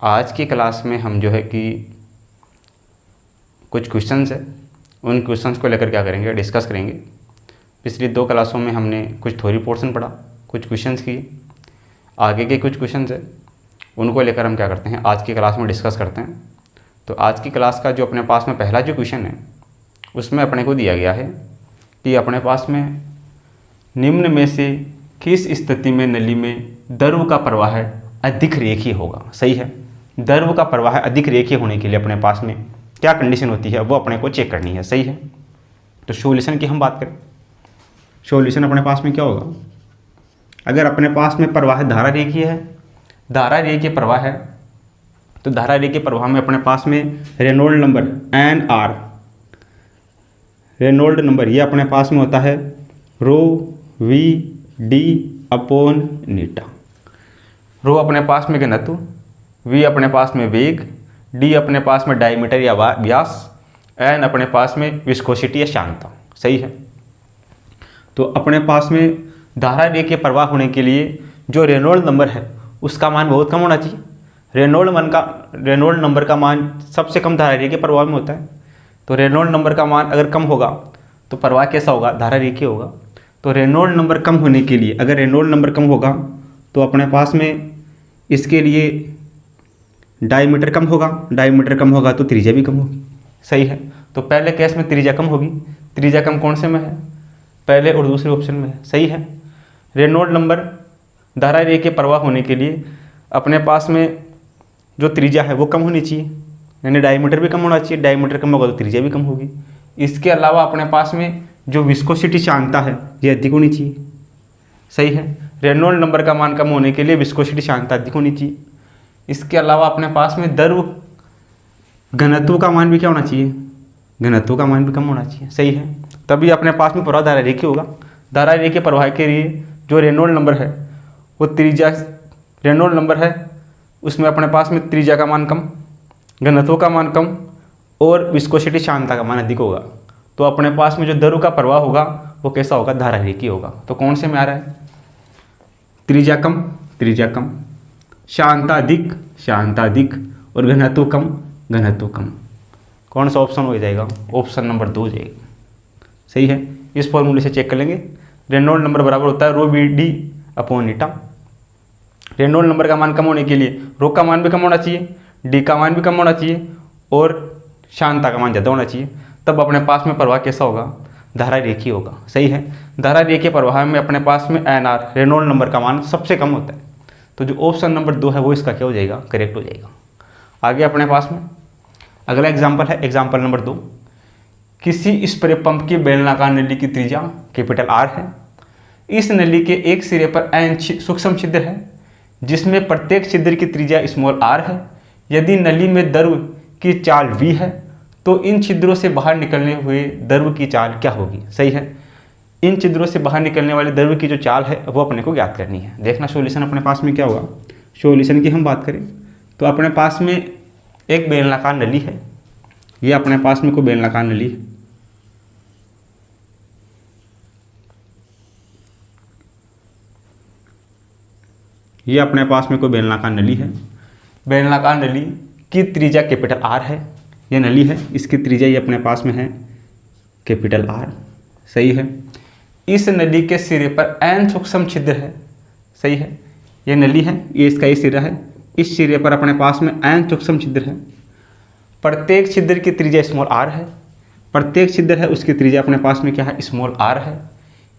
आज की क्लास में हम जो है कि कुछ क्वेश्चंस है, उन क्वेश्चंस को लेकर क्या करेंगे, डिस्कस करेंगे। पिछली 2 क्लासों में हमने कुछ थ्योरी पोर्शन पढ़ा, कुछ क्वेश्चंस किए। आगे के कुछ क्वेश्चंस है उनको लेकर हम क्या करते हैं, आज की क्लास में डिस्कस करते हैं। तो आज की क्लास का जो अपने पास में पहला जो क्वेश्चन है उसमें अपने को दिया गया है कि अपने पास में निम्न में से किस स्थिति में नली में द्रव का प्रवाह अधिक रेखीय होगा। सही है, द्रव का प्रवाह अधिक रेखीय होने के लिए अपने पास में क्या कंडीशन होती है वो अपने को चेक करनी है। सही है, तो सॉल्यूशन की हम बात करें, सॉल्यूशन अपने पास में क्या होगा। अगर अपने पास में प्रवाह धारा रेखीय है, धारा रेखीय प्रवाह है, तो धारा रेखीय प्रवाह में अपने पास में Reynold number NR, Reynold number ये अपने पास में होता है ρV/d/ηटा। रो अपने पास में घनत्व, V अपने पास में वेग, D अपने पास में डायमीटर या व्यास, N अपने पास में विस्कोसिटी या श्यानता। सही है, तो अपने पास में धारा रेखीय प्रवाह होने के लिए जो रेनॉल्ड नंबर है उसका मान बहुत कम होना चाहिए। रेनॉल्ड नंबर का मान सबसे कम धारा रेखीय प्रवाह में होता है। तो रेनॉल्ड नंबर का मान अगर कम होगा तो प्रवाह कैसा होगा, धारा रेखीय होगा। तो रेनॉल्ड नंबर कम होने के लिए, अगर रेनॉल्ड नंबर कम होगा तो अपने पास में इसके लिए डायमीटर कम होगा, डायमीटर कम होगा तो त्रिज्या भी कम होगी। सही है, तो पहले केस में त्रिज्या कम होगी। त्रिज्या कम कौन से में है, पहले और दूसरे ऑप्शन में है। सही है, रेनॉल्ड नंबर धारा रेखीय प्रवाह होने के लिए अपने पास में जो त्रिज्या है वो कम होनी चाहिए, यानी डायमीटर भी कम होना चाहिए। डायमीटर कम होगा तो त्रिज्या भी कम होगी। इसके अलावा अपने पास में जो विस्कोसिटी श्यानता है ये अधिक होनी चाहिए। सही है, रेनॉल्ड नंबर का मान कम होने के लिए विस्कोसिटी श्यानता अधिक होनी चाहिए। इसके अलावा अपने पास में द्रव घनत्व का मान भी क्या होना चाहिए, घनत्व का मान भी कम होना चाहिए। सही है, तभी अपने पास में प्रवाह धारा रेखीय होगा। धारा रेखीय प्रवाह के लिए जो रेनॉल्ड नंबर है वो त्रिज्या, रेनॉल्ड नंबर है उसमें अपने पास में त्रिज्या का मान कम, घनत्व का मान कम और विस्कोसिटी श्यानता का मान अधिक होगा। तो अपने पास में जो द्रव का प्रवाह होगा वो कैसा होगा, धारा रेखीय होगा। तो कौन से में आ रहा है, त्रिज्या कम, त्रिज्या कम, श्यानता अधिक, श्यानता अधिक और घनत्व कम, घनत्व कम। कौन सा ऑप्शन हो जाएगा, ऑप्शन नंबर 2 हो जाएगा। सही है, इस फॉर्मूले से चेक कर लेंगे। रेनॉल्ड नंबर बराबर होता है ρV/d/ηटा। रेनॉल्ड नंबर का मान कम होने के लिए रो का मान भी कम होना चाहिए, डी का मान भी कम होना चाहिए और श्यानता का मान ज़्यादा होना चाहिए। तब अपने पास में प्रवाह कैसा होगा, धारा रेखीय होगा। सही है, धारा रेखीय प्रवाह में अपने पास में NR, रेनॉल्ड नंबर का मान सबसे कम होता है। तो जो ऑप्शन नंबर 2 है वो इसका क्या हो जाएगा, करेक्ट हो जाएगा। आगे अपने पास में अगला एग्जाम्पल है, एग्जाम्पल नंबर 2। किसी स्प्रे पंप की बेलनाकार नली की त्रिज्या कैपिटल R है। इस नली के एक सिरे पर N सूक्ष्म छिद्र है जिसमें प्रत्येक छिद्र की त्रिज्या स्मॉल r है। यदि नली में द्रव की चाल V है तो इन छिद्रों से बाहर निकलने हुए द्रव की चाल क्या होगी। सही है, इन छिद्रों से बाहर निकलने वाले द्रव की जो चाल है वो अपने को ज्ञात करनी है। देखना सॉल्यूशन अपने पास में क्या होगा। सॉल्यूशन की हम बात करें तो अपने पास में एक बेलनाकार नली है, ये अपने पास में कोई बेलनाकार नली है। ये अपने पास में कोई बेलनाकार नली है। बेलनाकार नली की त्रिज्या कैपिटल R है, ये नली है, इसकी त्रिज्या ये अपने पास में है कैपिटल R। सही है, इस नली के सिरे पर N सूक्ष्म छिद्र है। सही है, ये नली है, ये इसका ये सिरा है, इस सिरे पर अपने पास में N सूक्ष्म छिद्र है। प्रत्येक छिद्र की त्रिज्या स्मॉल r है, प्रत्येक छिद्र है उसकी त्रिज्या अपने पास में क्या है, स्मॉल r है।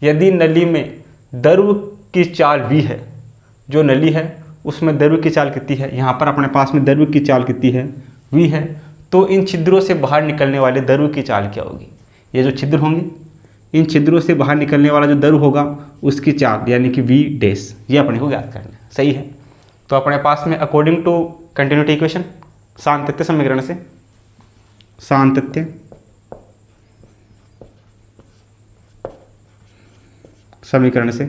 यदि नली में द्रव की चाल V है, जो नली है उसमें द्रव की चाल कितनी है, यहाँ पर अपने पास में द्रव की चाल कितनी है, V है, तो इन छिद्रों से बाहर निकलने वाले द्रव की चाल क्या होगी। ये जो छिद्र होंगे, इन छिद्रों से बाहर निकलने वाला जो द्रव होगा उसकी चाल यानी कि V' ये अपने को ज्ञात करना है। सही है, तो अपने पास में अकॉर्डिंग टू कंटिन्यूटी इक्वेशन, सातत्य समीकरण से, सातत्य समीकरण से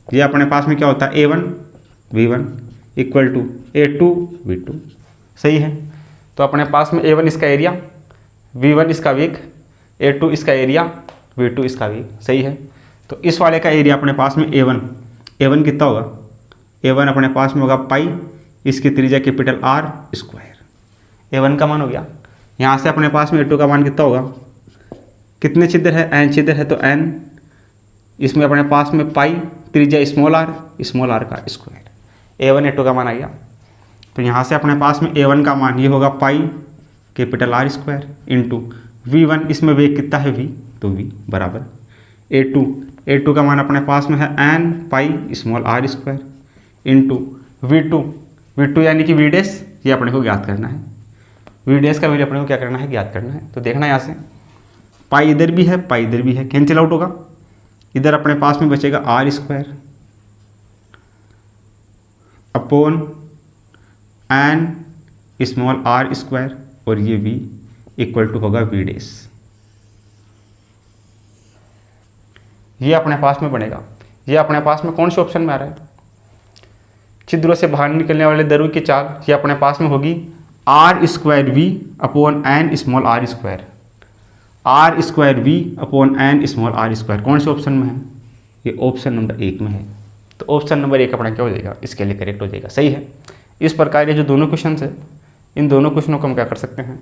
ये अपने पास में क्या होता है, A1V1 इक्वल टू A2V2। सही है, तो अपने पास में A1 इसका एरिया, V1 इसका वेग, A2 इसका एरिया, V2 इसका वेग। सही है, तो इस वाले का एरिया अपने पास में A1 कितना होगा, A1 अपने पास में होगा पाई इसकी त्रिज्या कैपिटल R स्क्वायर। A1 का मान हो गया। यहाँ से अपने पास में A2 का मान कितना होगा, कितने छिद्र है, n छिद्र है तो n, इसमें अपने पास में पाई, त्रिज्या स्मॉल r का स्क्वायर। A1 A2 का मान आ गया। तो यहाँ से अपने पास में A1 का मान ये होगा pi capital R square into V1, इसमें वेग कितना है V, तो V बराबर A2 का मान अपने पास में है n pi small r square into V2 यानी कि V डैश, ये अपने को ज्ञात करना है। V डैश का वैल्यू अपने को क्या करना है, ज्ञात करना है। तो देखना यहाँ से पाई इधर भी है, पाई इधर भी है, कैंसिल आउट होगा। इधर अपने पास में बचेगा R square upon n small r square और ये V इक्वल टू होगा V डैश। ये अपने पास में बनेगा। ये अपने पास में कौन से ऑप्शन में आ रहा है, छिद्रों से बाहर निकलने वाले द्रव्य की चाल, ये अपने पास में होगी R square V upon n small r square, R square V upon n small r square. कौन से ऑप्शन में है, ये ऑप्शन नंबर 1 में है। तो ऑप्शन नंबर 1 अपना क्या हो जाएगा, इसके लिए करेक्ट हो जाएगा। सही है। इस प्रकार ये जो दोनों क्वेश्चन है, इन दोनों क्वेश्चनों को हम क्या कर सकते हैं,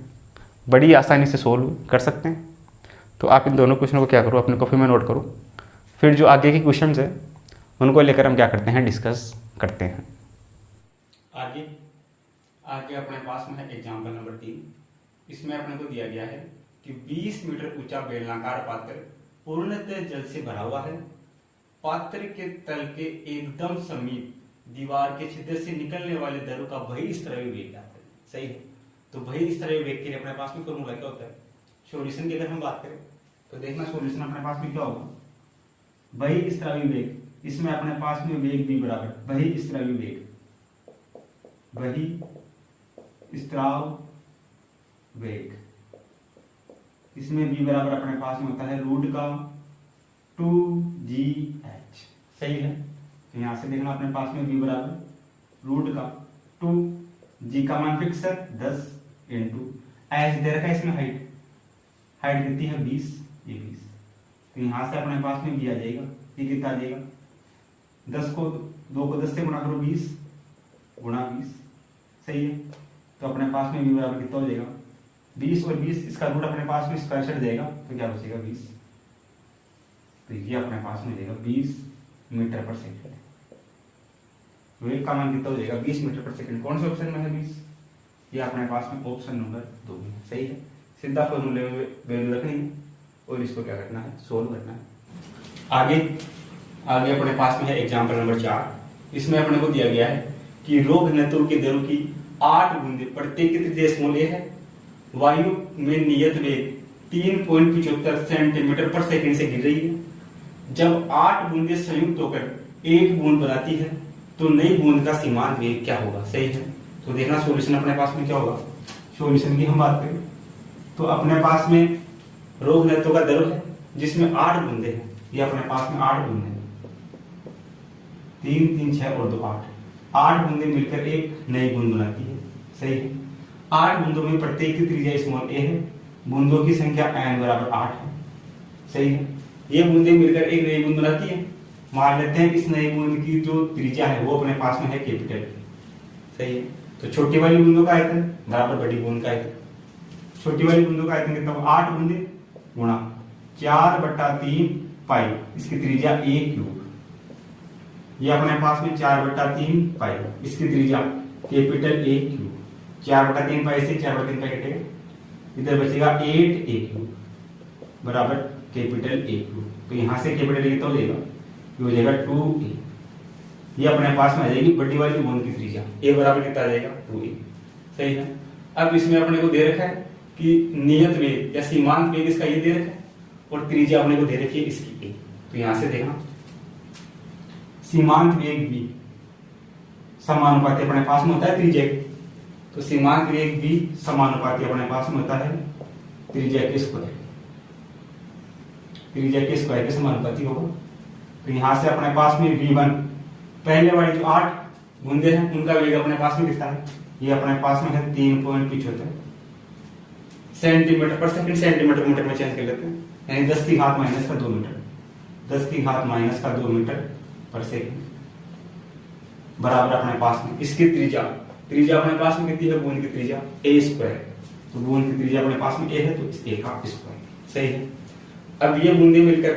बड़ी आसानी से सोल्व कर सकते हैं। तो आप इन दोनों क्वेश्चनों को क्या करो, अपने कॉपी में नोट करो, फिर जो आगे के क्वेश्चन है उनको लेकर हम क्या करते हैं, डिस्कस करते हैं। आगे अपने पास में है एग्जाम्पल नंबर 3। इसमें अपने को दिया गया है कि 20 मीटर ऊंचा बेलनाकार पात्र पूर्णतः जल से भरा हुआ है। पात्र के तल के एकदम समीप दीवार के छिद्र से निकलने वाले द्रव का बहिस्रावी वेग आता है। सही है। तो बहिस्रावी वेग के लिए अपने पास में फॉर्मूला क्या होता है, सॉल्यूशन की अगर हम बात करें तो देखना सॉल्यूशन अपने पास में क्या होगा, बहिस्रावी वेग, इसमें अपने पास में वेग भी बराबर बहिस्रावी वेग, बहिस्राव वेग, इसमें v बराबर अपने पास में होता है रूट का 2gh। सही है। तो यहाँ से देखना अपने पास में v बराबर रूट का 2, g का मान फिक्स है 10 इंटू h दे रखा है, इसमें हाइट कितनी है 20, ये 20। तो यहाँ से अपने पास में v आ जाएगा, ये कितना आ जाएगा, 10 को 2 को 10 से गुणा करो, 20 गुणा 20। सही है। तो अपने पास में v बराबर कितना हो जाएगा, 20 और 20, इसका रूट अपने पास में स्क्वायर चढ़ जाएगा तो क्या बचेगा 20। तो ये अपने पास में जाएगा 20 मीटर पर सेकंड। वेग का मान कितना हो जाएगा, 20 मीटर पर सेकंड। कौन से ऑप्शन में है 20, ये अपने पास में ऑप्शन नंबर 2 में। सही है। सीधा फॉर्मूले में वैल्यू रखनी है और इसको क्या करना है, सोल्व करना है। आगे अपने पास में है एग्जाम्पल नंबर 4। इसमें अपने को दिया गया है कि रोग घनत्व के द्रव की 8 बूंदे प्रत्येक त्रिज्या स्मॉल a है। वायु में नियत वेग 3.75 सेंटीमीटर पर सेकंड से गिर रही है। जब 8 बूंदे संयुक्त होकर एक बूंद बनाती है तो नई बूंद का सीमांत वेग क्या होगा। सही है। तो देखना सॉल्यूशन अपने पास में क्या होगा, सॉल्यूशन की हम बात करें तो अपने पास में रोग घनत्व का द्रव है जिसमें 8 बूंदे हैं। ये अपने पास में 8 बूंदे हैं, 3 3 6 और 2 8 बूंदे मिलकर एक नई बूंद बनाती है। सही है। 8 बूंदों में प्रत्येक की त्रिज्या स्मॉल a है। बूंदों की संख्या n बराबर 8 है। सही है। ये बूंदे मिलकर एक नई बूंद बनाती है। मान लेते हैं इस नई बूंद की जो त्रिज्या है वो अपने पास में है कैपिटल। सही है। तो छोटी वाली बूंदों का आयतन बराबर बड़ी बूंद का आयतन। छोटी वाली बूंदों का आयतन कितना होगा, 8 बूंदे गुणा 4/3 पाई, इसकी त्रिज्या a क्यूब। ये अपने पास में 4/3 पाई, इसकी त्रिज्या कैपिटल A क्यूब। 4/3 पाई से 4/3 पाई कटेगा, इधर बचेगा 8a क्यूब बराबर कैपिटल A क्यूब। तो यहाँ से कैपिटल A कितना हो जाएगा, ये हो जाएगा 2a। ये अपने पास में आ जाएगी बड़ी वाली बूंद की त्रिज्या, a बराबर कितना आ जाएगा 2a। सही है। अब इसमें अपने को दे रखा है कि नियत वेग या सीमांत वेग इसका ये दे रखा है और त्रिज्या अपने को दे रखी है इसकी a। तो यहाँ से देखना सीमांत वेग भी समानुपाती अपने पास में होता है त्रिज्या के। तो सीमांत वेग भी समानुपाती अपने पास में होता है त्रिज्या के स्क्वायर। त्रिज्या के स्क्वायर के समानुपाती होगा। तो यहाँ से अपने पास में v1 पहले वाली जो 8 बूंदे हैं उनका वेग अपने पास में कितना है, ये अपने पास में है 3.75 सेंटीमीटर पर सेकंड। सेंटीमीटर मीटर में चेंज कर लेते हैं, यानी 10 की घात माइनस का 2 मीटर, 10 की घात माइनस का 2 मीटर पर सेकंड बराबर अपने पास में इसकी त्रिज्या त्रिज्या अपने पास में कितनी है, बूंद की त्रिज्या ए स्क्वायर, तो बूंद की त्रिज्या अपने पास में ए है तो इस ए का स्क्वायर, सही है। अब ये बूंदें मिलकर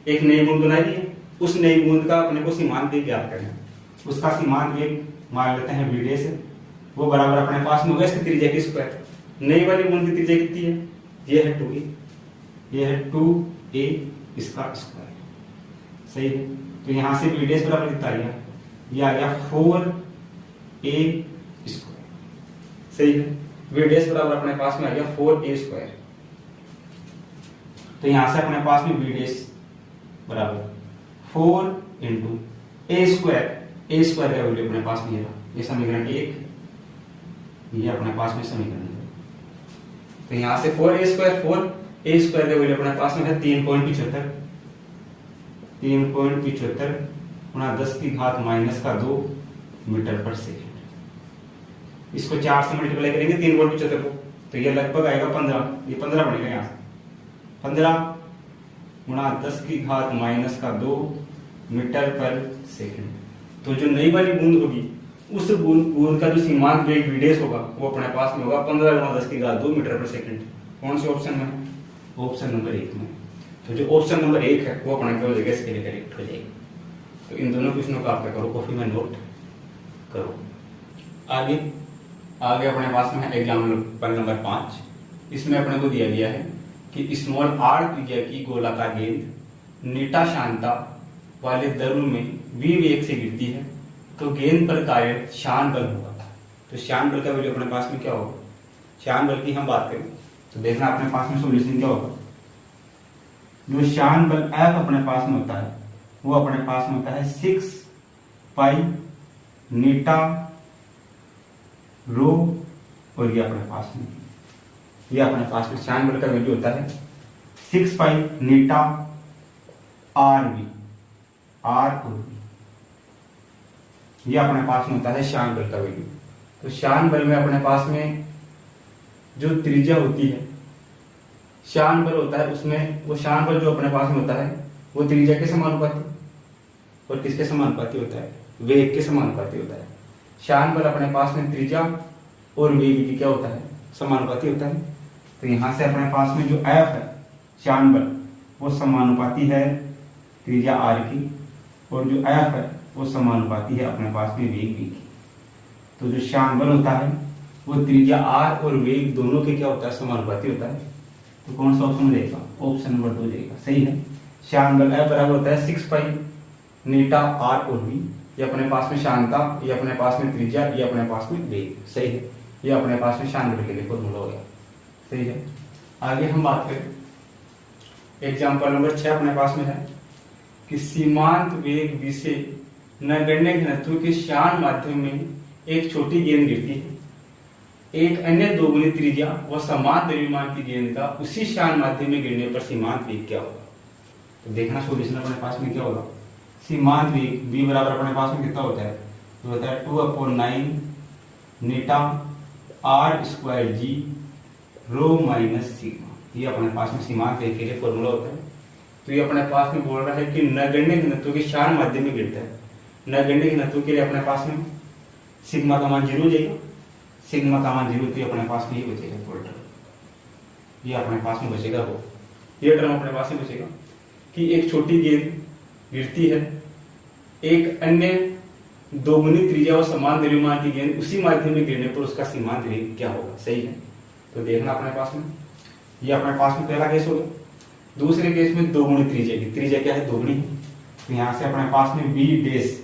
एक नई बूंद बनाई है, उस नई बूंद का अपने को सीमांत वेग ज्ञात करना है। उसका सीमांत वेग मान लेते हैं वी डैश है, वो बराबर अपने पास में होगा इसकी त्रिज्या की स्क्वायर। नई वाली बूंद की त्रिज्या कितनी है, ये है 2a, ये है 2a इसका स्क्वायर, सही है। तो यहां से वी डैश बराबर कितना आ गया, ये आ गया 4a स्क्वायर, सही है। वी डैश बराबर अपने पास में आ गया 4a स्क्वायर, तो यहां से अपने पास में वी डैश बराबर 4 इंटू ए स्क्वायर, ए स्क्वायर का वैल्यू अपने पास में ये समीकरण 1, ये अपने पास में समीकरण है। तो यहां से 4a स्क्वायर, 4a स्क्वायर का वैल्यू अपने पास में है 3.75, 3.75 गुणा 10 की घात माइनस का 2 मीटर पर सेकेंड। इसको 4 से मल्टीप्लाई करेंगे 3.75 को, तो ये लगभग आएगा 15, ये 15 बनेगा यहाँ से 15 गुणा 10 की घात माइनस का 2 मीटर पर सेकेंड। तो जो नई वाली बूंद होगी उस बूंद का जो सीमांत वेग वी डैश होगा वो अपने पास में होगा 15 गुणा 10 की घात 2 मीटर पर सेकेंड। कौन से ऑप्शन में है, ऑप्शन नंबर 1 में। तो जो ऑप्शन नंबर 1 है वो अपने को जगह इसके लिए करेक्ट हो जाएगी। तो इन दोनों क्वेश्चनों का आप क्या करो, कॉपी में नोट करो। आगे अपने पास में है एग्जाम्पल नंबर 5। इसमें अपने को दिया गया है कि स्मॉल r त्रिज्या की गोलाकार गेंद नीटा शांता वाले द्रव में v वेग से गिरती है तो गेंद पर कार्य शान बल होगा। तो शान बल का वैल्यू अपने पास में क्या होगा, शान बल की हम बात करें तो देखना अपने पास में सॉल्यूशन क्या होगा। जो शान बल F अपने पास में होता है वो अपने पास में होता है 6 पाई नीटा रो, और ये अपने पास में शान बल का वैल्यू होता है 6 पाई नीटा आर वी, आर और वी, ये अपने पास में होता है शान बल का वैल्यू। तो शान बल में अपने पास में जो त्रिज्या होती है, शान बल होता है उसमें वो शान बल जो अपने पास में होता है वो त्रिज्या के समानुपाती और किसके समानुपाती होता है, वेग के समानुपाती होता है। शान बल अपने पास में त्रिज्या और वेग की क्या होता है, समानुपाती होता है। तो यहां से अपने पास में जो F है शान बल वो समानुपाती है त्रिज्या r की, और जो F है वो समानुपाती है अपने पास में वेग v की। तो जो शान बल होता है वो त्रिज्या r और वेग दोनों के क्या होता है, समानुपाती होता है। तो कौन सा ऑप्शन रहेगा, ऑप्शन नंबर 2 रहेगा, सही है। शान बल F बराबर होता है 6 पाई नीटा r और v, ये अपने पास में शांता, ये अपने पास में त्रिज्या, ये अपने पास में वेग, सही है। ये अपने पास में शान बल के लिए फॉर्मूला हो गया, सही है। आगे हम बात करें एग्जाम्पल नंबर 6 अपने पास में है कि सीमांत वेग v से नगण्य घनत्व के शान माध्यम में एक छोटी गेंद गिरती है, एक अन्य दोगुनी त्रिज्या व समान द्रव्यमान की गेंद का उसी शान माध्यम में गिरने पर सीमांत वेग क्या होगा। तो देखना सॉल्यूशन अपने पास में क्या होगा, सीमांत वेग v बराबर अपने पास में कितना होता है, तो होता है 2/9 नीटा r square g rho minus sigma, ये अपने पास में सीमांत वेग के लिए फॉर्मूला होता है। तो ये अपने पास में बोल रहा है कि नगण्य घनत्व के शान माध्यम में गिरता है। नगण्य घनत्व के लिए अपने पास में सिग्मा का मान 0 हो जाएगा, सिग्मा का मान 0, तो अपने पास में ये बचेगा फुल टर्म, ये अपने पास में बचेगा वो, ये टर्म अपने पास में बचेगा कि एक छोटी गेंद गिरती है, एक अन्य दोगुनी त्रिज्या और समान द्रव्यमान की गेंद उसी माध्यम में गिरने पर उसका सीमांत वेग क्या होगा, सही है। तो देखना अपने पास में, ये अपने पास में पहला केस हो गया। दूसरे केस में दोगुनी त्रिज्या की, त्रिज्या क्या है, दोगुनी है। तो यहाँ से अपने पास में v डैश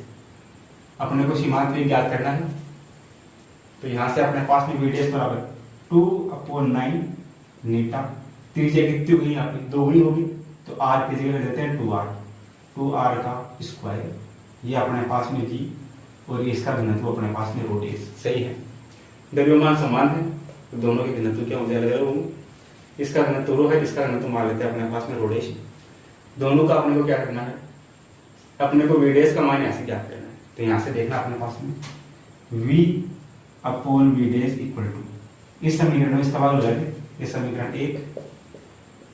अपने को सीमांत वेग ज्ञात करना है। तो यहाँ से अपने पास में v डैश बराबर 2/9 नीटा, त्रिज्या कितनी होगी यहाँ पे, दोगुनी होगी, तो r की जगह देते हैं 2r का स्क्वायर, ये अपने पास में g और ये इसका घनत्व अपने पास में रो डैश, सही है। द्रव्यमान समान है तो दोनों के घनत्व क्या होंगे, अलग अलग होंगे। इसका घनत्व रो है, इसका घनत्व मान लेते हैं अपने पास में रो डैश। दोनों का अपने को क्या करना है, अपने को v डैश का मान यहाँ से क्या करना है। तो यहाँ से देखना अपने पास में v/v डैश इक्वल टू, इस समीकरण में इस्तेमाल हो जाएगा, ये समीकरण 1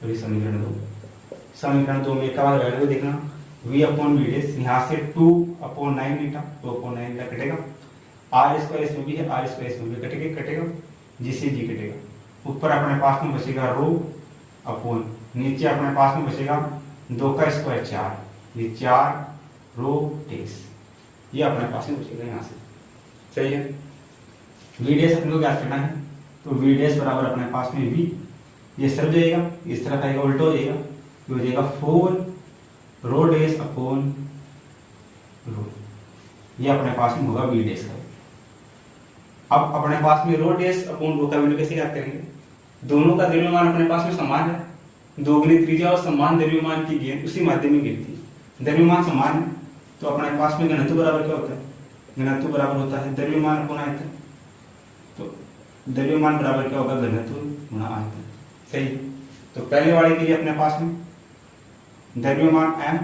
और ये समीकरण 2। समीकरण 2 में क्या हो जाएगा, देखना v/v डैश, यहाँ से 2/9 नीटा, 2/9 नीटा कटेगा, आर स्क्वायर इसमें भी है, आर स्क्वायर इसमें भी कटेगा, जिससे जी कटेगा। ऊपर अपने पास में बचेगा रो अपॉन, नीचे अपने पास में बचेगा 2 का स्क्वायर 4, ये 4 रो डेस, ये अपने पास में बचेगा यहाँ से। सही है। वी डेस अपने को क्या करना है, तो वी डेस बराबर अपने पास में वी, ये सब जाएगा इस तरफ आएगा, उल्टा हो जाएगा, ये हो जाएगा 4 रो डेस अपॉन रो, ये अपने पास में होगा वी डेस का। अब अपने पास में रो डेस अपॉन रो का वैल्यू कैसे ज्ञात करेंगे, दोनों का द्रव्यमान अपने पास में समान है, दोगुनी त्रिज्या और समान द्रव्यमान की गेंद उसी माध्यम में गिरती है, द्रव्यमान समान है, तो अपने पास में घनत्व बराबर क्या होता है, घनत्व बराबर होता है द्रव्यमान अपॉन आयतन। तो द्रव्यमान बराबर क्या होगा, घनत्व गुणा आयतन। सही। तो पहले वाले के लिए अपने पास में द्रव्यमान m,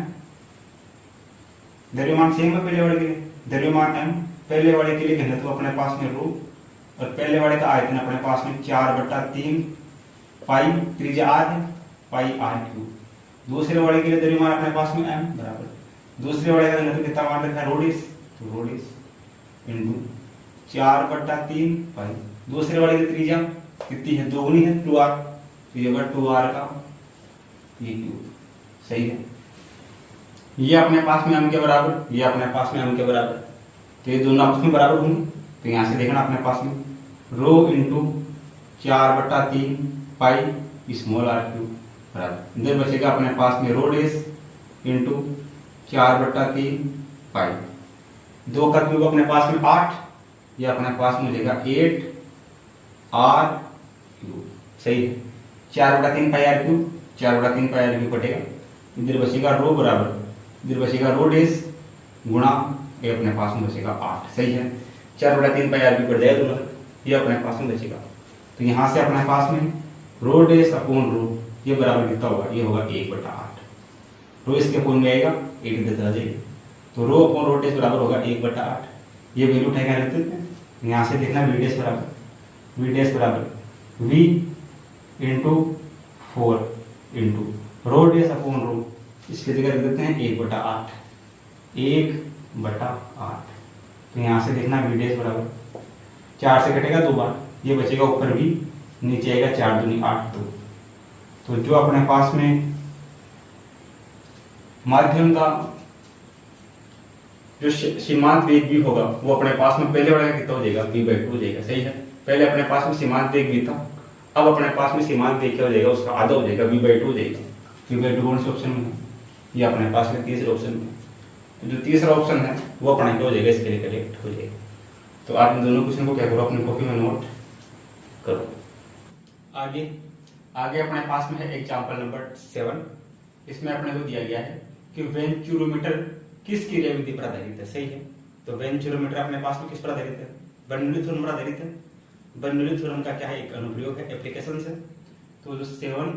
द्रव्यमान सेम है पहले वाले के लिए, द्रव्यमान m, पहले वाले के लिए घनत्व अपने पास में रो, और पहले वाले का आयतन अपने पास में 4/3 पाई, त्रिज्या r है, पाई r³। दूसरे वाले के लिए द्रव्यमान अपने पास में m बराबर, दूसरे वाले का घनत्व कितना मान रखा है, रोडिस, तो रोडिस इंटू 4/3 पाई, दूसरे वाले की त्रिज्या कितनी है, दोगुनी है 2r, तो ये 2r का ये क्यूब। सही है। ये अपने पास में m के बराबर, ये अपने पास में m के बराबर, तो ये दोनों आपस में बराबर होंगे, तो यहाँ से देखना अपने पास में rho into 4/3 pi small r³ बराबर, इधर बचेगा अपने पास में रो डेस इंटू 4/3 पाई, 2 का क्यूब अपने पास में 8, ये अपने पास में हो जाएगा 8r³। सही है। 4/3 पाई r³ 4/3 पाई r³ कटेगा, इधर बचेगा रो बराबर, इधर बचेगा रो डेस गुणा ये अपने पास में बचेगा 8। सही है। 4/3 पाई r³ कट जाएगा दोनों, ये अपने पास में बचेगा, तो यहाँ से अपने पास में रो डेस अपॉन रो ये बराबर कितना होगा, ये होगा 1/8, रो इसके अपोन में आएगा 1 देता जाएगा, तो रो अपॉन रो डेस बराबर होगा 1/8, ये वैल्यू उठाएगा रख देते हैं। यहाँ से देखना वी डेस बराबर वी इंटू 4 इंटू रो डेस अपॉन रो, इसकी जगह रख देते हैं 1/8, 1/8, तो यहाँ से देखना वी डेस बराबर 4 से कटेगा 2 बार, ये बचेगा ऊपर भी, नीचे आएगा 4 दूनी 8 2, तो जो अपने पास में माध्यम का जो सीमांत वेग भी होगा वो अपने पास में पहले वाला कितना हो जाएगा, v/2 हो जाएगा। सही है। पहले अपने पास में सीमांत वेग भी था, अब अपने पास में सीमांत वेग क्या हो जाएगा, उसका आधा हो जाएगा, v/2 हो जाएगा। v/2 कौन से ऑप्शन में है, ये अपने पास में तीसरे ऑप्शन में, तो जो तीसरा ऑप्शन है वो अपने क्या हो जाएगा, इसके लिए करेक्ट हो जाएगा। तो आप इन दोनों क्वेश्चन को क्या करो, अपनी कॉपी में नोट करो। आगे अपने पास में है एग्जाम्पल नंबर 7, इसमें अपने को दिया गया है कि वेंचुरोमीटर किस क्रियाविधि पर आधारित है। सही है। तो वेंचुरोमीटर अपने पास में किस पर आधारित है, बर्नौली थ्योरम पर आधारित है। बर्नौली थ्योरम का क्या है, एक अनुप्रयोग है, एप्लीकेशन है। तो जो 7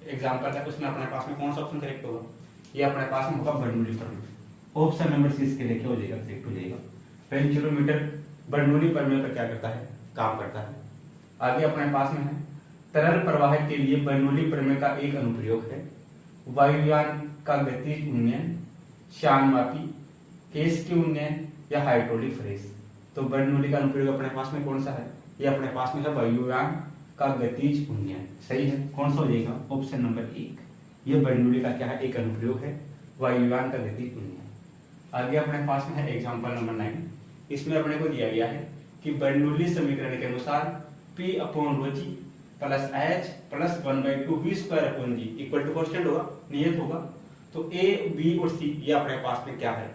एग्जाम्पल है उसमें अपने पास में कौन सा ऑप्शन करेक्ट होगा, ये अपने पास में होगा Bernoulli theorem. Option number c इसके लिए क्या हो जाएगा, करेक्ट हो जाएगा। वेंचुरोमीटर बर्नौली प्रमेय पर क्या करता है, काम करता है। आगे अपने पास में है तरल प्रवाह के लिए बर्नौली प्रमेय का एक अनुप्रयोग है वायुयान का गतिज उन्नयन, श्यानमापी, केस के उन्नयन या हाइड्रोलिक फ्रेस। तो बर्नौली का अनुप्रयोग अपने पास में कौन सा है, ये अपने पास में है वायुयान का गतिज उन्नयन। सही है। कौन सा हो जाएगा, ऑप्शन नंबर 1, ये बर्नौली का क्या है, एक अनुप्रयोग है वायुयान का गतिज उन्नयन। आगे अपने पास में है एग्जाम्पल नंबर 9, इसमें अपने को दिया गया है कि बर्नौली समीकरण के अनुसार P/ρg plus H plus 1/2 V²/g equal to constant होगा, नियत होगा। तो A, B और C ये अपने पास में क्या है,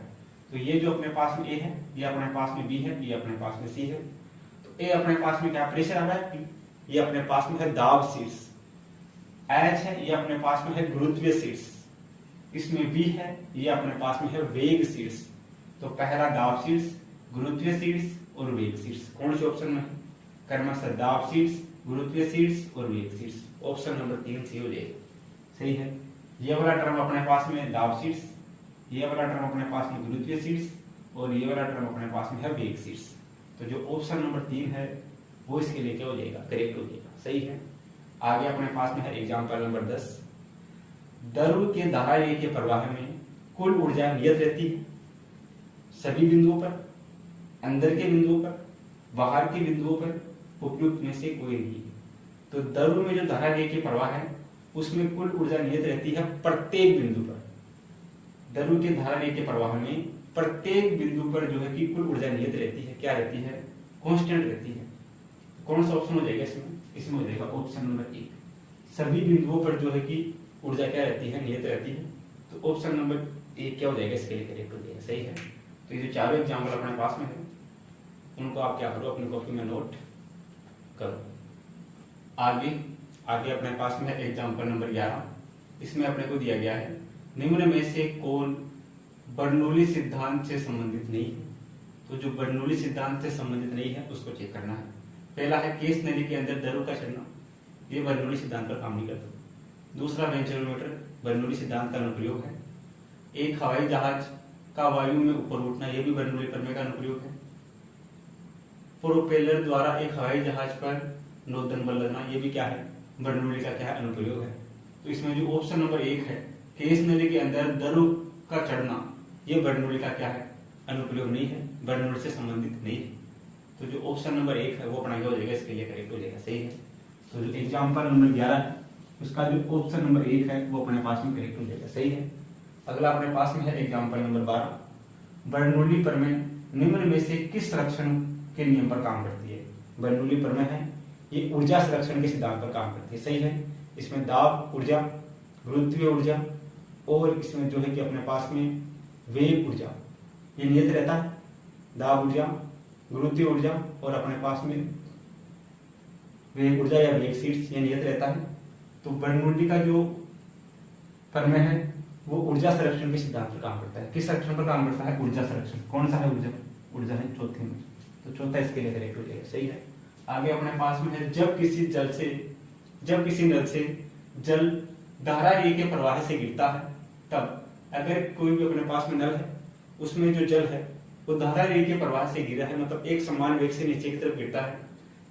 तो ये जो अपने पास में A है, ये अपने पास में B है, ये अपने पास में C है। तो A अपने पास में क्या प्रेशर आ रहा है, P, ये अपने पास में है दाब शीर्ष। H है, ये अपने पास में है गुरुत्वीय शीर्ष। इसमें V है, ये अपने पास में है वेग शीर्ष। तो पहला दाब शीर्ष, गुरुत्वीय शीर्ष और वेग शीर्ष कौन से ऑप्शन में है, क्रमशः दाब शीर्ष, गुरुत्वीय शीर्ष और वेग शीर्ष। ऑप्शन नंबर 3 सी हो जाएगा। सही है। ये वाला टर्म अपने पास में दाब शीर्ष, ये वाला टर्म अपने पास में गुरुत्वीय शीर्ष और ये वाला टर्म अपने पास में है वेग शीर्ष। तो जो ऑप्शन नंबर 3 है वो इसके लिए क्या हो जाएगा, करेक्ट हो जाएगा। सही है। आगे अपने पास में है एग्जाम्पल नंबर 10, द्रव के धारा रेखीय के प्रवाह में कुल ऊर्जा नियत रहती है सभी बिंदुओं पर, अंदर के बिंदुओं पर बाहर के बिंदुओं पर उपयुक्त में से कोई नहीं है। तो द्रव में जो धारा रेखीय प्रवाह है उसमें कुल ऊर्जा नियत रहती है प्रत्येक बिंदु पर। द्रव के धारा रेखीय प्रवाह में प्रत्येक बिंदु पर जो है कि कुल ऊर्जा नियत रहती है। क्या रहती है? कांस्टेंट रहती है। कौन सा ऑप्शन हो जाएगा इसमें? इसमें हो जाएगा ऑप्शन नंबर 1। सभी बिंदुओं पर जो है कि ऊर्जा क्या रहती है? नियत रहती है। तो ऑप्शन नंबर 1 क्या हो जाएगा? इसके लिए करेक्ट हो जाएगा। सही है। तो ये जो चारों एग्जाम्पल अपने पास में है उनको आप क्या करो, अपनी कॉपी में नोट करो। आगे अपने पास में है एग्जाम्पल नंबर 11। इसमें अपने को दिया गया है निम्न में से कौन बर्नौली सिद्धांत से संबंधित नहीं है। तो जो बर्नौली सिद्धांत से संबंधित नहीं है उसको चेक करना है। पहला है केस नली के अंदर द्रव का चलना, ये बर्नौली सिद्धांत पर काम नहीं करता। दूसरा वेंचुरोमीटर बर्नौली सिद्धांत का अनुप्रयोग है। एक हवाई जहाज का वायु में ऊपर उठना, यह भी बर्नौली प्रमेय का अनुप्रयोग है। प्रोपेलर द्वारा एक हवाई जहाज पर नौदन बल लगना, ये भी क्या है? बर्नौली का क्या है? अनुप्रयोग है। तो इसमें जो ऑप्शन नंबर 1 है केस नली के अंदर द्रव का चढ़ना, ये बर्नौली का क्या है? अनुप्रयोग नहीं है, बर्नौली से संबंधित नहीं है। तो जो ऑप्शन नंबर 1 है वो अपना क्या हो जाएगा? इसके लिए करेक्ट हो जाएगा। सही है। तो जो एग्जाम्पल नंबर 11 है उसका जो ऑप्शन नंबर 1 है वो अपने पास में करेक्ट हो जाएगा। सही है। अगला अपने पास में है एग्जाम्पल नंबर 12। बर्नौली प्रमेय निम्न में से किस संरक्षण के नियम पर काम करती है? बर्नौली प्रमेय है ये ऊर्जा संरक्षण के सिद्धांत पर काम करती है। सही है। इसमें दाब ऊर्जा, गुरुत्वीय ऊर्जा और इसमें जो है कि अपने पास में वेग ऊर्जा ये नियत रहता है। दाब ऊर्जा, गुरुत्वीय ऊर्जा और अपने पास में वेग ऊर्जा या वेग सीट्स ये नियत रहता है। तो बर्नौली का जो प्रमेय है वो ऊर्जा संरक्षण के सिद्धांत पर काम करता है। किस संरक्षण पर काम करता है? ऊर्जा संरक्षण। कौन सा है? ऊर्जा है चौथे में। तो चौथा इसके लिए करेक्ट हो जाएगा। सही है। आगे अपने पास में है जब किसी नल से जल धारा रेखीय प्रवाह से गिरता है तब अगर कोई भी अपने पास में नल है उसमें जो जल है वो धारा रेखीय प्रवाह से गिरा है, मतलब एक समान वेग से नीचे की तरफ गिरता है,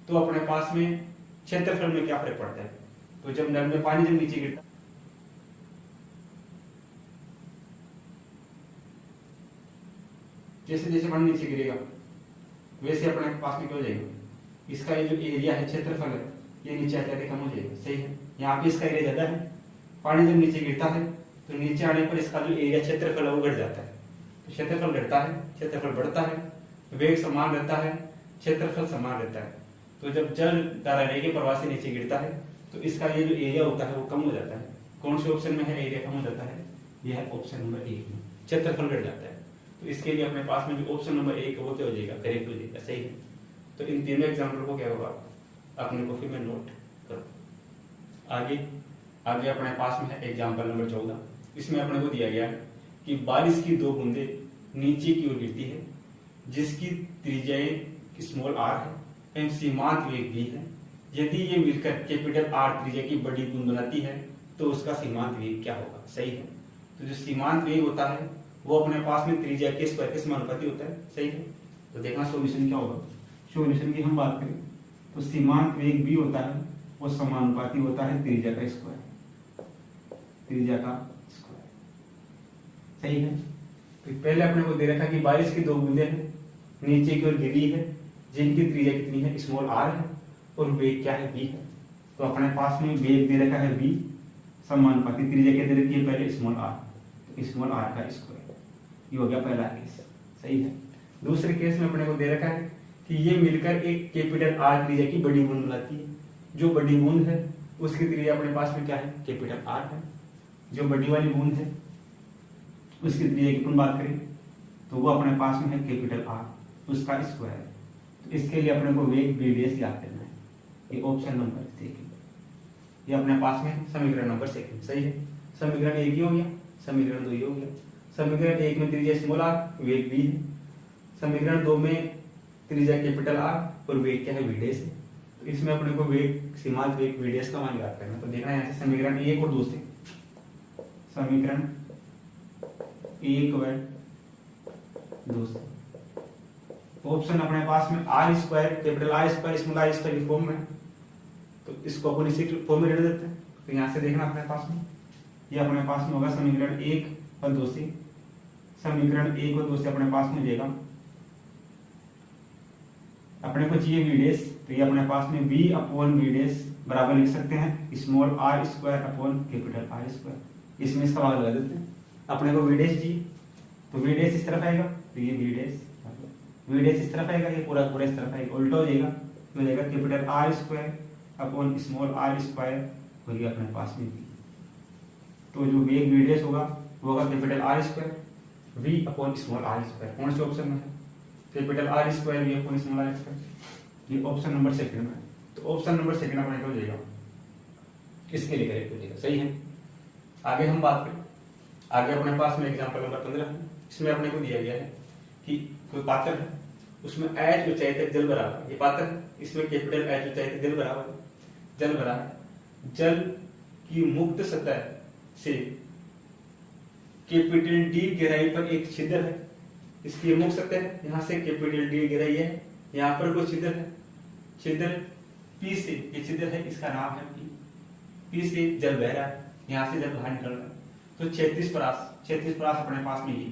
तो अपने पास में क्षेत्रफल में क्या फर्क पड़ता है? तो जब नल में पानी जब नीचे गिरता जैसे जैसे पानी नीचे गिरेगा वैसे अपने पास में क्या हो जाएगा? इसका ये जो एरिया है, क्षेत्रफल है, ये नीचे आते कम हो जाएगा। सही है। यहाँ पे इसका एरिया ज्यादा है, पानी जब नीचे गिरता है तो नीचे आने पर इसका जो एरिया क्षेत्रफल है वो घट जाता है। तो क्षेत्रफल घटता है, क्षेत्रफल बढ़ता है, वेग समान रहता है, क्षेत्रफल समान रहता है। तो जब जल धारा रेखीय प्रवाह से नीचे गिरता है तो इसका ये जो एरिया होता है वो कम हो जाता है। कौन से ऑप्शन में है एरिया कम हो जाता है? यह है ऑप्शन नंबर 1 में, क्षेत्रफल घट जाता है। तो इसके लिए अपने पास में जो ऑप्शन नंबर 1 है वो क्या हो जाएगा? करेक्ट हो जाएगा। सही है। तो इन तीनों एग्जाम्पल को क्या होगा? अपने कॉपी में नोट करो। आगे अपने पास में है एग्जाम्पल नंबर 14। इसमें अपने को दिया गया है कि बारिश की 2 बूंदे नीचे की ओर गिरती है जिसकी त्रिज्या स्मॉल r है एवं सीमांत वेग भी है। यदि ये मिलकर कैपिटल R त्रिज्या की बड़ी बूंद बनाती है तो उसका सीमांत वेग क्या होगा? सही है। तो जो सीमांत वेग होता है वो अपने पास में त्रिज्या के स्क्वायर के समानुपाती होता है। सही है। तो देखना सॉल्यूशन क्या होगा। सॉल्यूशन की हम बात करें तो सीमांत वेग भी होता है वो समानुपाती होता है त्रिज्या का स्क्वायर। सही है। तो पहले अपने को दे रखा कि बारिश की 2 बूंदे हैं नीचे की ओर गिरी है जिनकी त्रिज्या कितनी है? स्मॉल r है और वेग क्या है? v है। तो अपने पास में वेग दे रखा है v, समानुपाती त्रिज्या क्या दे रखी है? पहले स्मॉल r, तो स्मॉल r का स्क्वायर। ये हो गया पहला केस। सही है। दूसरे केस में अपने को दे रखा है कि ये मिलकर एक कैपिटल R त्रिज्या की बड़ी बूंद बनाती है। जो बड़ी बूंद है उसकी त्रिज्या अपने पास में क्या है? कैपिटल R है। जो बड़ी वाली बूंद है उसकी त्रिज्या की अपन बात करें तो वो अपने पास में है कैपिटल R, उसका स्क्वायर। तो इसके लिए अपने को वेग VDS याद करना है। ये ऑप्शन नंबर 2 ये अपने पास में समीकरण नंबर 2। सही है। समीकरण 1 ही हो गया, समीकरण 2 ही हो गया। समीकरण 1 में त्रिज्या स्मॉल r, वेग v है। समीकरण 2 में त्रिज्या कैपिटल R और वेग क्या है? VDS है। तो इसमें अपने को वेग सीमांत वेग VDS का मान याद करना। तो देखना यहाँ से समीकरण 1 और 2 से, समीकरण 1 व 2 से ऑप्शन अपने पास में R square, capital R square, small r square की फॉर्म में, तो इसको अपन इसी फॉर्म में रख देते हैं। तो यहाँ से देखना अपने पास में ये अपने पास में होगा समीकरण 1 और 2 से। समीकरण 1 और 2 से अपने पास में जाएगा अपने को चाहिए वी डैश, तो ये अपने पास में v अपॉन वी डैश बराबर लिख सकते हैं small r square upon capital R square. इसमें इसका भाग लगा देते हैं। अपने को वी डैश चाहिए, तो वी डैश इस तरफ आएगा, तो ये वी डैश इस तरफ आएगा, ये पूरा पूरा इस तरफ आएगा, उल्टा हो जाएगा, तो हो जाएगा capital R square upon small r square, और ये अपने पास में v। तो जो वेग वी डैश होगा वो होगा capital R square v upon small r square. कौन से ऑप्शन में है? Capital R square v upon small r square, ये ऑप्शन नंबर सेकंड में है। तो ऑप्शन नंबर सेकंड अपने को हो जाएगा, इसके लिए करेक्ट हो जाएगा। सही है। आगे हम बात करें, आगे अपने पास में एग्जांपल नंबर 15 है। इसमें अपने को दिया गया है कि कोई पात्र है, उसमें h ऊंचाई तक जल भरा है। ये पात्र है, इसमें कैपिटल h ऊंचाई तक जल भरा है, जल भरा है। जल की मुक्त सतह से कैपिटल D गहराई पर एक छिद्र है, इसकी मुक्त सतह है, यहाँ से कैपिटल D गहराई है, यहाँ पर कोई छिद्र है, छिद्र P से, ये छिद्र है, इसका नाम है P से जल बह रहा है, यहाँ से जल बाहर निकल रहा है। तो 36 परास अपने पास में ही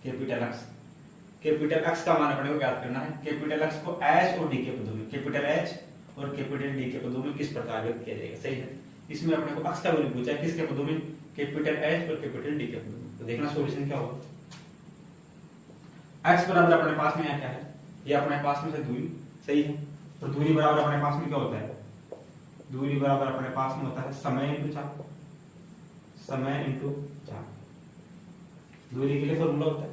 कैपिटल एक्स का मान अपने को ज्ञात करना है। कैपिटल एक्स को H और D के पदों में, कैपिटल H और कैपिटल D के पदों में किस प्रकार व्यक्त किया जाएगा। सही है। इसमें अपने को एक्स का वैल्यू पूछा है, किसके पदों में? कैपिटल H और कैपिटल D के पदों में। तो देखना सॉल्यूशन क्या होगा। x बराबर अपने पास में यहाँ क्या है? ये अपने पास में से दूरी। सही है। तो दूरी बराबर अपने पास में क्या होता है? दूरी बराबर अपने पास में होता है समय इंटू चाप, समय इंटू चाप। दूरी के लिए फॉर्मूला होता है।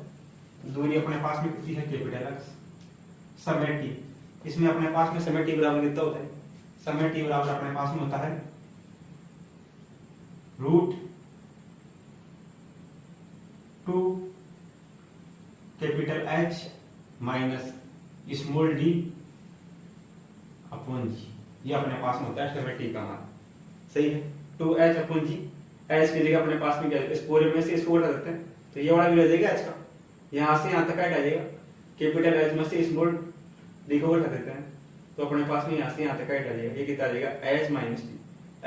दूरी अपने पास में कितनी है? कैपिटल एक्स, समय t। इसमें अपने पास में समय t बराबर कितना होता है? समय t बराबर अपने पास में होता है root 2 capital H minus small d upon g। ये अपने पास में होता है समय t का मान। सही है। 2h अपॉन g, h की जगह अपने पास में क्या है? इस पूरे में से इसको हटा देते हैं, तो ये वाला भी रह जाएगा h का, यहाँ से यहाँ तक हटा जाएगा। कैपिटल H में से स्मॉल d को हटा देते हैं, तो अपने पास में यहाँ से यहाँ तक हटा जाएगा। ये कितना आ जाएगा? h minus d।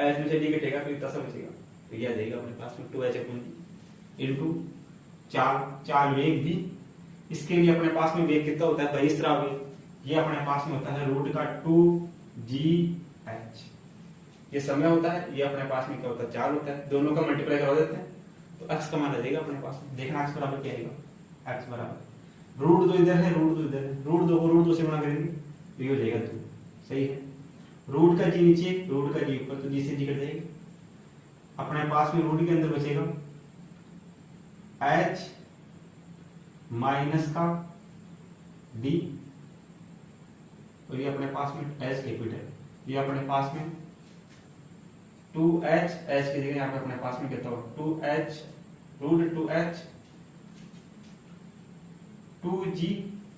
h में से d कटेगा तो इतना सा बचेगा, तो ये आ जाएगा अपने पास में 2h अपॉन g इंटू 4 वेग v। इसके लिए अपने पास में वेग कितना होता है? बहिस्त्रा वेग। ये अपने पास में होता है रूट का 2gh। ये समय होता है, ये अपने पास में क्या होता है? 4 होता है। दोनों का मल्टीप्लाई करवा देते हैं, तो x का मान आ जाएगा अपने पास में। देखना x बराबर क्या आएगा? x बराबर रूट 2 इधर है, रूट 2 इधर है, रूट 2 को रूट 2 से गुणा करेंगे तो ये हो जाएगा 2। सही है। रूट का g नीचे, रूट का g ऊपर, तो g से g कट जाएगा। अपने पास में रूट के अंदर बचेगा h माइनस का d, और ये अपने पास में h कैपिटल, ये अपने पास में 2h, h की जगह यहाँ पे अपने पास में कितना होगा? 2h रूट 2h 2g,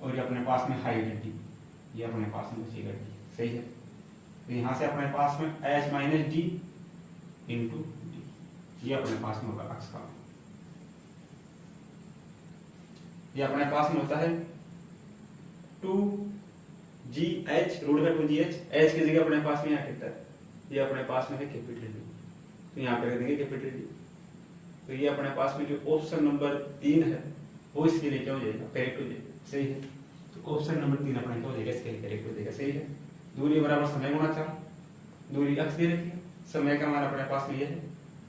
और ये अपने पास में हाइट d, ये अपने पास में बचेगा d। सही है। तो यहाँ से अपने पास में h minus d into d, ये अपने पास में होगा x का। ये अपने पास में होता है 2gh रूट का 2gh, h की जगह अपने पास में यहाँ कितना है? ये अपने पास में है कैपिटल D, तो यहाँ पे रख देंगे कैपिटल D। तो ये अपने पास में जो ऑप्शन नंबर 3 है वो इसके लिए क्या हो जाएगा? करेक्ट हो जाएगा। सही है। तो ऑप्शन नंबर 3 अपने क्या हो जाएगा? इसके लिए करेक्ट हो जाएगा। सही है। दूरी बराबर समय गुणा 4, दूरी x दे रखी है, समय का मान अपने पास में ये है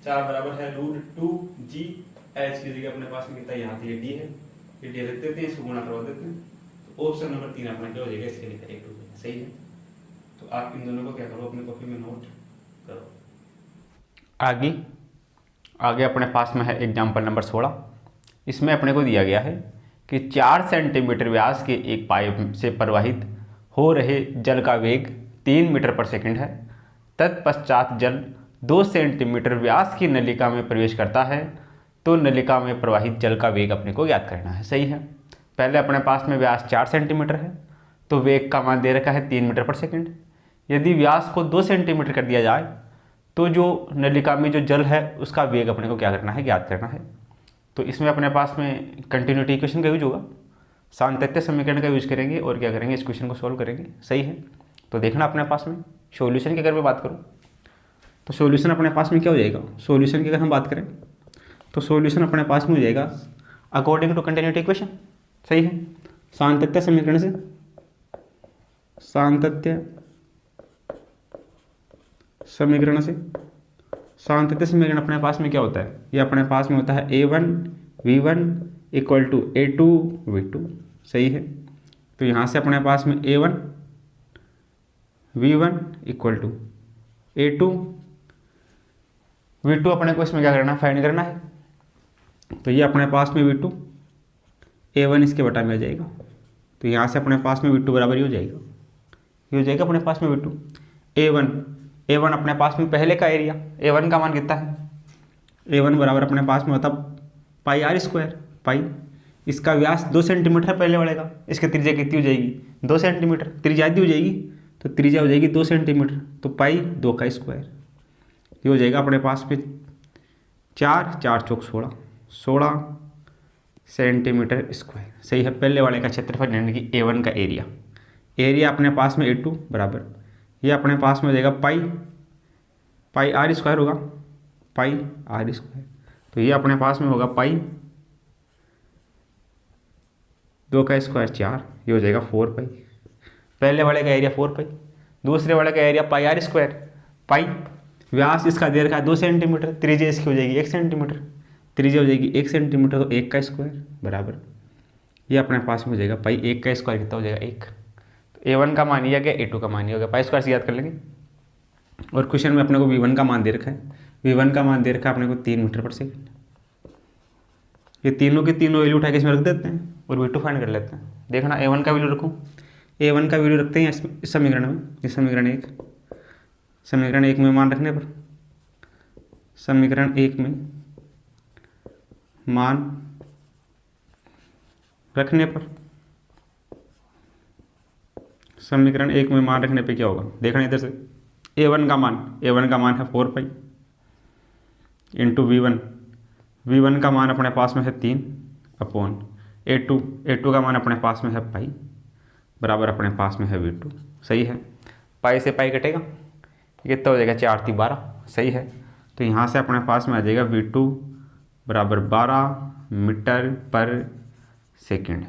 4 बराबर है रूट 2gh की जगह अपने पास में कितना? यहाँ पे d है, ये d रख देते हैं, इसको गुणा करवा देते हैं, तो ऑप्शन नंबर 3 अपना क्या हो जाएगा? इसके लिए करेक्ट हो जाएगा। सही है। तो आप इन दोनों को क्या करो? अपनी कॉपी में नोट करो। आगे अपने पास में है एग्जाम्पल नंबर 16। इसमें अपने को दिया गया है कि 4 सेंटीमीटर व्यास के एक पाइप से प्रवाहित हो रहे जल का वेग 3 मीटर पर सेकंड है। तत्पश्चात जल 2 सेंटीमीटर व्यास की नलिका में प्रवेश करता है, तो नलिका में प्रवाहित जल का वेग अपने को ज्ञात करना है। सही है। पहले अपने पास में व्यास 4 सेंटीमीटर है, तो वेग का मान दे रखा है 3 मीटर पर सेकंड। यदि व्यास को 2 सेंटीमीटर कर दिया जाए, तो जो नलिका में जो जल है उसका वेग अपने को क्या करना है? ज्ञात करना है। तो इसमें अपने पास में कंटिन्यूटी इक्वेशन का यूज होगा, सातत्य समीकरण का यूज करेंगे और क्या करेंगे? इस क्वेश्चन को सॉल्व करेंगे। सही है। तो देखना अपने पास में सॉल्यूशन की अगर मैं बात करूँ तो सॉल्यूशन अपने पास में क्या हो जाएगा? सॉल्यूशन की अगर हम बात करें तो सॉल्यूशन अपने पास में हो जाएगा अकॉर्डिंग टू कंटिन्यूटी इक्वेशन। सही है। सातत्य समीकरण से सातत्य समीकरण से। सातत्य समीकरण अपने पास में क्या होता है, ये अपने पास में होता है a1v1 इक्वल टू a2v2, सही है। तो यहाँ से अपने पास में a1v1 इक्वल टू a2v2 अपने को इसमें क्या करना है, फाइंड करना है। तो ये अपने पास में v2 a1 इसके बटा में आ जाएगा। तो यहाँ से अपने पास में v2 बराबर ही हो जाएगा, ये हो जाएगा अपने पास में v2 a1 अपने पास में पहले का एरिया, a1 का मान कितना है, a1 बराबर अपने पास में होता पाई आर स्क्वायर। पाई इसका व्यास 2 सेंटीमीटर पहले वाले का, इसकी त्रिज्या कितनी हो जाएगी 2 सेंटीमीटर, त्रिज्या आधी हो जाएगी तो त्रिज्या हो जाएगी 2 सेंटीमीटर, तो पाई 2 का स्क्वायर, ये हो जाएगा अपने पास में 4 4 चौक 16 सेंटीमीटर स्क्वायर, सही है। पहले वाले का क्षेत्रफल यानी कि a1 का एरिया अपने पास में a2 बराबर, ये अपने पास में हो जाएगा पाई आर स्क्वायर होगा, पाई आर स्क्वायर। तो ये अपने पास में होगा पाई 2 का स्क्वायर 4, ये हो जाएगा 4 पाई। पहले वाले का एरिया 4 पाई, दूसरे वाले का एरिया पाई आर स्क्वायर। पाई व्यास इसका दे रखा है 2 सेंटीमीटर, त्रिज्या इसकी हो जाएगी 1 सेंटीमीटर, त्रिज्या हो जाएगी 1 सेंटीमीटर, तो 1 का स्क्वायर बराबर, ये अपने पास में हो जाएगा पाई 1 का स्क्वायर कितना हो जाएगा 1। तो a1 का मान यह गया, a2 का मान यह हो गया, पाई स्क्वायर से याद कर लेंगे। और क्वेश्चन में अपने को v1 का मान दे रखा है, v1 का मान दे रखा है अपने को 3 मीटर पर सेकेंड। ये तीनों की तीनों वैल्यू उठा के इसमें रख देते हैं और v2 फाइंड कर लेते हैं। देखना a1 का वैल्यू रखूँ, a1 का वैल्यू रखते हैं इस समीकरण में, इस समीकरण 1 में मान रखने पर, समीकरण 1 में मान रखने पर, समीकरण 1 में मान रखने पे क्या होगा, देखना इधर से a1 का मान है 4 पाई इंटू v1 का मान अपने पास में है 3 अपॉन a2 का मान अपने पास में है पाई बराबर अपने पास में है v2, सही है। पाई से पाई कटेगा, कितना हो जाएगा 4 3 12, सही है। तो यहाँ से अपने पास में आ जाएगा v2 बराबर 12 मीटर पर सेकेंड।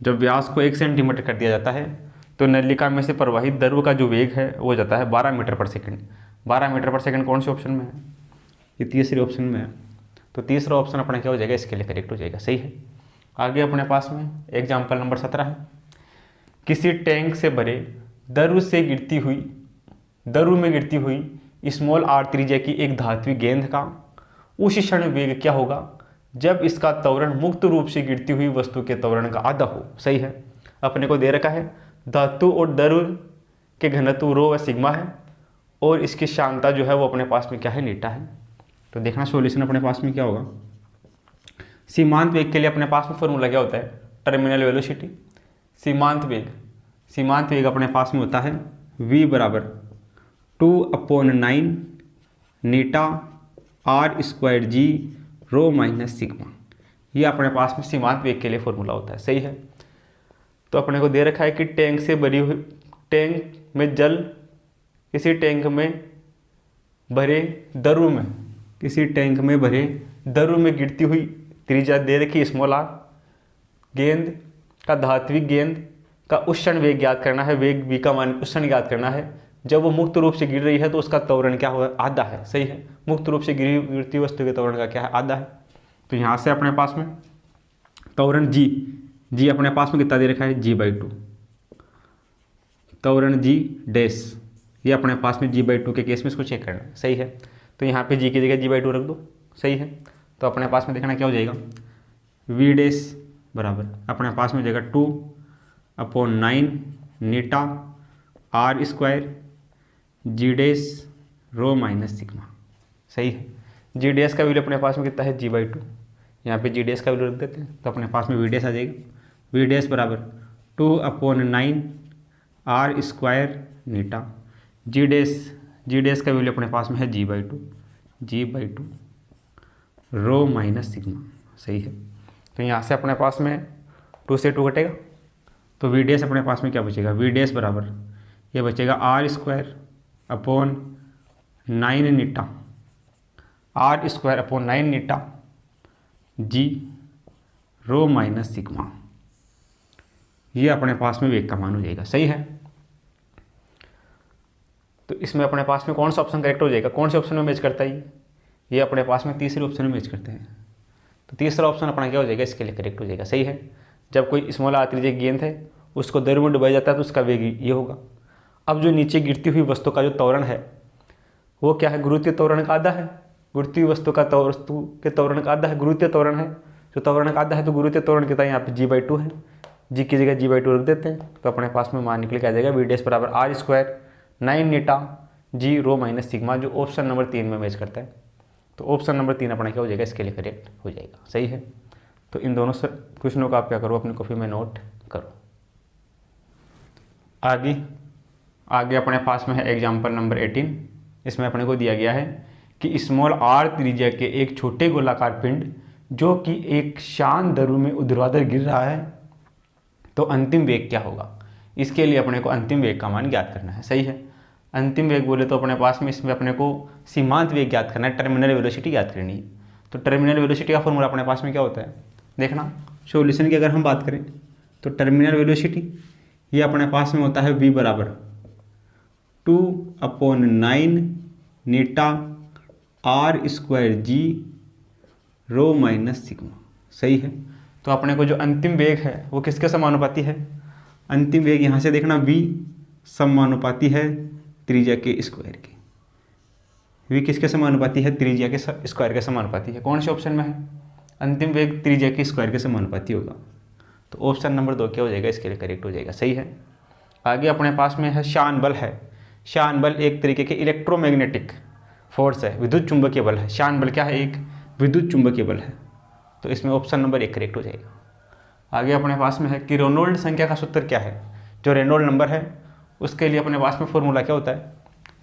जब व्यास को 1 सेंटीमीटर कर दिया जाता है तो नलिका में से प्रवाहित द्रव का जो वेग है वो जाता है 12 मीटर पर सेकेंड। 12 मीटर पर सेकेंड कौन से ऑप्शन में है, ये तीसरे ऑप्शन में है। तो तीसरा ऑप्शन अपना क्या हो जाएगा, इसके लिए करेक्ट हो जाएगा, सही है। आगे अपने पास में एग्जाम्पल नंबर 17 है। किसी टैंक से भरे द्रव में गिरती हुई स्मॉल आर त्रिज्या की एक धात्विक गेंद का उस क्षण वेग क्या होगा जब इसका त्वरण मुक्त रूप से गिरती हुई वस्तु के त्वरण का आधा हो, सही है। अपने को दे रखा है धातु और द्रव के घनत्व रो व सिग्मा है और इसकी शांता जो है वो अपने पास में क्या है, नीटा है। तो देखना सॉल्यूशन अपने पास में क्या होगा। सीमांत वेग के लिए अपने पास में फॉर्मूला क्या होता है, टर्मिनल वेलोसिटी। सीमांत वेग अपने पास में होता है v बराबर 2/9 नीटा r स्क्वायर जी रो माइनस सिग्मा, ये अपने पास में सीमांत वेग के लिए फॉर्मूला होता है, सही है। तो अपने को दे रखा है कि टैंक में द्रव में गिरती हुई त्रिज्या दे रखी स्मॉल आर गेंद का धात्विक गेंद का उस क्षण वेग ज्ञात करना है, वेग v का मान उस क्षण ज्ञात करना है जब वो मुक्त रूप से गिर रही है तो उसका त्वरण क्या होगा, आधा है, सही है। मुक्त रूप से गिरती वस्तु के त्वरण का क्या है, आधा है। तो यहाँ से अपने पास में त्वरण जी अपने पास में कितना दे रखा है, g/2, त्वरण g डैश, ये अपने पास में g/2 के केस में इसको चेक करना है, सही है। तो यहाँ पे g की जगह g/2 रख दो, सही है। तो अपने पास में देखना क्या हो जाएगा, v डैश बराबर अपने पास में हो जाएगा 2/9 नीटा r स्क्वायर जी डैश रो माइनस सिग्मा, सही है। जी डैश का वैल्यू अपने पास में कितना है, g/2, यहाँ पे जी डैश का वैल्यू रख देते हैं तो अपने पास में v डैश आ जाएगा। v डैश बराबर 2/9 r स्क्वायर नीटा, जी डैश का वैल्यू अपने पास में है g/2 रो माइनस सिग्मा, सही है। तो यहाँ से अपने पास में 2 से 2 कटेगा तो v डैश अपने पास में क्या बचेगा, v डैश बराबर ये बचेगा r स्क्वायर अपॉन 9 नीटा, r स्क्वायर अपॉन 9 नीटा जी रो माइनस सिग्मा, ये अपने पास में वेग का मान हो जाएगा। सही है, तो इसमें अपने पास में कौन सा ऑप्शन करेक्ट हो जाएगा, कौन से ऑप्शन में मैच करता है ये अपने पास में तीसरे ऑप्शन में मैच करते हैं। तो तीसरा ऑप्शन अपना क्या हो जाएगा, इसके लिए करेक्ट हो जाएगा। सही है, जब कोई स्मॉल आर त्रिज्या गेंद है उसको दर में डुबाया जाता है तो उसका वेग ये होगा। अब जो नीचे गिरती हुई वस्तु का जो त्वरण है वो क्या है, गुरुत्वीय त्वरण का आधा है। गुरुत्वीय वस्तु के त्वरण का आधा है, गुरुत्वीय त्वरण है। जो त्वरण का आधा है तो गुरुत्वीय त्वरण कितना है, यहाँ पे g/2 है, जी की जगह g/2 रख देते हैं तो अपने पास में मान निकल के आ जाएगा v डैश बराबर r² 9 नीटा जी रो माइनस सिग्मा, जो ऑप्शन नंबर 3 में मैच करता है। तो ऑप्शन नंबर 3 अपना क्या हो जाएगा, इसके लिए करेक्ट हो जाएगा। सही है, तो इन दोनों से क्वेश्चनों का आप क्या करो, अपनी कॉपी में नोट करो। आगे अपने पास में है एग्जाम्पल नंबर 18। इसमें अपने को दिया गया है कि स्मॉल r त्रिज्या के एक छोटे गोलाकार पिंड जो कि एक शांत दर में ऊर्ध्वाधर गिर रहा है तो अंतिम वेग क्या होगा। इसके लिए अपने को अंतिम वेग का मान ज्ञात करना है। सही है, अंतिम वेग बोले तो अपने पास में इसमें अपने को सीमांत वेग ज्ञात करना है, टर्मिनल वेलोसिटी ज्ञात करनी है। तो टर्मिनल वेलोसिटी का फॉर्मूला अपने पास में क्या होता है, देखना सॉल्यूशन की अगर हम बात करें तो टर्मिनल वेलोसिटी ये अपने पास में होता है v बराबर 2/9 नीटा r² g rho minus sigma. सही है, तो अपने को जो अंतिम वेग है वो किसके समानुपाती है, अंतिम वेग यहाँ से देखना v समानुपाती है त्रिज्या के स्क्वायर के। v किसके समानुपाती है, त्रिज्या के स्क्वायर के समानुपाती है। कौन से ऑप्शन में है, अंतिम वेग त्रिज्या के स्क्वायर के समानुपाती होगा। तो ऑप्शन नंबर 2 क्या हो जाएगा, इसके लिए करेक्ट हो जाएगा। सही है, आगे अपने पास में है शान बल है। शान बल एक तरीके के इलेक्ट्रोमैग्नेटिक फोर्स है, विद्युत चुंबकीय बल है। शान बल क्या है, एक विद्युत चुंबकीय बल है। तो इसमें ऑप्शन नंबर 1 करेक्ट हो जाएगा। आगे अपने पास में है कि रेनॉल्ड संख्या का सूत्र क्या है। जो रेनॉल्ड नंबर है उसके लिए अपने पास में फॉर्मूला क्या होता है,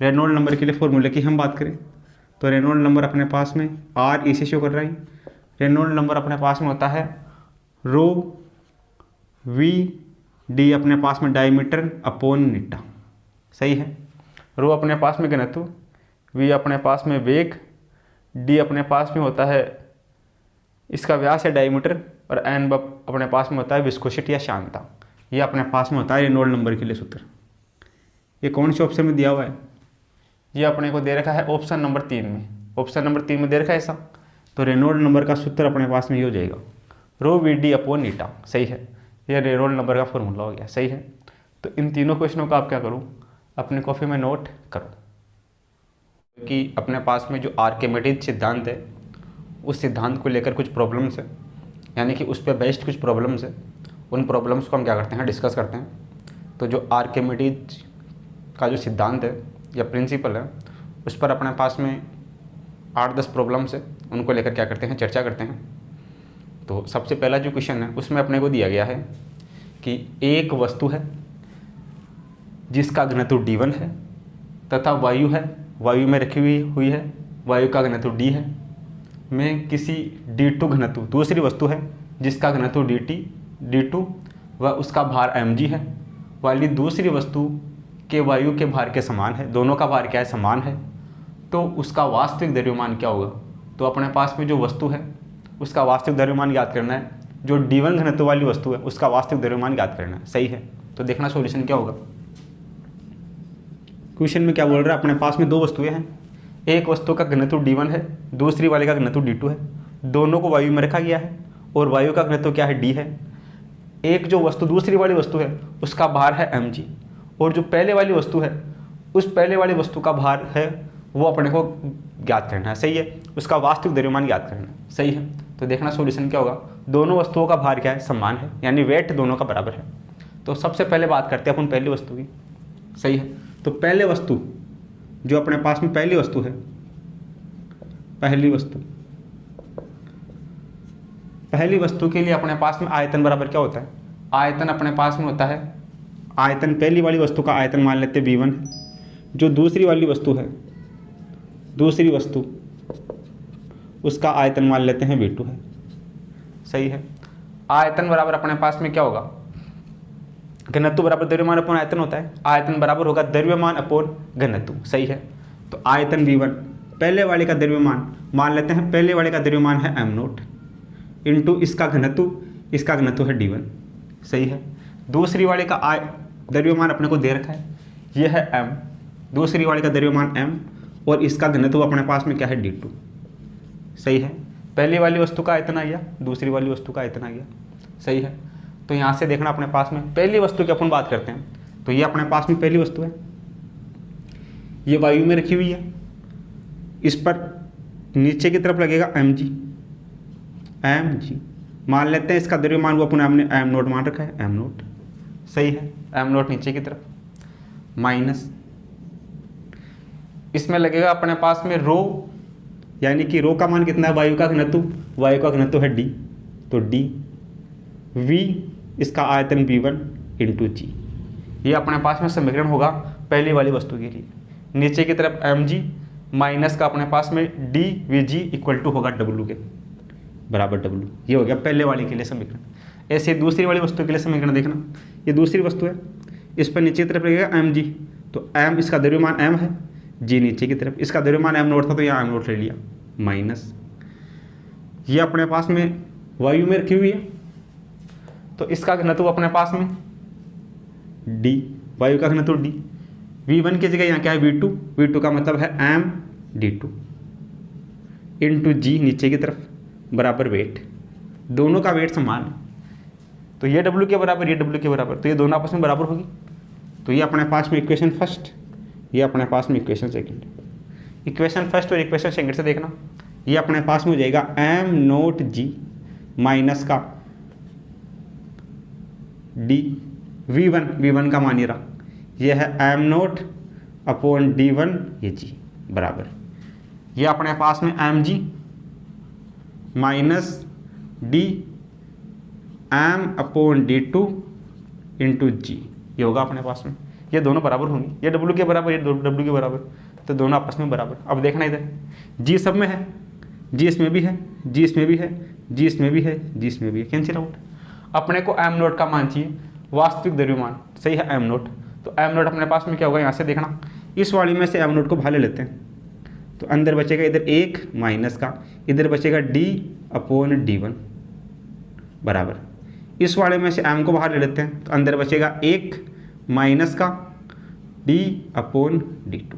रेनॉल्ड नंबर के लिए फॉर्मूले की हम बात करें तो रेनॉल्ड नंबर अपने पास में आर इसे शो कर रहा है। रेनॉल्ड नंबर अपने पास में होता है रो वी डी अपने पास में डायमीटर अपॉन नीटा। सही है, रो अपने पास में घनत्व, वी अपने पास में वेग, डी अपने पास में होता है इसका व्यास या डायमीटर, और एन अपने पास में होता है विस्कोसिटी या शांतता। ये अपने पास में होता है रेनॉल्ड नंबर के लिए सूत्र। ये कौन से ऑप्शन में दिया हुआ है, ये अपने को दे रखा है ऑप्शन नंबर 3 में। ऑप्शन नंबर 3 में दे रखा है ऐसा, तो रेनॉल्ड नंबर का सूत्र अपने पास में ये हो जाएगा रो वी डी अपॉन नीटा। सही है, ये रेनॉल्ड नंबर का फॉर्मूला हो गया। सही है, तो इन तीनों क्वेश्चनों का आप क्या करो, अपनी कॉपी में नोट करो। कि अपने पास में जो आर्किमिडीज सिद्धांत है उस सिद्धांत को लेकर कुछ प्रॉब्लम्स है, यानी कि उस पर बेस्ड कुछ प्रॉब्लम्स है। उन प्रॉब्लम्स को हम क्या करते हैं, डिस्कस करते हैं। तो जो आर्किमिडीज का जो सिद्धांत है या प्रिंसिपल है उस पर अपने पास में 8-10 प्रॉब्लम्स है, उनको लेकर क्या करते हैं, चर्चा करते हैं। तो सबसे पहला जो क्वेश्चन है उसमें अपने को दिया गया है कि एक वस्तु है जिसका घनत्व d1 है तथा वायु है, वायु में रखी हुई है, वायु का घनत्व d है, में किसी d2 घनत्व दूसरी वस्तु है जिसका घनत्व d2 व उसका भार mg है वाली दूसरी वस्तु के वायु के भार के समान है। दोनों का भार क्या है, समान है। तो उसका वास्तविक द्रव्यमान क्या होगा। तो अपने पास में जो वस्तु है उसका वास्तविक द्रव्यमान याद करना है, जो d1 घनत्व वाली वस्तु है उसका वास्तविक द्रव्यमान याद करना है। सही है, तो देखना सॉल्यूशन क्या होगा। क्वेश्चन में क्या बोल रहा है, अपने पास में दो वस्तुएं हैं, एक वस्तु का घनत्व d1 है, दूसरी वाले का घनत्व d2 है। दोनों को वायु में रखा गया है और वायु का घनत्व क्या है, d है। एक जो वस्तु दूसरी वाली वस्तु है उसका भार है mg, और जो पहले वाली वस्तु है उस पहले वाली वस्तु का भार है वो अपने को ज्ञात करना है। सही है, उसका वास्तविक द्रव्यमान ज्ञात करना है। सही है, तो देखना सॉल्यूशन क्या होगा। दोनों वस्तुओं का भार क्या है, समान है, यानी वेट दोनों का बराबर है। तो सबसे पहले बात करते हैं अपन पहली वस्तु की। सही है, तो पहले वस्तु जो अपने पास में पहली वस्तु है, पहली वस्तु के लिए अपने पास में आयतन बराबर क्या होता है, आयतन अपने पास में होता है, आयतन पहली वाली वस्तु का आयतन मान लेते हैं v1 है, जो दूसरी वाली वस्तु है, दूसरी वस्तु उसका आयतन मान लेते हैं v2 है। सही है, आयतन बराबर अपने पास में क्या होगा, घनत्व बराबर द्रव्यमान अपॉन आयतन होता है। आयतन बराबर होगा द्रव्यमान अपॉन घनत्व। सही है, तो आयतन v1 पहले वाले का द्रव्यमान मान लेते हैं, पहले वाले का द्रव्यमान है m0 इंटू इसका घनत्व है d1। सही है, दूसरी वाले का द्रव्यमान अपने को दे रखा है, ये है m, दूसरी वाले का द्रव्यमान m और इसका घनत्व अपने पास में क्या है d2। सही है, पहली वाली वस्तु का आयतन आ गया, दूसरी वाली वस्तु का आयतन आ गया। सही है, तो यहाँ से देखना अपने पास में पहली वस्तु की अपन बात करते हैं, तो ये अपने पास में पहली वस्तु है, ये वायु में रखी हुई है, इस पर नीचे की तरफ लगेगा mg, मान लेते हैं इसका द्रव्यमान वो अपने हमने m नोट मान रखा है, m नोट। सही है, m नोट नीचे की तरफ माइनस इसमें लगेगा अपने पास में रो, यानी कि रो का मान कितना है, वायु का घनत्व है d, तो d v इसका आयतन v1 इंटू जी। ये अपने पास में समीकरण होगा पहली वाली वस्तु के लिए। नीचे की तरफ mg माइनस का अपने पास में d v g equal to होगा w के बराबर w। ये हो गया पहले वाले के लिए समीकरण। ऐसे दूसरी वाली वस्तु के लिए समीकरण देखना, ये दूसरी वस्तु है, इस पर नीचे की तरफ लगेगा mg, तो m इसका द्रव्यमान m है, g नीचे की तरफ, इसका द्रव्यमान m नोट था तो यहाँ m नोट ले लिया, माइनस ये अपने पास में वायु में रखी हुई है, तो इसका घनत्व अपने पास में d, वायु का घनत्व d, v1 की जगह यहाँ क्या है v2, v2 का मतलब है m d2 इंटू जी नीचे की तरफ बराबर वेट, दोनों का वेट समान है, तो ये w के बराबर, ये w के बराबर, तो ये दोनों आपस में बराबर होगी। तो ये अपने पास में इक्वेशन फर्स्ट, ये अपने पास में इक्वेशन सेकंड। इक्वेशन फर्स्ट और इक्वेशन सेकंड से देखना, ये अपने पास में हो जाएगा m नोट g माइनस का d v1 का मान ही रहा, ये है m नोट अपॉन d1 ये g बराबर, ये अपने पास में mg minus d m upon d2 into g, ये होगा अपने पास में, ये दोनों बराबर होंगे, ये w के बराबर, ये w के बराबर, तो दोनों आपस में बराबर। अब देखना इधर g सब में है, g इसमें भी है, g इसमें भी है, g इसमें भी है, g इसमें भी है, कैंसिल आउट। अपने को m नोट का मान चाहिए, वास्तविक द्रव्यमान। सही है, m नोट, तो m नोट अपने पास में क्या होगा, यहाँ से देखना, इस वाली में से m नोट को बाहर ले लेते हैं, तो अंदर बचेगा इधर 1 माइनस का, इधर बचेगा d अपॉन d1 बराबर, इस वाले में से m को बाहर ले लेते हैं, तो अंदर बचेगा 1 माइनस का d अपॉन d2,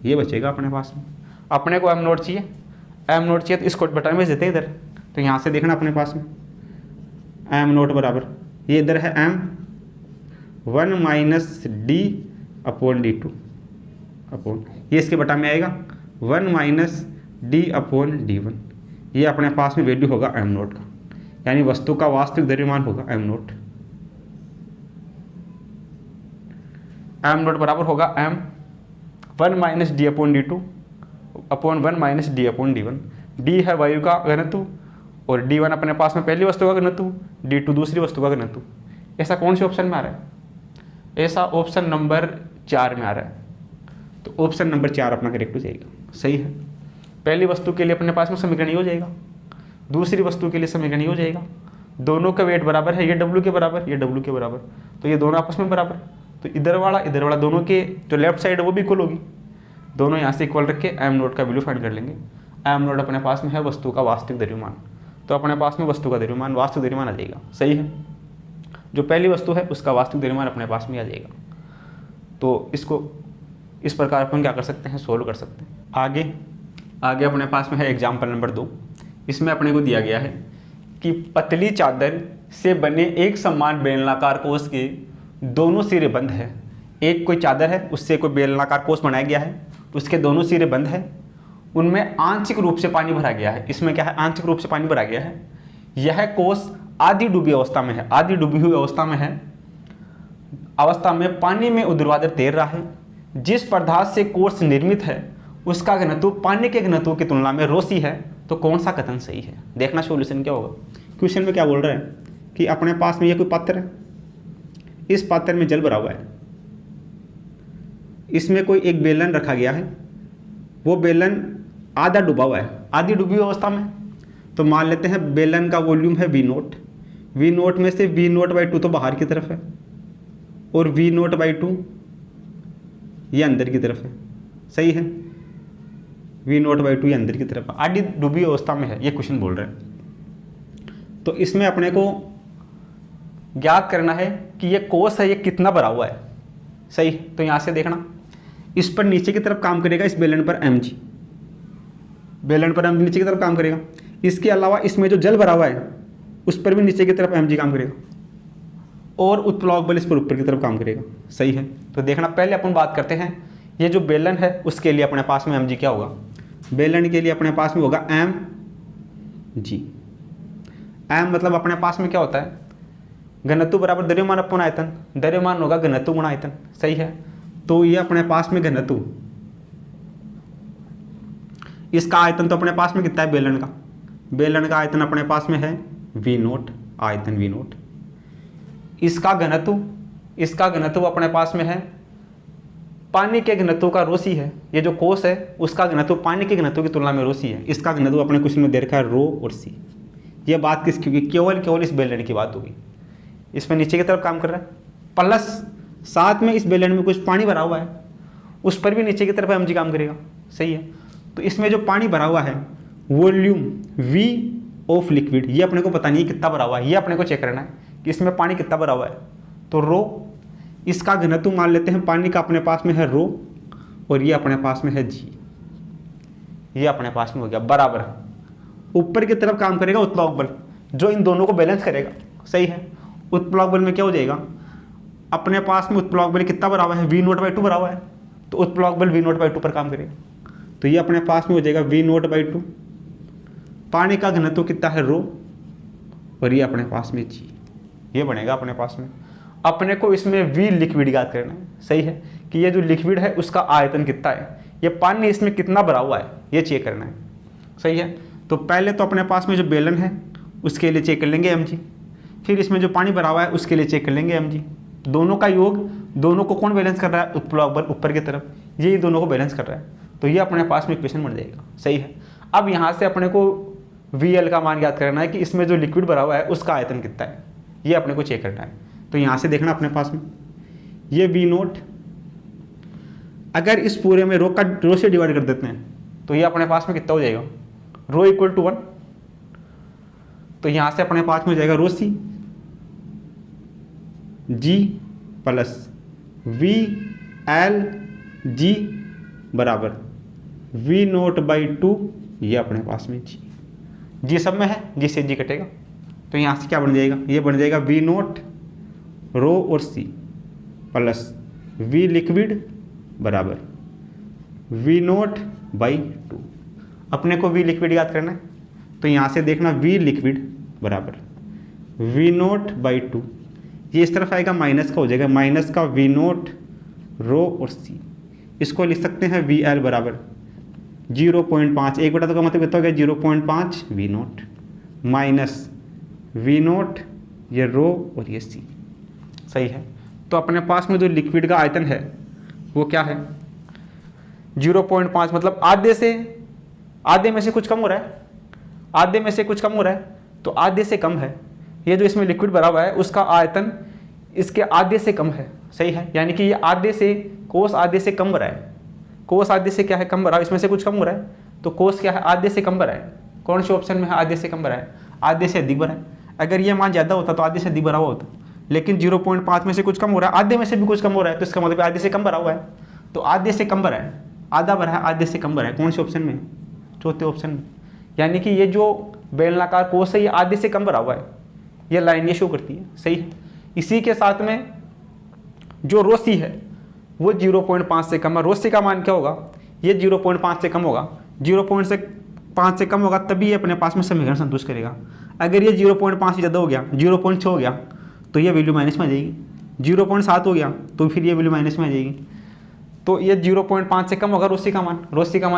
ये बचेगा अपने पास में। अपने को m नोट चाहिए, तो इसको बटन में देते हैं इधर, तो यहाँ से देखना अपने पास में m नोट बराबर, ये इधर है m 1 minus d upon d2 upon, ये इसके बटा में आएगा 1 माइनस d अपॉन d1, ये अपने पास में वैल्यू होगा m नोट का, यानी वस्तु का वास्तविक द्रव्यमान होगा m नोट। m नोट बराबर होगा m 1 minus D upon d2 upon 1 minus D upon d1। d है वायु का घनत्व और d1 अपने पास में पहली वस्तु का घनत्व, d2 दूसरी वस्तु का घनत्व। ऐसा कौन से ऑप्शन में आ रहा है, ऐसा ऑप्शन नंबर 4 में आ रहा है, तो ऑप्शन नंबर 4 अपना करेक्ट हो जाएगा। सही है, पहली वस्तु के लिए अपने पास में समीकरण ये हो जाएगा, दूसरी वस्तु के लिए समीकरण ये हो जाएगा, दोनों का वेट बराबर है, ये w के बराबर, ये w के बराबर, तो ये दोनों आपस में बराबर, तो इधर वाला दोनों के जो लेफ्ट साइड है वो भी इक्वल होगी, दोनों यहाँ से इक्वल रख के m नोट का वैल्यू फाइंड कर लेंगे। m नोट अपने पास में है वस्तु का वास्तविक द्रव्यमान, तो अपने पास में वस्तु का द्रव्यमान, वास्तविक द्रव्यमान आ जाएगा। सही है, जो पहली वस्तु है उसका वास्तविक द्रव्यमान अपने पास में आ जाएगा। तो इसको इस प्रकार अपन क्या कर सकते हैं, सोल्व कर सकते हैं। आगे अपने पास में है एग्जाम्पल नंबर 2। इसमें अपने को दिया गया है कि पतली चादर से बने एक समान बेलनाकार कोष के दोनों सिरे बंद है। एक कोई चादर है, उससे कोई बेलनाकार कोष बनाया गया है, उसके दोनों सिरे बंद है, उनमें आंशिक रूप से पानी भरा गया है। इसमें क्या है, आंशिक रूप से पानी भरा गया है। यह कोष आधी डूबी अवस्था में है, आधी डूबी हुई अवस्था में है, अवस्था में पानी में ऊर्ध्वाधर तैर रहा है। जिस पदार्थ से कोष निर्मित है उसका घनत्व पानी के घनत्व की तुलना में रोसी है, तो कौन सा कथन सही है। देखना सॉल्यूशन क्या होगा। क्वेश्चन में क्या बोल रहा है कि अपने पास में ये कोई पात्र है, इस पात्र में जल भरा हुआ है, इसमें कोई एक बेलन रखा गया है, वो बेलन आधा डूबा हुआ है, आधी डूबी हुई अवस्था में। तो मान लेते हैं बेलन का वॉल्यूम है V नोट, V नोट में से V नोट बाई 2 तो बाहर की तरफ है और V नोट बाई 2 ये अंदर की तरफ है। सही है, V नोट बाई 2 ये अंदर की तरफ है, आधी डूबी अवस्था में है, ये क्वेश्चन बोल रहे हैं। तो इसमें अपने को ज्ञात करना है कि ये कोस है ये कितना भरा हुआ है। सही, तो यहाँ से देखना इस पर नीचे की तरफ काम करेगा, इस बेलन पर mg, बेलन पर mg नीचे की तरफ काम करेगा। इसके अलावा इसमें जो जल भरा हुआ है उस पर भी नीचे की तरफ mg काम करेगा, और उत्प्लावक बल इस पर ऊपर की तरफ काम करेगा। सही है, तो देखना पहले अपन बात करते हैं ये जो बेलन है उसके लिए अपने पास में mg क्या होगा। बेलन के लिए अपने पास में होगा mg। m मतलब अपने पास में क्या होता है, घनत्व बराबर द्रव्यमान अपॉन आयतन, द्रव्यमान होगा घनत्व गुणा आयतन। सही है, तो ये अपने पास में घनत्व, इसका आयतन तो अपने पास में कितना है, बेलन का, बेलन का आयतन अपने पास में है V0, आयतन V0। इसका घनत्व, इसका घनत्व अपने पास में है पानी के घनत्व का रोसी है। ये जो कोस है उसका घनत्व पानी के घनत्व की तुलना में रोसी है। इसका घनत्व अपने क्वेश्चन में दे रखा है रो और सी। ये बात किसकी होगी, केवल इस बेलन की बात होगी। इसमें नीचे की तरफ काम कर रहा है, प्लस साथ में इस बेलन में कुछ पानी भरा हुआ है, उस पर भी नीचे की तरफ mg काम करेगा। सही है, तो इसमें जो पानी भरा हुआ है वॉल्यूम V ऑफ लिक्विड, ये अपने को पता नहीं कितना भरा हुआ है, ये अपने को चेक करना है कि इसमें पानी कितना भरा हुआ है। तो रो, इसका घनत्व मान लेते हैं पानी का अपने पास में है रो, और ये अपने पास में है g, ये अपने पास में हो गया बराबर। ऊपर की तरफ काम करेगा उत्प्लावक बल, जो इन दोनों को बैलेंस करेगा। सही है, उत्प्लावक बल में क्या हो जाएगा, अपने पास में उत्प्लावक बल कितना भरा हुआ है, V0/2 भरा हुआ है, तो उत्प्लावक बल V0/2 पर काम करेगा। तो ये अपने पास में हो जाएगा V0/2, पानी का घनत्व कितना है रो, और ये अपने पास में g, ये बनेगा अपने पास में। अपने को इसमें V लिक्विड याद करना है। सही है, कि ये जो लिक्विड है उसका आयतन कितना है, ये पानी इसमें कितना भरा हुआ है, ये चेक करना है। सही है, तो पहले तो अपने पास में जो बेलन है उसके लिए चेक कर लेंगे mg, फिर इसमें जो पानी भरा हुआ है उसके लिए चेक कर लेंगे mg। दोनों का योग, दोनों को कौन बैलेंस कर रहा है, उत्प्लावक बल ऊपर की तरफ, ये दोनों को बैलेंस कर रहा है। तो ये अपने पास में इक्वेशन बन जाएगा। सही है, अब यहाँ से अपने को VL का मान याद करना है कि इसमें जो लिक्विड भरा हुआ है उसका आयतन कितना है, ये अपने को चेक करना है। तो यहाँ से देखना अपने पास में ये V0, अगर इस पूरे में रो से डिवाइड कर देते हैं तो ये अपने पास में कितना हो जाएगा, रो इक्वल टू 1। तो यहाँ से अपने पास में हो जाएगा रो सी g प्लस VL g बराबर V0/2, ये अपने पास में g सब में है, g से g कटेगा। तो यहाँ से क्या बन जाएगा, ये बन जाएगा V0 रो और c प्लस V लिक्विड बराबर V0/2। अपने को V लिक्विड याद करना है, तो यहाँ से देखना V लिक्विड बराबर V0/2, ये इस तरफ आएगा माइनस का हो जाएगा, माइनस का V0 रो और c। इसको लिख सकते हैं VL बराबर 0.5, 1/2 का मतलब कितना हो गया 0.5 V0 माइनस V0 ये रो और ये c। सही है, तो अपने पास में जो लिक्विड का आयतन है वो क्या है 0.5, मतलब आधे में से कुछ कम हो रहा है, आधे में से कुछ कम हो रहा है, तो आधे से कम है। ये जो इसमें लिक्विड भरा हुआ है उसका आयतन इसके आधे से कम है। सही है, यानी कि ये आधे से, कोस आधे से कम भरा है, कोस आधे से क्या है कम भरा, इसमें से कुछ कम हो रहा है, तो कोस क्या है आधे से कम भरा है। कौन से ऑप्शन में है आधे से कम भरा है, आधे से अधिक भरा है। अगर ये मान ज़्यादा होता तो आधे से अधिक भरा हुआ होता, लेकिन 0.5 में से कुछ कम हो रहा है, आधे में से भी कुछ कम हो रहा है, तो इसका मतलब आधे से कम भरा हुआ है। तो आधे से कम भरा है, आधा भरा है, आधे से कम भरा है, कौन से ऑप्शन में, चौथे ऑप्शन में। यानी कि ये जो बेलनाकार कोस है ये आधे से कम भरा हुआ है, ये लाइन ये शो करती है। सही है, इसी के साथ में जो रोसी है वो 0.5 से कम है। रोसी का मान क्या होगा, ये 0.5 से कम होगा, 0.5 से कम होगा तभी ये अपने पास में समीकरण संतुष्ट करेगा। अगर ये 0.5 से ज़्यादा हो गया, 0.6 हो गया, तो ये वैल्यू माइनस में आ जाएगी। 0.7 हो गया तो फिर ये वैल्यू माइनस में आ जाएगी। तो ये 0.5 से कम होगा रोसी का मान,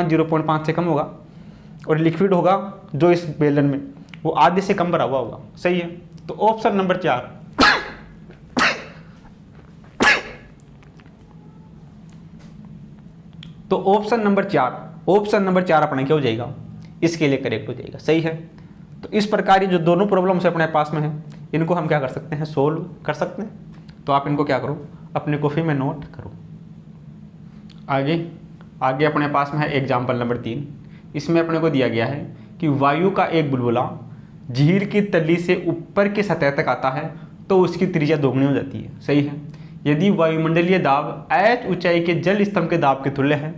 0.5 से कम होगा, और लिक्विड होगा जो इस बेलन में वो आधे से कम भरा हुआ होगा। सही है, तो ऑप्शन नंबर 4 तो ऑप्शन नंबर 4 अपना क्या हो जाएगा, इसके लिए करेक्ट हो जाएगा। सही है, तो इस प्रकार ये जो दोनों प्रॉब्लम्स अपने पास में है इनको हम क्या कर सकते हैं, सोल्व कर सकते हैं। तो आप इनको क्या करो, अपने कॉपी में नोट करो। आगे अपने पास में है एग्जाम्पल नंबर 3। इसमें अपने को दिया गया है कि वायु का एक बुलबुला झील की तली से ऊपर की सतह तक आता है तो उसकी त्रिज्या दोगुनी हो जाती है। सही है। यदि वायुमंडलीय दाब h ऊंचाई के जल स्तंभ के दाब के तुल्य है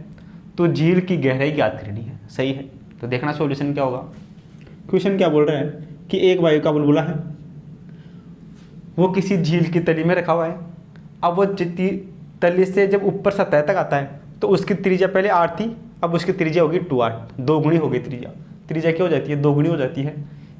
तो झील की गहराई ज्ञात करनी है। सही है। तो देखना सॉल्यूशन क्या होगा। क्वेश्चन क्या बोल रहा है कि एक वायु का बुलबुला है, वो किसी झील की तली में रखा हुआ है। अब वो तली से जब ऊपर सतह तक आता है तो उसकी त्रिज्या पहले r थी, अब उसकी त्रिज्या होगी 2r, दोगुनी हो गई त्रिज्या। त्रिज्या क्या हो जाती है? दोगुनी हो जाती है।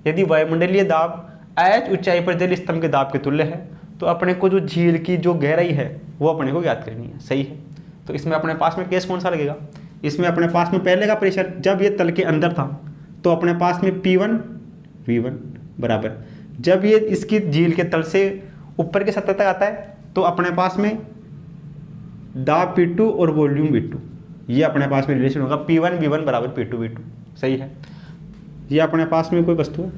यदि वायुमंडलीय दाब h ऊंचाई पर जल स्तंभ के दाब के तुल्य है तो अपने को जो झील की जो गहराई है वो अपने को ज्ञात करनी है। सही है। तो इसमें अपने पास में केस कौन सा लगेगा? इसमें अपने पास में पहले का प्रेशर जब ये तल के अंदर था तो अपने पास में P1 V1 बराबर, जब ये इसकी झील के तल से ऊपर के सतह तक आता है तो अपने पास में दाब P2 और वॉल्यूम V2, ये अपने पास में रिलेशन होगा P1 V1 बराबर P2 V2। सही है। ये अपने पास में कोई वस्तु है,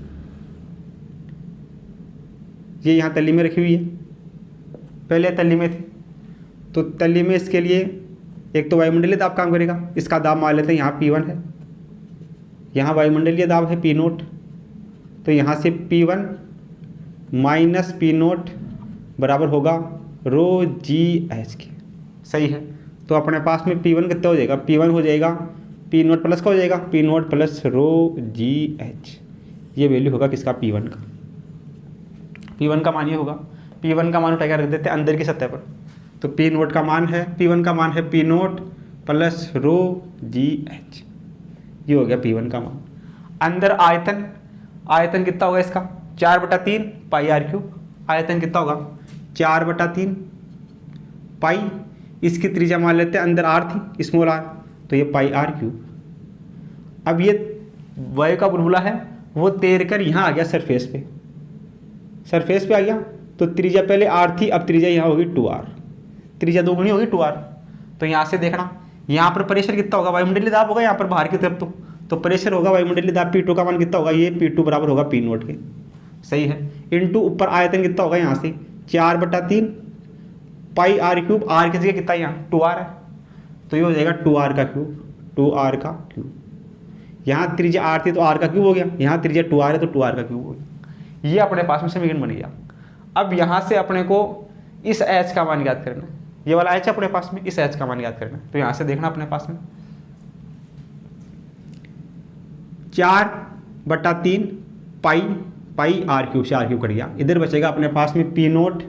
ये यहाँ तली में रखी हुई है, पहले तली में थी तो तली में इसके लिए एक तो वायुमंडलीय दाब काम करेगा, इसका दाब मान लेते हैं यहाँ P1 है, यहाँ वायुमंडलीय दाब है P0, तो यहाँ से P1 माइनस P0 बराबर होगा रो जी एच के। सही है। तो अपने पास में P1 कितना हो जाएगा? P1 हो जाएगा P0 प्लस का हो जाएगा P0 प्लस रो जी एच, ये वैल्यू होगा किसका? P1 का। P1 का मान ये होगा, P1 का मान उठा के रख देते हैं अंदर की सतह पर, तो P0 का मान है, P1 का मान है P0 प्लस रो जी एच, ये हो गया P1 का मान। अंदर आयतन, आयतन कितना होगा इसका? 4/3 पाई r क्यूब। आयतन कितना होगा? 4/3 पाई, इसकी त्रिज्या मान लेते हैं अंदर r थी स्मॉल r, तो ये पाई r क्यूब। अब ये वायु का बुलबुला है वो तैर कर यहाँ आ गया सरफेस पे, सरफेस पे आ गया तो त्रिज्या पहले r थी, अब त्रिज्या यहाँ होगी 2r, त्रिज्या दोगुनी होगी 2r। तो यहाँ से देखना यहाँ पर प्रेशर कितना होगा? वायुमंडलीय दाब होगा यहाँ पर बाहर की तरफ, तो प्रेशर होगा वायुमंडलीय दाब P2 का मान कितना होगा? ये P2 बराबर होगा P0 के। सही है। इनटू ऊपर आयतन कितना होगा? यहाँ से 4/3 पाई r क्यूब, r की जगह कितना यहाँ 2r है, तो ये हो जाएगा 2r का क्यूब, 2r का क्यूब। यहाँ त्रिज्या r थी तो r का क्यूब हो गया, यहाँ त्रिज्या 2r है तो 2r का क्यूब हो गया। ये अपने पास में समीकरण बन गया। अब यहाँ से अपने को इस h का मान याद करना है, ये वाला h अपने पास में, इस h का मान याद करना है। तो यहाँ से देखना अपने पास में 4/3 पाई, पाई r क्यूब से r क्यूब कट गया, इधर बचेगा अपने पास में P0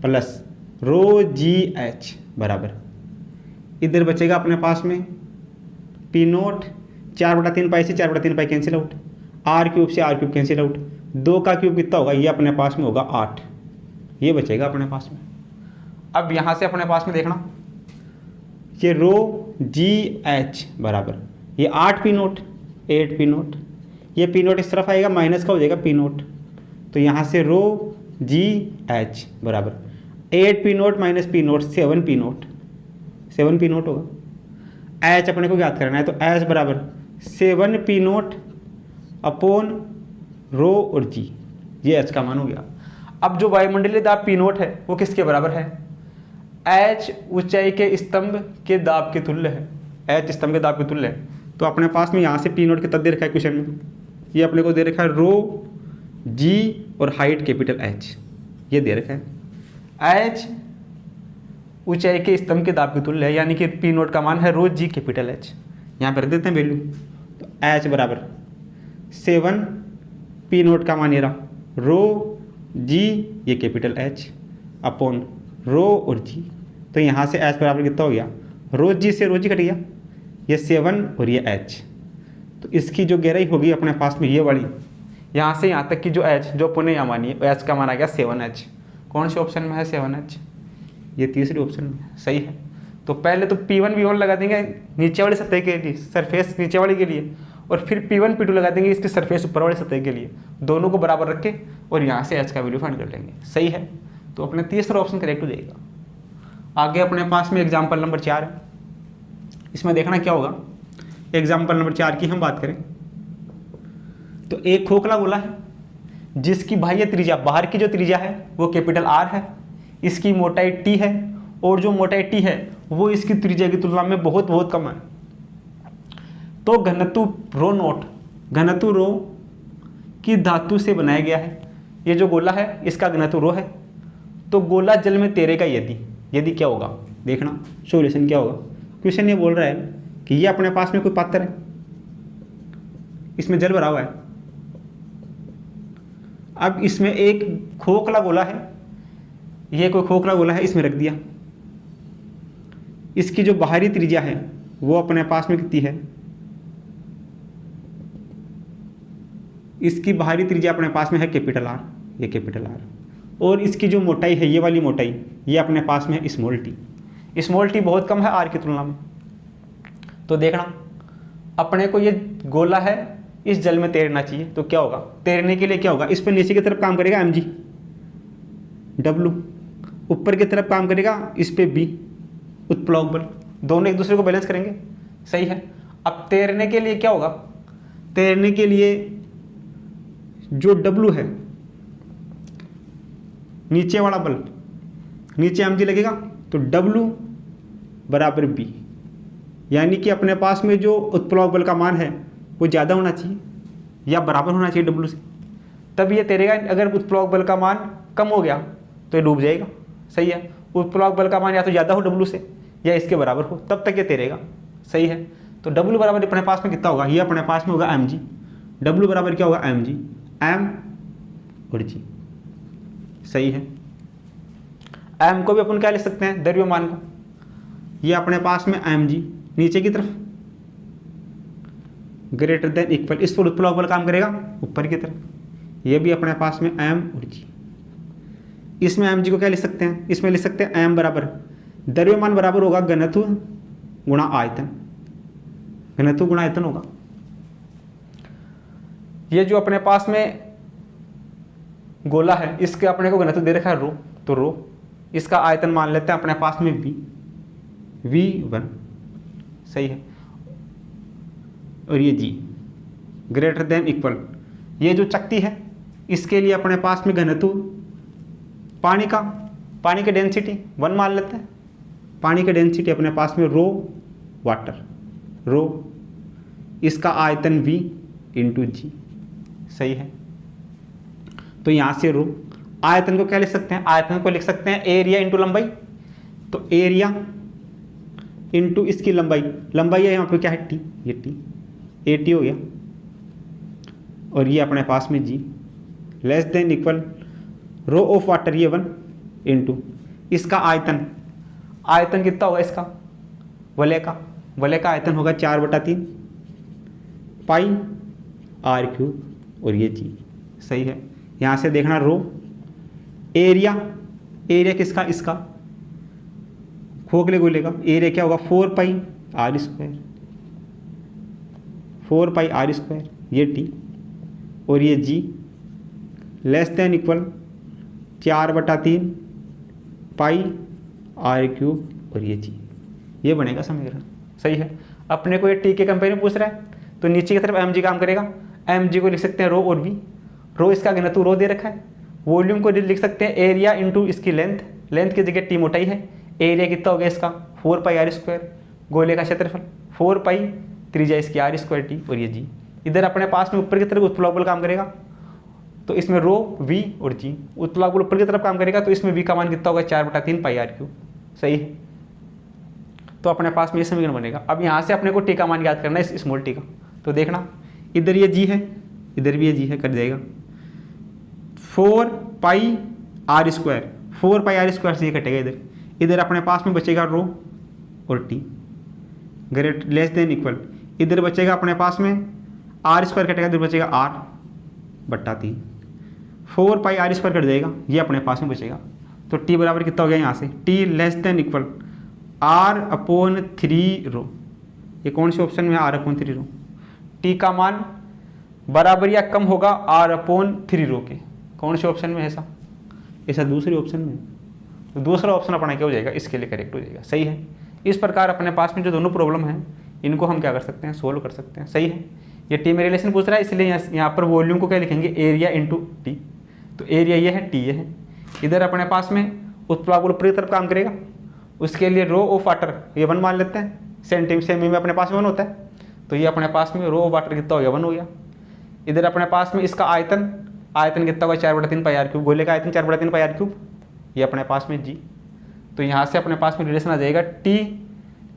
प्लस रो जी एच बराबर, इधर बचेगा अपने पास में P0 4/3 पाई से 4/3 pi cancel out, r cube से r क्यूब कैंसिल आउट, 2 का क्यूब कितना होगा? ये अपने पास में होगा 8, ये बचेगा अपने पास में। अब यहाँ से अपने पास में देखना ये रो जी एच बराबर ये 8 P0, 8 P0, ये P0 इस तरफ आएगा माइनस का हो जाएगा P0, तो यहाँ से रो जी एच बराबर 8 P0 minus P0 7 P0, 7 P0 होगा। एच अपने को ज्ञात करना है तो एच बराबर 7 P0 अपॉन रो और जी, ये एच का मान हो गया। अब जो वायुमंडलीय दाब P0 है वो किसके बराबर है? H ऊंचाई के स्तंभ के दाब के तुल्य है, H स्तंभ के दाब के तुल्य है। तो अपने पास में यहाँ से P0 कितना दे रखा है क्वेश्चन में? ये अपने को दे रखा है रो जी और हाइट कैपिटल H, ये दे रखा है। H ऊंचाई के स्तंभ के दाब के तुल्य है, यानी कि P0 का मान है रो जी कैपिटल H, यहाँ पर रख देते हैं वैल्यू। तो H बराबर 7 P0 का मान ये रहा रो जी, ये कैपिटल H अपॉन रो और जी, तो यहाँ से H बराबर कितना हो गया? रो जी से रो जी कट गया, ये 7 और ये H, तो इसकी जो गहराई होगी अपने पास में ये वाली, यहाँ से यहाँ तक की जो H जो पुणे यहाँ मानी है H का मान आ गया 7H। कौन से ऑप्शन में है 7H? ये तीसरी ऑप्शन में है। सही है। तो पहले तो P1 V1 लगा देंगे नीचे वाली सतह के लिए, सरफेस नीचे वाली के लिए, और फिर P1 P2 लगा देंगे इसके सरफेस ऊपर वाली सतह के लिए, दोनों को बराबर रख के और यहाँ से H का वैल्यू फाइंड कर लेंगे। सही है। तो अपने तीसरा ऑप्शन करेक्ट हो जाएगा। आगे अपने पास में एग्जाम्पल नंबर 4 है, इसमें देखना क्या होगा। एग्जाम्पल नंबर 4 की हम बात करें तो एक खोखला गोला है जिसकी बाह्य त्रिज्या, बाहर की जो त्रिज्या है वो कैपिटल R है, इसकी मोटाई T है, और जो मोटाई T है वो इसकी त्रिज्या की तुलना में बहुत बहुत कम है। तो घनत्व रो नोट, घनत्व रो की धातु से बनाया गया है, ये जो गोला है इसका घनत्व रो है, तो गोला जल में तैरेगा यदि क्या होगा, देखना सॉल्यूशन क्या होगा। क्वेश्चन ये बोल रहा है कि ये अपने पास में कोई पात्र है, इसमें जल भरा हुआ है, अब इसमें एक खोखला गोला है, ये कोई खोखला गोला है, इसमें रख दिया, इसकी जो बाहरी त्रिज्या है वो अपने पास में कितनी है, इसकी बाहरी त्रिज्या अपने पास में है कैपिटल आर, ये कैपिटल आर, और इसकी जो मोटाई है ये वाली मोटाई ये अपने पास में है स्मॉल टी। स्मॉल टी बहुत कम है आर की तुलना में। तो देखना अपने को ये गोला है इस जल में तैरना चाहिए, तो क्या होगा, तैरने के लिए क्या होगा, इस पर नीचे की तरफ काम करेगा mg w, ऊपर की तरफ काम करेगा इस पे b उत्प्लवक बल, दोनों एक दूसरे को बैलेंस करेंगे, सही है। अब तैरने के लिए क्या होगा, तैरने के लिए जो W है नीचे वाला बल, नीचे mg लगेगा तो W बराबर b, यानी कि अपने पास में जो उत्प्लवक बल का मान है वो ज़्यादा होना चाहिए या बराबर होना चाहिए W से, तब ये तैरेगा। अगर उत्प्लवक बल का मान कम हो गया तो ये डूब जाएगा, सही है। उत्प्लवक बल का मान या तो ज़्यादा हो W से या इसके बराबर हो, तब तक ये तैरेगा, सही है। तो W बराबर अपने पास में कितना होगा, ये अपने पास में होगा mg, W बराबर क्या होगा mg, m और g, सही है। m को भी अपन क्या लिख सकते हैं, द्रव्यमान को, ये अपने पास में mg नीचे की तरफ ग्रेटर देन इक्वल, इस पर उत्प्लवक बल काम करेगा ऊपर की तरफ, ये भी अपने पास में m और g। इसमें mg को क्या लिख सकते हैं, इसमें लिख सकते हैं m बराबर द्रव्यमान बराबर होगा घनत्व गुणा आयतन, घनत्व गुणा आयतन होगा। ये जो अपने पास में गोला है इसके अपने को घनत्व दे रखा है रो, तो रो, इसका आयतन मान लेते हैं अपने पास में v1, सही है। और ये g ग्रेटर देन इक्वल, ये जो चकती है इसके लिए अपने पास में घनत्व पानी का डेंसिटी 1 मान लेते हैं, पानी का डेंसिटी अपने पास में रो वाटर, रो, इसका आयतन v इंटू जी, सही है। तो यहाँ से रो, आयतन को क्या लिख सकते हैं, आयतन को लिख सकते हैं एरिया इंटू लंबाई, तो एरिया इंटू इसकी लंबाई, लंबाई है यहाँ पे क्या है टी, ये टी, ए टी हो गया, और ये अपने पास में g less than equal rho of water, ये 1 इंटू इसका आयतन, आयतन कितना होगा इसका, वलय का आयतन होगा 4/3 पाई आर क्यूब, और ये जी, सही है। यहाँ से देखना रो, एरिया किसका, इसका खोखले गोले का एरिया क्या होगा 4 पाई आर स्क्वायर, ये टी, और ये g less than equal 4/3 pi r cube, और ये जी, ये बनेगा समीकरण, सही है। अपने को ये टी के कंपेयर में पूछ रहा है तो नीचे की तरफ mg काम करेगा, mg को लिख सकते हैं रो और v, रो इसका घनत्व रो दे रखा है, वॉल्यूम को लिख सकते हैं एरिया इंटू इसकी लेंथ, लेंथ की जगह टी मोटाई है, एरिया कितना हो गया इसका 4 पाई आर स्क्वायर, गोले का क्षेत्रफल 4 पाई त्रिज्या इसकी आर स्क्वायर टी, और ये जी। इधर अपने पास में ऊपर की तरफ उत्प्लवक बल काम करेगा, तो इसमें रो v और g, उत्प्लवक बल ऊपर की तरफ काम करेगा तो इसमें v का मान कितना होगा 4/3 पाई आर क्यूब, सही है। तो अपने पास में ये समीकरण बनेगा। अब यहाँ से अपने को टी का मान याद करना है, इस स्मॉल टी का, तो देखना इधर ये जी है, इधर भी ये जी है, कट जाएगा 4 pi are square, 4 pi are square से ये कटेगा, इधर अपने पास में बचेगा रो और T great less than equal, इधर बचेगा अपने पास में आर स्क्वायर कटेगा, इधर बचेगा r/3, 4 pi are square cut जाएगा, ये अपने पास में बचेगा। तो टी बराबर कितना हो गया यहाँ से, T less than equal r/3 रो, ये कौन से ऑप्शन में है r/3 रो, टी का मान बराबर या कम होगा r/3 रो के, कौन से ऑप्शन में है ऐसा दूसरे ऑप्शन में, तो दूसरा ऑप्शन अपना क्या हो जाएगा, इसके लिए करेक्ट हो जाएगा, सही है। इस प्रकार अपने पास में जो दोनों प्रॉब्लम हैं इनको हम क्या कर सकते हैं, सोल्व कर सकते हैं, सही है। ये टी में रिलेशन पूछ रहा है, इसलिए यहाँ पर वॉल्यूम को क्या लिखेंगे, एरिया इंटू टी, तो एरिया ये है, टी ये है। इधर अपने पास में उत्प्लवक बल ऊपरी तरफ काम करेगा, उसके लिए रो ऑफ वाटर ये 1 मान लेते हैं, सेमी में अपने पास में 1 होता है, तो ये अपने पास में रो ऑफ वाटर कितना हो गया 1 हो गया। इधर अपने पास में इसका आयतन कितना होगा 4/3 पाई आर क्यूब, गोले का आयतन 4/3 पाई आर क्यूब, ये अपने पास में जी। तो यहाँ से अपने पास में रिलेशन आ जाएगा टी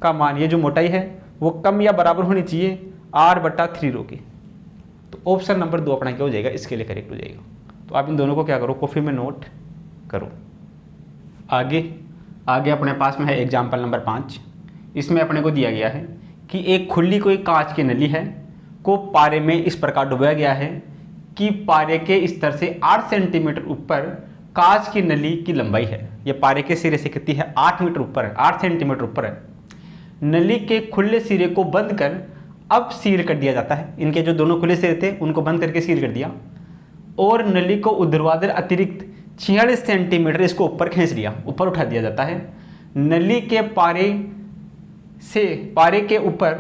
का मान, ये जो मोटाई है वो कम या बराबर होनी चाहिए r/3 रो की। तो ऑप्शन नंबर 2 अपना क्या हो जाएगा, इसके लिए करेक्ट हो जाएगा। तो आप इन दोनों को क्या करो, कॉपी में नोट करो। आगे अपने पास में है एग्जाम्पल नंबर 5। इसमें अपने को दिया गया है कि एक खुली कोई कांच की नली है को पारे में इस प्रकार डुबाया गया है कि पारे के स्तर से 8 सेंटीमीटर ऊपर कांच की नली की लंबाई है। ये पारे के सिरे से कितनी है, 8 मीटर ऊपर है, 8 सेंटीमीटर ऊपर है। नली के खुले सिरे को बंद कर अब सील कर दिया जाता है। इनके जो दोनों खुले सिरे थे उनको बंद करके सील कर दिया और नली को ऊर्ध्वाधर अतिरिक्त 46 सेंटीमीटर इसको ऊपर खींच लिया, ऊपर उठा दिया जाता है। नली के पारे के ऊपर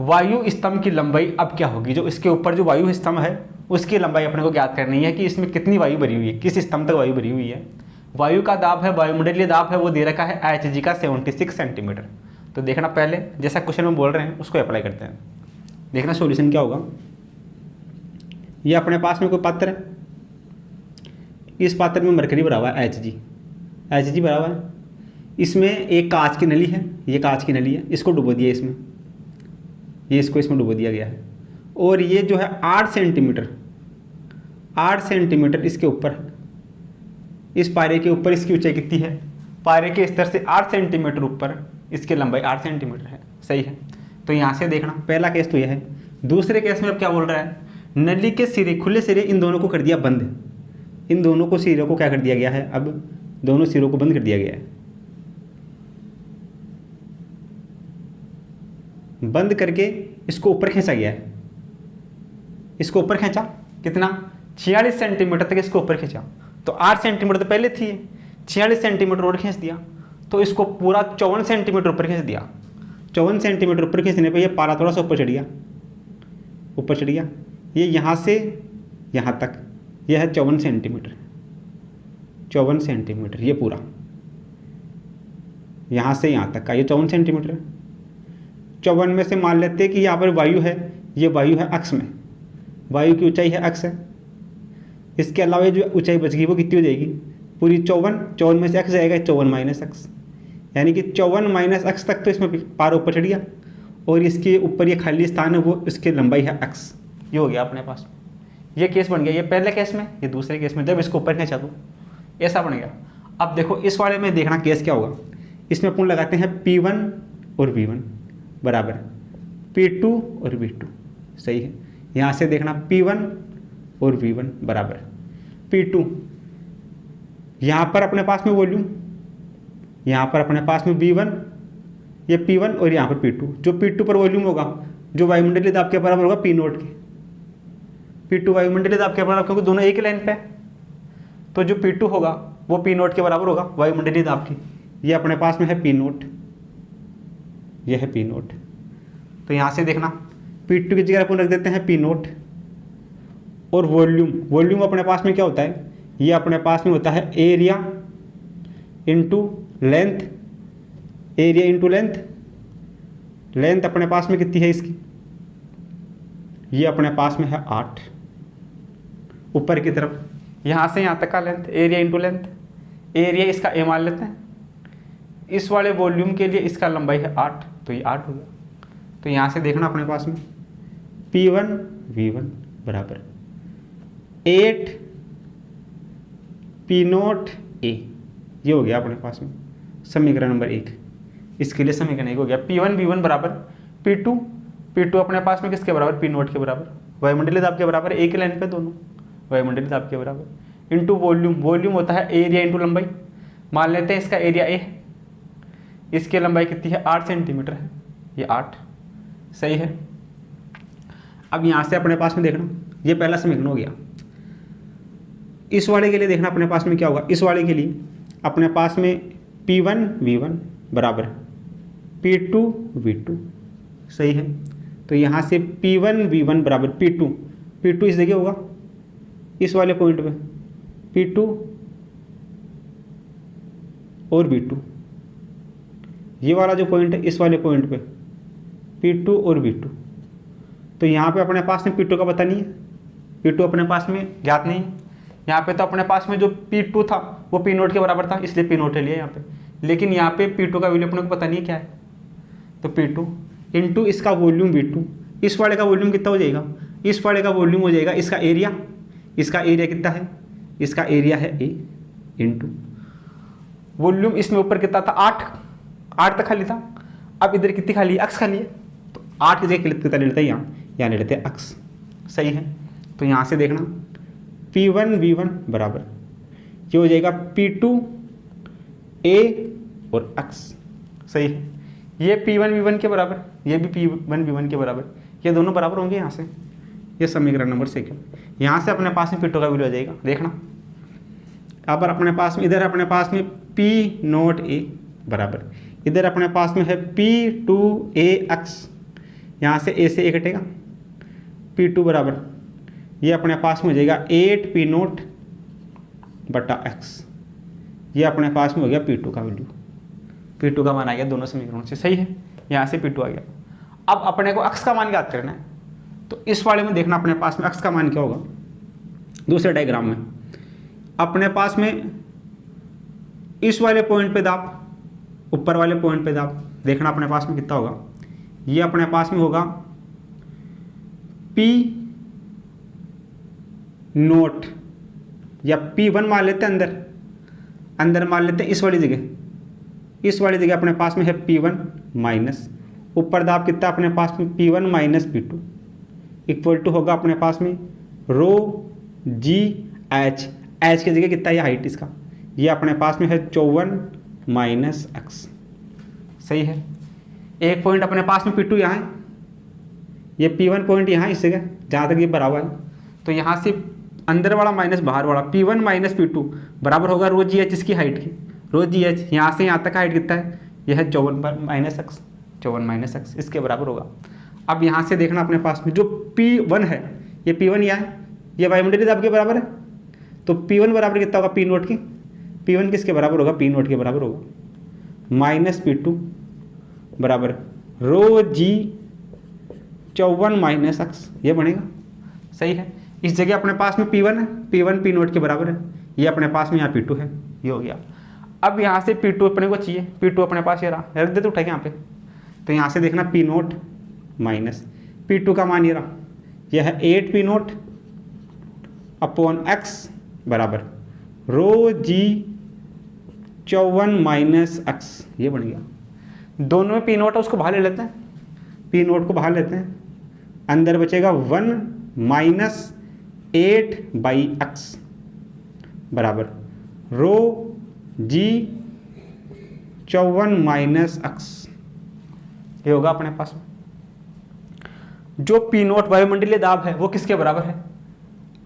वायु स्तंभ की लंबाई अब क्या होगी, जो इसके ऊपर जो वायु स्तंभ है उसकी लंबाई अपने को ज्ञात करनी है कि इसमें कितनी वायु भरी हुई है, किस स्तंभ तक वायु भरी हुई है। वायु का दाब है, वायुमंडलीय दाब है, वो दे रखा है Hg का 76 सेंटीमीटर। तो देखना पहले जैसा क्वेश्चन में बोल रहे हैं उसको अप्लाई करते हैं। देखना सॉल्यूशन क्या होगा। ये अपने पास में कोई पात्र है, इस पात्र में मरकरी भरा हुआ है Hg भरा हुआ है। इसमें एक कांच की नली है, ये कांच की नली है, इसको डुबो दिया इसमें, ये इसको इसमें डुबो दिया गया है। और ये जो है 8 सेंटीमीटर इसके ऊपर है, इस पारे के ऊपर इसकी ऊंचाई कितनी है, पारे के स्तर से 8 सेंटीमीटर ऊपर इसकी लंबाई 8 सेंटीमीटर है। सही है। तो यहाँ से देखना पहला केस तो यह है। दूसरे केस में अब क्या बोल रहा है, नली के सिरे, खुले सिरे, इन दोनों को कर दिया बंद। इन दोनों को सिरों को क्या कर दिया गया है, अब दोनों सिरों को बंद कर दिया गया है। बंद करके इसको ऊपर खींचा गया है, इसको ऊपर खींचा कितना, 46 सेंटीमीटर तक इसको ऊपर खींचा। तो 8 सेंटीमीटर तो पहले थी, 46 सेंटीमीटर और खींच दिया, तो इसको पूरा 54 सेंटीमीटर ऊपर खींच दिया। 54 सेंटीमीटर ऊपर खींचने पे ये पारा थोड़ा सा ऊपर चढ़ गया, ये यहाँ से यहाँ तक यह है 54 सेंटीमीटर, ये पूरा यहाँ से यहाँ तक का ये 54 सेंटीमीटर है। 54 में से मान लेते हैं कि यहाँ पर वायु है, ये वायु है अक्ष में, वायु की ऊंचाई है अक्ष है। इसके अलावा ये जो ऊंचाई बच गई वो कितनी हो जाएगी, पूरी 54 में से अक्ष जाएगा, 54 माइनस अक्ष, यानी कि 54 माइनस अक्ष तक तो इसमें पार ऊपर चढ़ गया। और इसके ऊपर ये खाली स्थान है वो इसकी लंबाई है अक्ष। ये हो गया अपने पास, ये केस बन गया। ये पहले केस में, ये दूसरे केस में जब इसको ऊपर खींचा दो ऐसा बन गया। अब देखो इस वाले में देखना केस क्या होगा। इसमें अपन लगाते हैं P1 और V1 बराबर P2 और V2। सही है। यहाँ से देखना P1 और V1 बराबर P2। यहाँ पर अपने पास में वॉल्यूम, यहाँ पर अपने पास में V1, ये P1 और यहाँ पर P2। जो P2 पर वॉल्यूम होगा जो वायुमंडलीय दाब के बराबर होगा P0 के। P2 वायुमंडलीय दाब के बराबर, क्योंकि दोनों एक ही लाइन पे है, तो जो P2 होगा वो P0 के बराबर होगा वायुमंडलीय दाब की। ये अपने पास में है P0, ये है P0। तो यहाँ से देखना P2 की जगह अपन रख देते हैं P0। और वॉल्यूम अपने पास में क्या होता है, ये अपने पास में होता है area into length. Area into length अपने पास में कितनी है इसकी, ये अपने पास में है 8 ऊपर की तरफ, यहाँ से यहाँ तक का length, area into length. Area इसका ए मान लेते हैं, इस वाले वॉल्यूम के लिए इसका लंबाई है 8, तो ये 8 हो गया। तो यहाँ से देखना अपने पास में P1 V1 बराबर 8 P0 A। ये हो गया अपने पास में समीकरण नंबर 1। इसके लिए समीकरण 1 हो गया P1 V1 बराबर P2 अपने पास में किसके बराबर, P0 के बराबर, वायुमंडलीय दाब के बराबर, एक ही लाइन पे दोनों वायुमंडलीय दाब के बराबर, इंटू वॉल्यूम होता है एरिया इंटू लंबाई। मान लेते हैं इसका एरिया A है, इसकी लंबाई कितनी है 8 सेंटीमीटर है, ये 8। सही है। अब यहाँ से अपने पास में देखना, ये पहला समीकरण हो गया। इस वाले के लिए देखना अपने पास में क्या होगा। इस वाले के लिए अपने पास में P1 V1 बराबर P2 V2। सही है। तो यहाँ से P1 V1 बराबर P2 इस जगह होगा, इस वाले पॉइंट पे P2 और V2। ये वाला जो पॉइंट है इस वाले पॉइंट पे P2 और V2। तो यहाँ पे अपने पास में P2 का पता नहीं है, P2 अपने पास में ज्ञात नहीं है। यहाँ पे तो अपने पास में जो P2 था वो P0 के बराबर था, इसलिए P0 ले लिया यहाँ पे। लेकिन यहाँ पे P2 का वैल्यू अपने को पता नहीं क्या है, तो P2 इंटू इसका वॉल्यूम V2। इस वाले का वॉल्यूम कितना हो जाएगा, इस वाले का वॉल्यूम हो जाएगा इसका एरिया। इसका एरिया कितना है, इसका एरिया है A इंटू वॉल्यूम। इसमें ऊपर कितना था 8 तक खाली था। अब इधर कितनी खाली है, अक्स खाली है, तो 8 की जगह कितना ले लेते हैं यहाँ ले लेते हैं अक्स। सही है, तो यहाँ से देखना P1 V1 बराबर ये हो जाएगा P2 A और अक्स। सही है, ये P1 V1 के बराबर, ये भी P1 V1 के बराबर, ये दोनों बराबर होंगे यहाँ से। ये समीकरण नंबर 2। यहाँ से अपने पास में P2 का वैल्यू आ जाएगा। देखना अब अपने पास में इधर अपने पास में P0 A बराबर, इधर अपने पास में है P2 A अक्स, यहाँ से A से A कटेगा, P2 बराबर ये अपने पास में हो जाएगा 8 P0 बटा एक्स। ये अपने पास में हो गया P2 का वैल्यू, P2 का मान आ गया दोनों समीकरणों से। सही है, यहाँ से P2 आ गया। अब अपने को अक्स का मान ज्ञात करना है, तो इस वाले में देखना अपने पास में अक्स का मान क्या होगा। दूसरे डायग्राम में अपने पास में इस वाले पॉइंट पे दाब, ऊपर वाले पॉइंट पे दाब, देखना अपने पास में कितना होगा। ये अपने पास में होगा P0 या P1 मान लेते हैं, अंदर मान लेते हैं इस वाली जगह अपने पास में है P1 माइनस, ऊपर दाब कितना अपने पास में P1 minus P2 equal to होगा अपने पास में रो जी एच। एच की जगह कितना है हाइट इसका, ये अपने पास में है 54 माइनस एक्स। सही है, एक पॉइंट अपने पास में P2 यहाँ है, ये P1 पॉइंट यहाँ इस जगह जहाँ तक ये भरा हुआ है, तो यहाँ से अंदर वाला माइनस बाहर वाला P1 माइनस P2 बराबर होगा रो जी एच इसकी हाइट की। रो जी एच यहाँ से यहाँ तक हाइट कितना है, यह है 54 माइनस एक्स, 54 माइनस एक्स, इसके बराबर होगा। अब यहाँ से देखना अपने पास में जो P1 है, ये P1 यहाँ है, ये वायुमंडलीय दाब के बराबर है, तो P1 बराबर कितना होगा P0 की। P1 किसके बराबर होगा, P0 के बराबर होगा, माइनस P2 बराबर रो जी 54 माइनस एक्स, ये बनेगा। सही है, इस जगह अपने पास में P1 है, P1 P0 के बराबर है, ये अपने पास में यहाँ P2 है, ये हो गया। अब यहाँ से P2 अपने को चाहिए, P2 अपने पास ये रहा, रख देते उठा के यहाँ पे, तो यहाँ से देखना P0 माइनस P2 का मान ये रहा, यह है 8 P0 अपॉन एक्स बराबर रो जी 54 माइनस एक्स, ये बन गया। दोनों में P0 है उसको बाहर ले लेते हैं, P0 को बाहर लेते हैं, अंदर बचेगा 1 माइनस 8 बाई एक्स बराबर रो जी 54 माइनस एक्स, ये होगा अपने पास में। जो P0 वायुमंडलीय दाब है वो किसके बराबर है,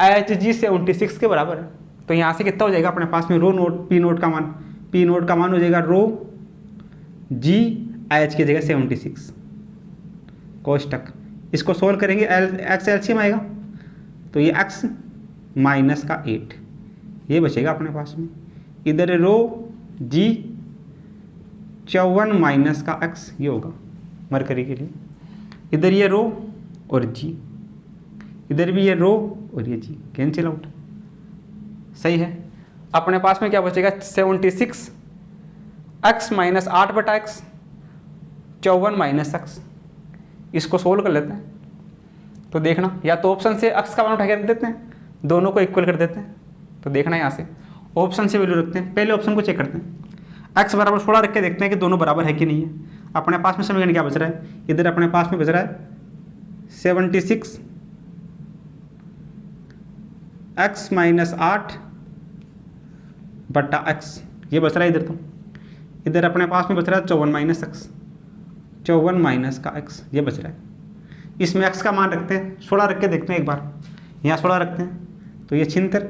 Hg 76 के बराबर है। तो यहाँ से कितना हो जाएगा अपने पास में रो नोट P0 का मान, P0 का मान हो जाएगा रो जी एच की जगह 76 कोष्टक। इसको सोल्व करेंगे, एक्स एलसीएम आएगा, तो ये x माइनस का 8 ये बचेगा अपने पास में। इधर रो जी 54 माइनस का x ये होगा मरकरी के लिए। इधर ये रो और जी, इधर भी ये रो और ये जी, कैंसिल आउट। सही है, अपने पास में क्या बचेगा 76 x माइनस 8 बटा एक्स 54 माइनस एक्स। इसको सोल्व कर लेते हैं, तो देखना या तो ऑप्शन से x का मान उठा के रख देते हैं, दोनों को इक्वल कर देते हैं। तो देखना यहाँ से ऑप्शन से वैल्यू रखते हैं, पहले ऑप्शन को चेक करते हैं, x बराबर 16 रख के देखते हैं कि दोनों बराबर है कि नहीं है। अपने पास में समीकरण क्या बच रहा है, इधर अपने पास में बच रहा है 76 x माइनस 8 बटा x, ये बच रहा है इधर। तो इधर अपने पास में बच रहा है 54 माइनस एक्स, 54 माइनस का x ये बच रहा है। इसमें x का मान रखते हैं, 16 रख के देखते हैं एक बार, यहाँ 16 रखते हैं तो ये 76,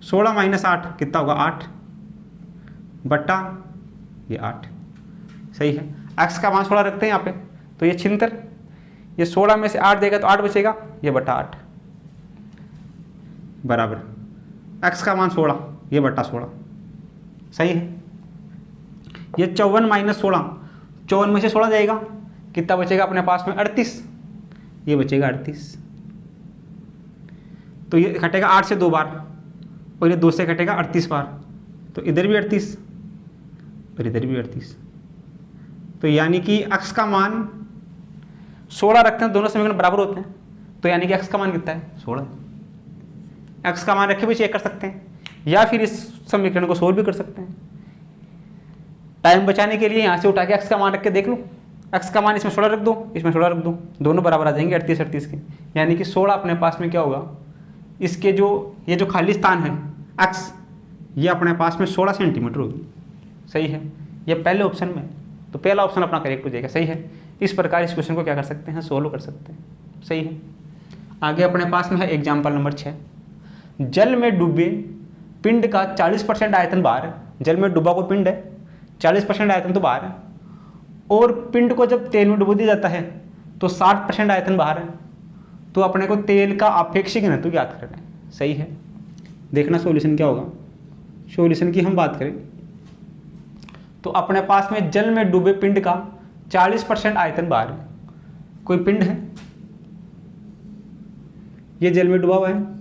16 माइनस 8 कितना होगा 8 बटा ये 8। सही है, x का मान 16 रखते हैं यहाँ पे, तो ये 76, ये 16 में से 8 देगा तो 8 बचेगा, ये बटा 8 बराबर x का मान 16 ये बटा 16। सही है, ये 54 माइनस 16, 54 में से 16 जाएगा, कितना बचेगा अपने पास में 38, ये बचेगा 38। तो ये कटेगा 8 से 2 बार, और ये 2 से कटेगा 38 बार, तो इधर भी 38 और इधर भी 38। तो यानी कि अक्स का मान 16 रखते हैं, दोनों समीकरण बराबर होते हैं, तो यानी कि अक्स का मान कितना है 16। अक्स का मान रखे भी चेक कर सकते हैं, या फिर इस समीकरण को सोल्व भी कर सकते हैं। टाइम बचाने के लिए यहाँ से उठा के अक्स का मान रख के देख लो, अक्स का मान इसमें 16 रख दो, इसमें 16 रख दो, दोनों बराबर आ जाएंगे 38 के, यानी कि 16 अपने पास में क्या होगा, इसके जो ये जो खाली स्थान है अक्स, ये अपने पास में 16 सेंटीमीटर होगी। सही है, ये पहले ऑप्शन में, तो पहला ऑप्शन अपना करेक्ट हो जाएगा। सही है, इस प्रकार इस क्वेश्चन को क्या कर सकते हैं, सोल्व कर सकते हैं। सही है, आगे अपने पास में है एग्जाम्पल नंबर 6। जल में डूबे पिंड का 40% आयतन बाहर है। जल में डूबा कोई पिंड है, 40% आयतन तो बाहर है, और पिंड को जब तेल में डुबो दिया जाता है तो 60% आयतन बाहर है। तो अपने को तेल का आपेक्षिक घनत्व ज्ञात करना है। सही है, देखना सॉल्यूशन क्या होगा। सॉल्यूशन की हम बात करें तो अपने पास में जल में डूबे पिंड का 40% आयतन बाहर है। कोई पिंड है, ये जल में डूबा हुआ है,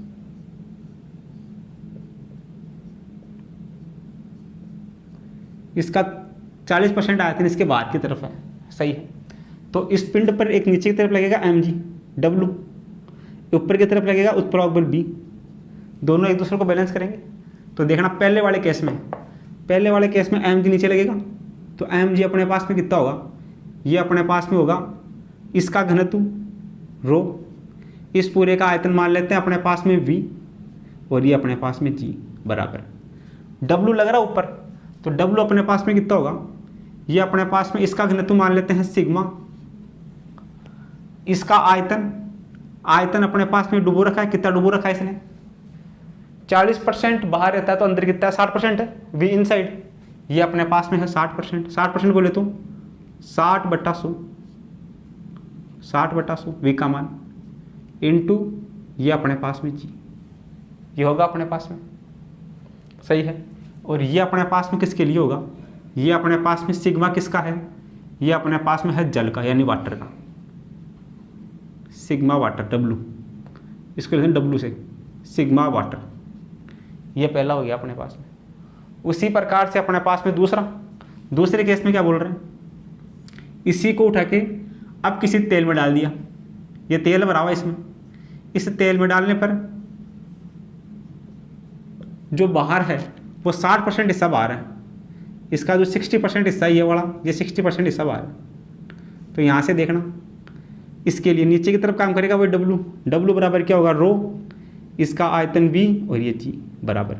इसका 40% आयतन इसके बाहर की तरफ है। सही है, तो इस पिंड पर एक नीचे की तरफ लगेगा mg w, ऊपर की तरफ लगेगा उत्प्लावक बल b, दोनों एक दूसरे को बैलेंस करेंगे। तो देखना पहले वाले केस में mg नीचे लगेगा, तो mg अपने पास में कितना होगा, ये अपने पास में होगा इसका घनत्व रो, इस पूरे का आयतन मान लेते हैं अपने पास में v, और ये अपने पास में g बराबर w लग रहा ऊपर, तो w अपने पास में कितना होगा, ये अपने पास में इसका घनत्व मान लेते हैं सिग्मा, इसका आयतन अपने पास में डुबो रखा है, कितना डुबो रखा है इसने, 40% बाहर रहता है तो अंदर कितना है 60% है, v इनसाइड, ये अपने पास में है 60% बोले तो 60/100 v का मान इंटू ये अपने पास में g, ये होगा अपने पास में। सही है, और ये अपने पास में किसके लिए होगा, ये अपने पास में सिग्मा किसका है, ये अपने पास में है जल का यानी वाटर का, सिग्मा वाटर w, इसको लिखते हैं w से सिग्मा वाटर, ये पहला हो गया अपने पास में। उसी प्रकार से अपने पास में दूसरे केस में क्या बोल रहे हैं, इसी को उठा के अब किसी तेल में डाल दिया, ये तेल भरा हुआ इसमें, इस तेल में डालने पर जो बाहर है वो 60% हिस्सा बाहर है, इसका जो 60% हिस्सा ये वाला, ये 60% हिस्सा बाहर है। तो यहाँ से देखना इसके लिए नीचे की तरफ काम करेगा वो w बराबर क्या होगा रो, इसका आयतन v और ये g बराबर,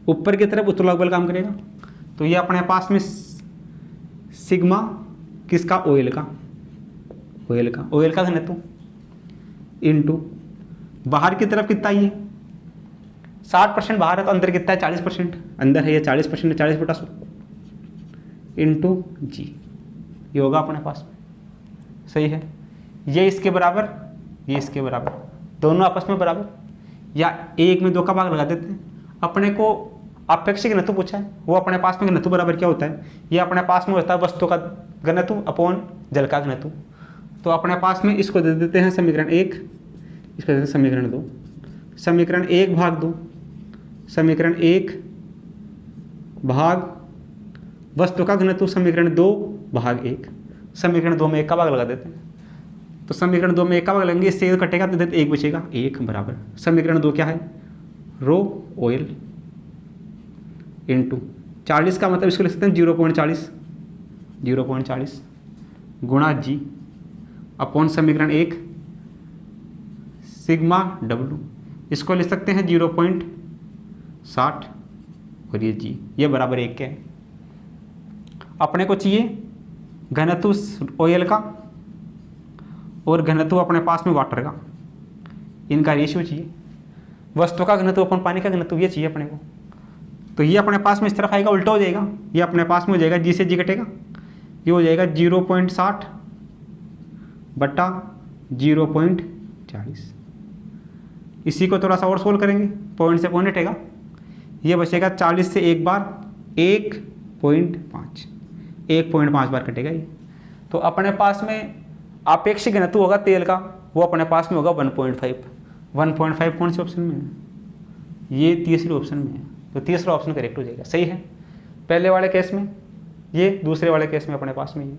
ऊपर की तरफ उत्प्लावक बल काम करेगा, तो ये अपने पास में सिग्मा किसका ऑयल का घनत्व इंटू बाहर की तरफ कितना, ये 60% बाहर है तो अंदर कितना है 40%, अंदर है ये 40% 40/100 इंटू g, ये होगा अपने पास में। सही है, ये इसके बराबर, ये इसके बराबर, दोनों आपस में बराबर, या एक में 2 का भाग लगा देते हैं। अपने को आपेक्षिक घनत्व पूछा है, वो अपने पास में घनत्व बराबर क्या होता है, ये अपने पास में होता है वस्तु का घनत्व अपॉन जल का घनत्व। तो अपने पास में इसको दे देते हैं समीकरण 1, इसको देते हैं समीकरण 2, समीकरण 1 भाग 2, समीकरण 1 भाग वस्तु का घनत्व समीकरण 2 भाग 1, समीकरण 2 में 1 का भाग लगा देते हैं, तो समीकरण 2 में 1 का भाग लगेंगे, इससे कटेगा तो 1 बचेगा, 1 बराबर समीकरण 2 क्या है रो ऑयल इंटू 40 का मतलब इसको लिख सकते हैं 0.40 गुणा g अपॉन समीकरण 1 सिग्मा w, इसको लिख सकते हैं 0.60 और ये g, ये बराबर 1 के है। अपने को चाहिए घनत्व ऑयल का और घनत्व अपने पास में वाटर का, इनका रेशियो चाहिए, वस्तु का घनत्व अपन पानी का घनत्व ये चाहिए अपने को। तो ये अपने पास में इस तरफ आएगा, उल्टा हो जाएगा, ये अपने पास में हो जाएगा जी से जी कटेगा, ये हो जाएगा 0.60 बटा 0.40। इसी को थोड़ा सा और सोल्व करेंगे, पॉइंट से पॉइंट हटेगा, ये बचेगा 40 से एक बार 1.5 बार कटेगा ये। तो अपने पास में आपेक्षिक घनत्व होगा तेल का, वो अपने पास में होगा 1.5, 1.5 कौन से ऑप्शन में है? ये तीसरे ऑप्शन में है, तो तीसरा ऑप्शन करेक्ट हो जाएगा। सही है। पहले वाले केस में ये, दूसरे वाले केस में अपने पास में ये।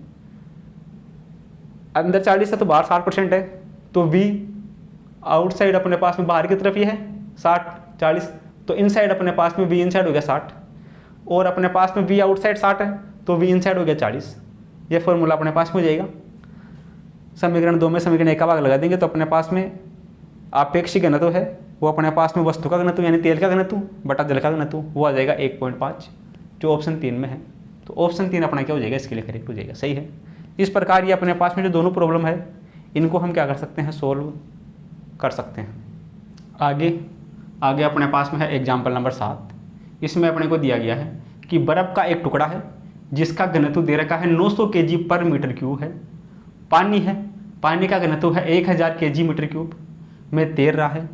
अंदर 40 है तो बाहर 60% है, तो V आउटसाइड अपने पास में बाहर की तरफ ये है 60-40, तो इनसाइड अपने पास में V इनसाइड हो गया 60, और अपने पास में V आउटसाइड 60 है तो V इनसाइड हो गया 40। ये फॉर्मूला अपने पास में हो जाएगा। समीकरण 2 में समीकरण 1 का भाग लगा देंगे तो अपने पास में आपेक्षिक घनत्व है वो अपने पास में वस्तु का घनत्व यानी तेल का घनत्व बटा जल का घनत्व वो आ जाएगा 1.5, जो ऑप्शन 3 में है। तो ऑप्शन 3 अपना क्या हो जाएगा, इसके लिए करेक्ट हो जाएगा। सही है। इस प्रकार ये अपने पास में जो दोनों प्रॉब्लम है इनको हम क्या कर सकते हैं, सोल्व कर सकते हैं। आगे अपने पास में है एग्जाम्पल नंबर 7। इसमें अपने को दिया गया है कि बर्फ़ का एक टुकड़ा है जिसका घनत्व दे रखा है 900 kg पर मीटर क्यूब है। पानी है, पानी का घनत्व है 1000 kg मीटर क्यूब में तैर रहा है।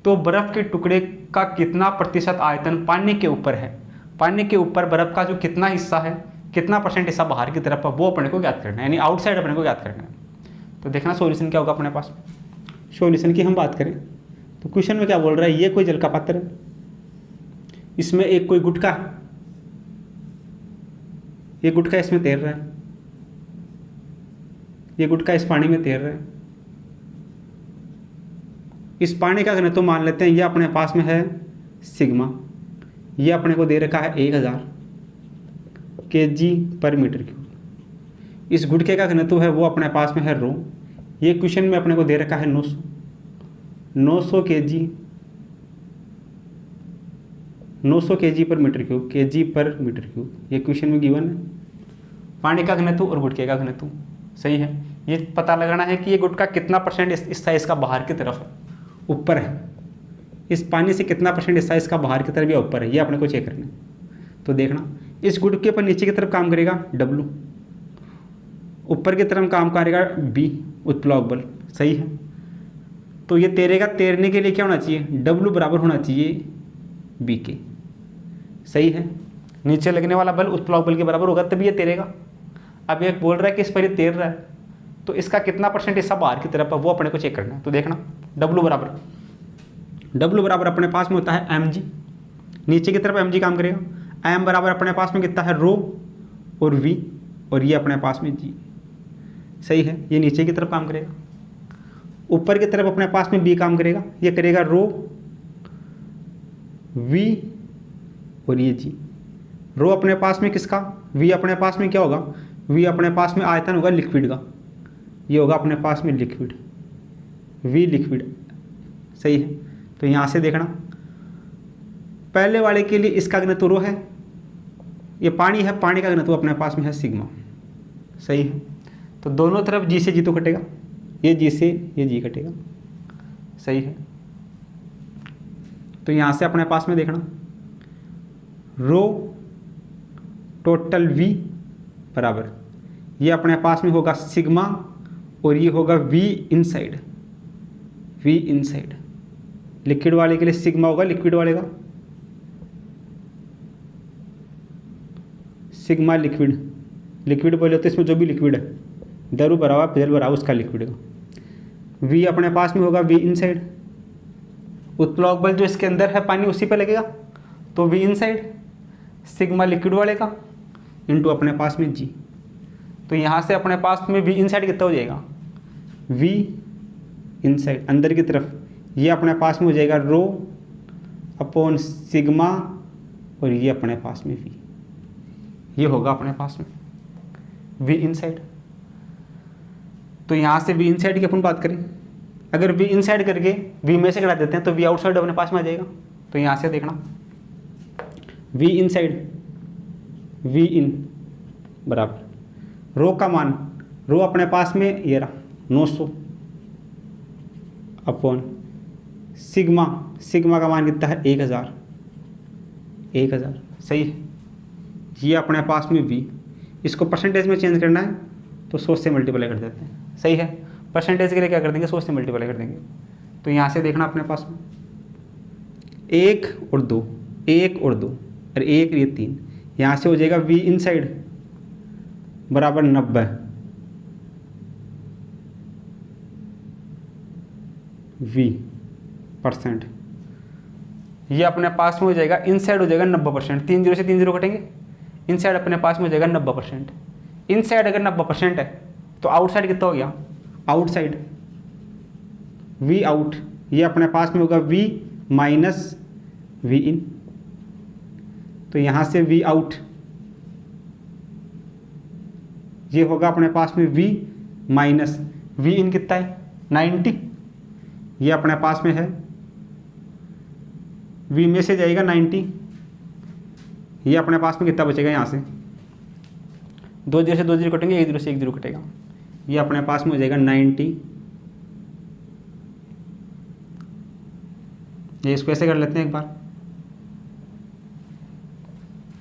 तो बर्फ़ के टुकड़े का कितना प्रतिशत आयतन पानी के ऊपर है, पानी के ऊपर बर्फ़ का जो कितना हिस्सा है, कितना % हिस्सा बाहर की तरफ है, वो अपने को ज्ञात करना है, यानी आउटसाइड अपने को ज्ञात करना है। तो देखना सॉल्यूशन क्या होगा अपने पास। सॉल्यूशन की हम बात करें तो क्वेश्चन में क्या बोल रहा है, ये कोई जल का पात्र है, इसमें एक कोई गुटका है, ये गुटका इसमें तैर रहा है, ये गुटका इस पानी में तैर रहा है। इस पानी का घनत्व मान लेते हैं ये अपने पास में है सिग्मा, ये अपने को दे रखा है 1000 kg पर मीटर क्यूब। इस गुटके का घनत्व है वो अपने पास में है रो, ये क्वेश्चन में अपने को दे रखा है 900 kg पर मीटर क्यूब, kg पर मीटर क्यूब, ये क्वेश्चन में गिवन है। पानी का घनत्व और गुटके का घनत्व। सही है। ये पता लगाना है कि ये गुटका कितना % इस साइज का बाहर की तरफ है, ऊपर है, इस पानी से कितना % इस साइज का बाहर की तरफ या ऊपर है, ये अपने को चेक करना है। तो देखना इस गुटके पर नीचे की तरफ काम करेगा W, ऊपर की तरफ काम करेगा B उत्प्लावक बल। सही है। तो ये तैरेगा, तैरने के लिए क्या होना चाहिए, W बराबर होना चाहिए B के। सही है। नीचे लगने वाला बल उत्प्लावक बल के बराबर होगा तभी ये तैरेगा। अब ये बोल रहा है कि इस पर ये तैर रहा है तो इसका कितना % हिस्सा बाहर की तरफ है वो अपने को चेक करना है। तो देखना W बराबर अपने पास में होता है mg, नीचे की तरफ mg काम करेगा। m बराबर अपने पास में कितना है रो और v, और ये अपने पास में g। सही है। ये नीचे की तरफ काम करेगा, ऊपर की तरफ अपने पास में b काम करेगा, ये करेगा रो v और ये g। रो अपने पास में किसका, v अपने पास में क्या होगा, v अपने पास में आयतन होगा लिक्विड का, ये होगा अपने पास में लिक्विड, v लिक्विड। सही है। तो यहाँ से देखना पहले वाले के लिए इसका घनत्व रो है, ये पानी है, पानी का घनत्व अपने पास में है सिग्मा। सही है। तो दोनों तरफ जी से जी तो कटेगा, ये जी से ये जी कटेगा। सही है। तो यहाँ से अपने पास में देखना रो टोटल v बराबर ये अपने पास में होगा सिग्मा और ये होगा v inside, v inside. Liquid वाले के लिए सिग्मा होगा लिक्विड वाले का, सिग्मा लिक्विड, लिक्विड बोले तो इसमें जो भी लिक्विड है दरू भरा हुआ जल भरा उसका लिक्विड का। v अपने पास में होगा v इनसाइड, उत्प्लावक बल जो इसके अंदर है पानी उसी पे लगेगा तो v इनसाइड सिग्मा लिक्विड वाले का इंटू अपने पास में g। तो यहाँ से अपने पास में v इनसाइड कितना हो जाएगा, v इनसाइड अंदर की तरफ, ये अपने पास में हो जाएगा रो अपॉन सिग्मा और ये अपने पास में v, ये होगा अपने पास में v इनसाइड। तो यहाँ से v इनसाइड की अपन बात करें, अगर v इनसाइड करके v में से घटा देते हैं तो v आउटसाइड अपने पास में आ जाएगा। तो यहाँ से देखना v इनसाइड v इन बराबर रो का मान, रो अपने पास में ये रहा 900 अपॉन सिग्मा, सिग्मा का मान कितना है 1000। सही है। ये अपने पास में v, इसको परसेंटेज में चेंज करना है तो 100 से मल्टीप्लाई कर देते हैं। सही है। परसेंटेज के लिए क्या कर देंगे, 100 से मल्टीप्लाई कर देंगे। तो यहाँ से देखना अपने पास में 1 और 2, 1 और 2 और 1 ये 3, यहाँ से हो जाएगा v इनसाइड बराबर 90 v %। ये अपने पास में हो जाएगा, इनसाइड हो जाएगा 90%। 3 0 से 3 0 कटेंगे, इनसाइड अपने पास में हो जाएगा 90%। इनसाइड अगर 90% है तो आउटसाइड कितना हो गया, आउटसाइड वी आउट, ये अपने पास में होगा वी माइनस वी इन। तो यहाँ से वी आउट ये होगा अपने पास में वी माइनस वी इन कितना है 90, ये अपने पास में है वी में से जाएगा 90, ये अपने पास में कितना बचेगा, यहाँ से 2 0 से 2 0 कटेंगे, 1 0 से 1 0 कटेगा, ये अपने पास में हो जाएगा 90। ये इसको ऐसे कर लेते हैं एक बार,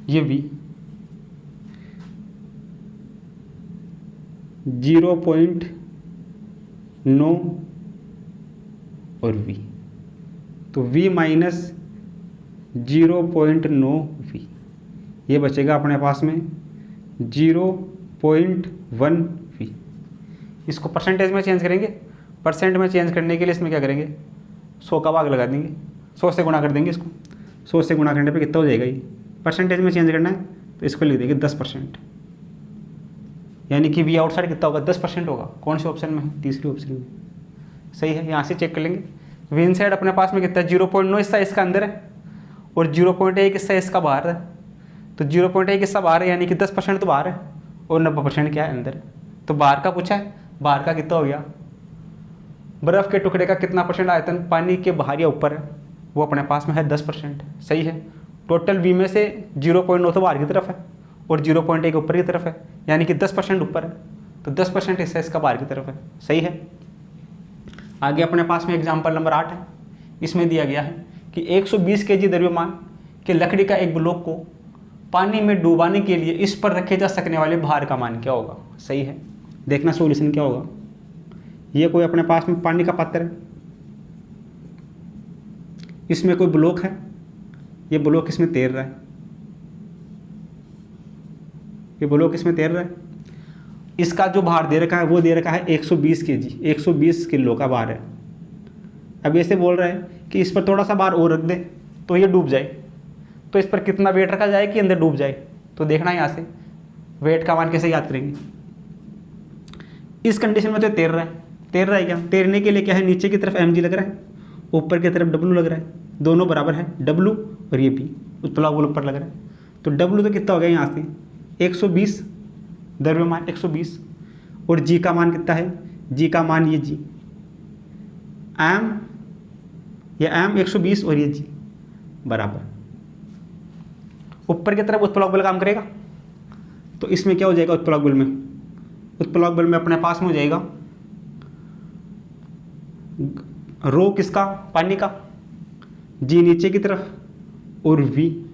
ये v 0.9 और v, तो v माइनस 0.9 v, ये बचेगा अपने पास में 0.1 v। इसको परसेंटेज में चेंज करेंगे, परसेंट में चेंज करने के लिए इसमें क्या करेंगे, 100 का भाग लगा देंगे, 100 से गुणा कर देंगे इसको, 100 से गुणा करने पे कितना हो जाएगा, ये परसेंटेज में चेंज करना है तो इसको लिख देंगे 10%, यानी कि वी आउटसाइड कितना होगा, 10% होगा। कौन से ऑप्शन में है, तीसरे ऑप्शन में, सही है। यहाँ से चेक कर लेंगे, वी इनसाइड अपने पास में कितना है 0.9 हिस्सा इसका अंदर है और 0.1 हिस्सा इसका बाहर है, तो 0.1 हिस्सा बाहर है यानी कि 10% तो बाहर है और 90% क्या है अंदर है। तो बाहर का पूछा है, बाहर का कितना हो गया, बर्फ़ के टुकड़े का कितना % आयतन पानी के बाहर या ऊपर है, वो अपने पास में है 10%, सही है। टोटल वी में से 0.9 तो बाहर की तरफ है और 0.1 ऊपर की तरफ है, यानी कि 10% ऊपर है, तो 10% हिस्सा इसका बाहर की तरफ है, सही है। आगे अपने पास में एग्जाम्पल नंबर 8 है, इसमें दिया गया है कि 120 kg द्रव्यमान के लकड़ी का एक ब्लॉक को पानी में डुबाने के लिए इस पर रखे जा सकने वाले भार का मान क्या होगा, सही है। देखना सॉल्यूशन क्या होगा, ये कोई अपने पास में पानी का पात्र है, इसमें कोई ब्लॉक है, ये ब्लॉक इसमें तैर रहा है, ये ब्लॉक इसमें तैर रहा है, इसका जो भार दे रखा है वो दे रखा है 120 kg, 120 किलो का भार है। अब ऐसे बोल रहा है कि इस पर थोड़ा सा भार और रख दे तो ये डूब जाए, तो इस पर कितना वेट रखा जाए कि अंदर डूब जाए, तो देखना यहाँ से वेट का मान कैसे याद करेंगे। इस कंडीशन में तो तैर रहा है, तैर रहा है क्या, तैरने के लिए क्या है, नीचे की तरफ mg लग रहा है, ऊपर की तरफ w लग रहा है, दोनों बराबर है, w और ये p उत्प्लाव बल ऊपर लग रहा है, तो w तो कितना हो गया यहाँ से 120, द्रव्यमान 120 और g का मान कितना है, g का मान ये g m, ये m 120 और ये g बराबर, ऊपर की तरफ उत्प्लावक बल काम करेगा, तो इसमें क्या हो जाएगा, उत्प्लावक बल में, उत्प्लावक बल में अपने पास में हो जाएगा रो किसका, पानी का, जी नीचे की तरफ और वी,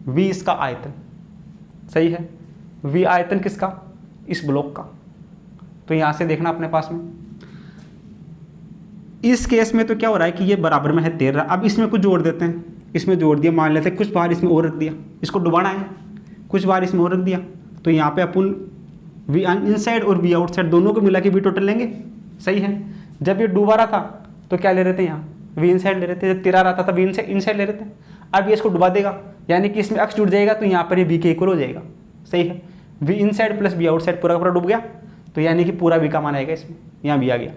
वी इसका आयतन, सही है। वी आयतन किसका, इस ब्लॉक का, तो यहां से देखना अपने पास में। इस केस में तो क्या हो रहा है कि ये बराबर में है 13। अब इसमें कुछ जोड़ देते हैं, इसमें जोड़ दिया, मान लेते हैं कुछ बार इसमें और रख दिया, इसको डुबाना है, कुछ बार इसमें और रख दिया, तो यहाँ पे अपन वी इनसाइड और वी आउटसाइड दोनों को मिला के वी टोटल लेंगे, सही है। जब ये डूबा रहा था तो क्या ले रहे थे, यहाँ वी इनसाइड ले रहे थे, जब तिरा रहा था वी इनसाइड ले रहे थे। अब ये इसको डुबा देगा, यानी कि इसमें अक्स जुड़ जाएगा, तो यहाँ पर ये वी के इक्वल हो जाएगा, सही है। V inside plus v outside पूरा का पूरा डूब गया, तो यानी कि पूरा वी का मान आएगा इसमें, यहाँ वी आ गया,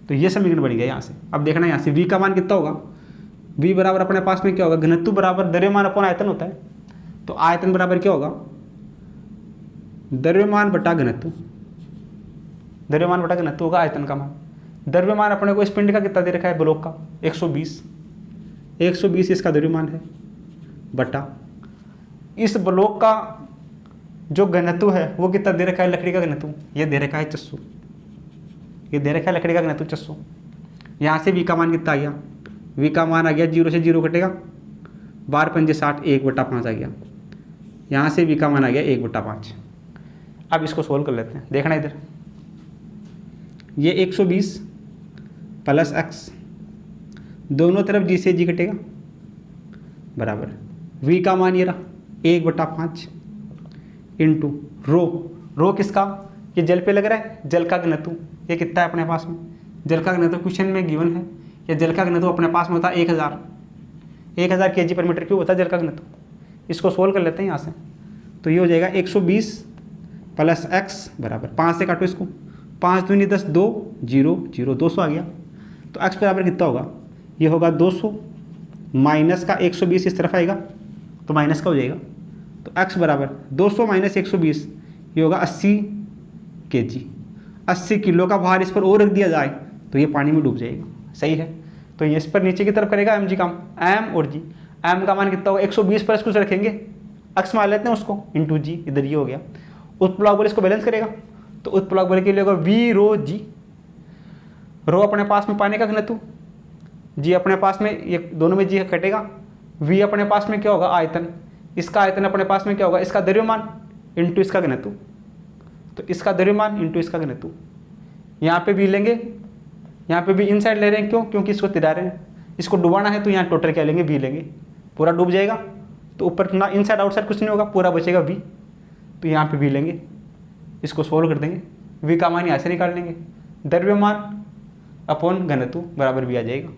तो ये समीकरण बन गया यहाँ से। अब देखना यहाँ से वी का मान कितना होगा, वी बराबर अपने पास में क्या होगा, घनत्व बराबर द्रव्यमान अपॉन आयतन होता है, तो आयतन बराबर क्या होगा, द्रव्यमान बटा घनत्व, द्रव्यमान बटा घनत्व होगा आयतन का मान। द्रव्यमान अपने को इस पिंड का कितना दे रखा है, ब्लॉक का 120 इसका द्रव्यमान है, बटा इस ब्लॉक का जो घनत्व है वो कितना दे रखा है, लकड़ी का घनत्व, ये दे रखा है 600, ये दे रखा है लकड़ी का घनत्व 600। यहाँ से वी का मान कितना आ गया, वी का मान आ गया 0 से 0 कटेगा, 12 पंजे 60, 1/5 आ गया, यहाँ से वी का मान आ गया 1/5। अब इसको सोल्व कर लेते हैं, देखना इधर, ये 120 प्लस x, दोनों तरफ g से g कटेगा, बराबर v का मान ये रहा 1/5 इंटू रो किसका, ये जल पे लग रहा है, जल का घनत्व, ये कितना है अपने पास में, जल का घनत्व क्वेश्चन में गिवन है, ये जल का घनत्व अपने पास में होता है 1000 kg/m³ होता है जल का घनत्व। इसको सोल्व कर लेते हैं यहाँ से। तो ये हो जाएगा 120 + x बराबर 5 से काटो इसको, 5 दूनी 10, 2 0 0 200 आ गया। तो x बराबर कितना होगा, ये होगा 200 माइनस का 120 इस तरफ आएगा तो माइनस का हो जाएगा। तो x बराबर 200 माइनस 120 ये होगा 80 kg। 80 किलो का भार इस पर और रख दिया जाए तो ये पानी में डूब जाएगा। सही है। तो ये इस पर नीचे की तरफ करेगा mg काम, m और g। m का मान कितना होगा, 120 पर कुछ रखेंगे, x मान लेते हैं उसको, इंटू जी, इधर ये हो गया। उत्प्लावक बल इसको बैलेंस करेगा तो उत्प्लावक बल के लिए होगा v रो g। रो अपने पास में पानी का घनत्व, जी अपने पास में, ये दोनों में जी कटेगा। v अपने पास में क्या होगा, आयतन। इसका आयतन अपने पास में क्या होगा, इसका द्रव्यमान इंटू इसका घनत्व। तो इसका द्रव्यमान इंटू इसका घनत्व। यहाँ पे v लेंगे, यहाँ पे भी इन साइड ले रहे हैं, क्यों, क्योंकि इसको तिरा रहे हैं, इसको डुबाना है। तो यहाँ टोटल क्या लेंगे, v लेंगे, पूरा डूब जाएगा। तो ऊपर ना इन साइड आउटसाइड कुछ नहीं होगा, पूरा बचेगा v। तो यहाँ पे v लेंगे, इसको सोल्व कर देंगे, v का मान यहाँ से निकाल लेंगे, द्रव्यमान अपॉन घनत्व बराबर v आ जाएगा।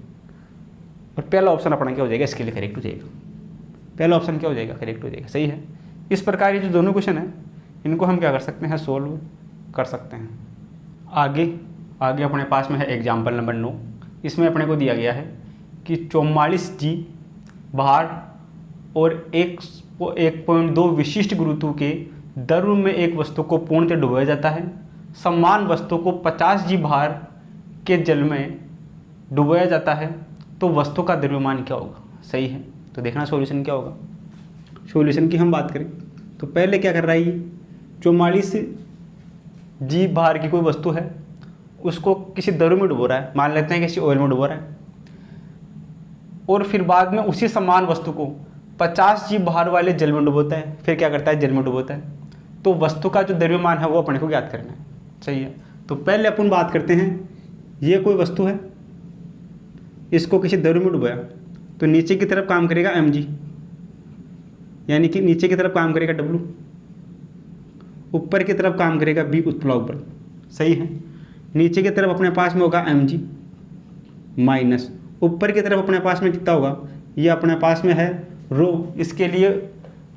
और पहला ऑप्शन अपना क्या हो जाएगा, इसके लिए करेक्ट हो जाएगा। पहला ऑप्शन क्या हो जाएगा, करेक्ट हो जाएगा। सही है। इस प्रकार ये जो दोनों क्वेश्चन है इनको हम क्या कर सकते हैं, सोल्व कर सकते हैं। आगे अपने पास में है एग्जाम्पल नंबर 9। इसमें अपने को दिया गया है कि 44 g भार और 1.2 विशिष्ट गुरुत्व के द्रव्य में एक वस्तु को पूर्णतः डुबाया जाता है। समान वस्तु को 50 g भार के जल में डुबाया जाता है तो वस्तु का द्रव्यमान क्या होगा। सही है। तो देखना सॉल्यूशन क्या होगा। सॉल्यूशन की हम बात करें तो पहले क्या कर रहा है, ये 44 g भार की कोई वस्तु है, उसको किसी द्रव्य में डुबो रहा है, मान लेते हैं किसी ऑयल में डुबो रहा है, और फिर बाद में उसी समान वस्तु को 50 g भार वाले जल में डुबोता है, फिर क्या करता है, जल में डुबोता है। तो वस्तु का जो द्रव्यमान है वो अपने को ज्ञात करना है। सही है। तो पहले अपन बात करते हैं, ये कोई वस्तु है, इसको किसी द्रव्य में डुबाया तो नीचे की तरफ काम करेगा mg, यानी कि नीचे की तरफ काम करेगा w, ऊपर की तरफ काम करेगा b उत्प्लावक बल। सही है। नीचे की तरफ अपने पास में होगा mg माइनस ऊपर की तरफ अपने पास में कितना होगा, ये अपने पास में है रो। इसके लिए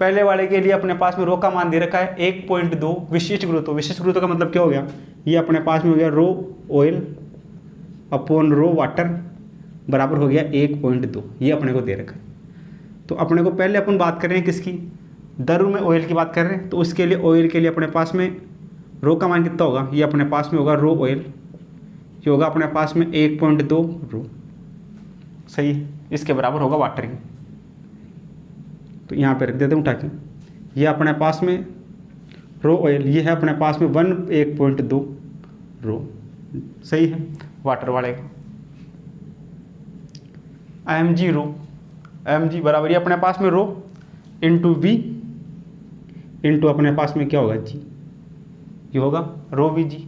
पहले वाले के लिए अपने पास में रो का मान दे रखा है 1.2 विशिष्ट गुरुत्व। विशिष्ट गुरुत्व का मतलब क्या हो गया, ये अपने पास में हो गया रो ऑयल अपॉन रो वाटर बराबर हो गया 1.2, ये अपने को दे रखा है। तो अपने को पहले अपन बात कर रहे हैं किसकी, द्रव्य में ऑयल की बात कर रहे हैं। तो उसके लिए ऑयल के लिए अपने पास में रो का मान कितना होगा, ये अपने पास में होगा रो ऑयल, ये होगा अपने पास में 1.2 रो। सही है। इसके बराबर होगा वाटर की। तो यहाँ पे रख देते हैं उठा के, ये अपने पास में रो ऑयल, ये है अपने पास में 1.2 रो। सही है। वाटर वाले का mg रो, mg बराबर ये अपने पास में रो इंटू v इंटू अपने पास में क्या होगा g, ये होगा रो वी जी।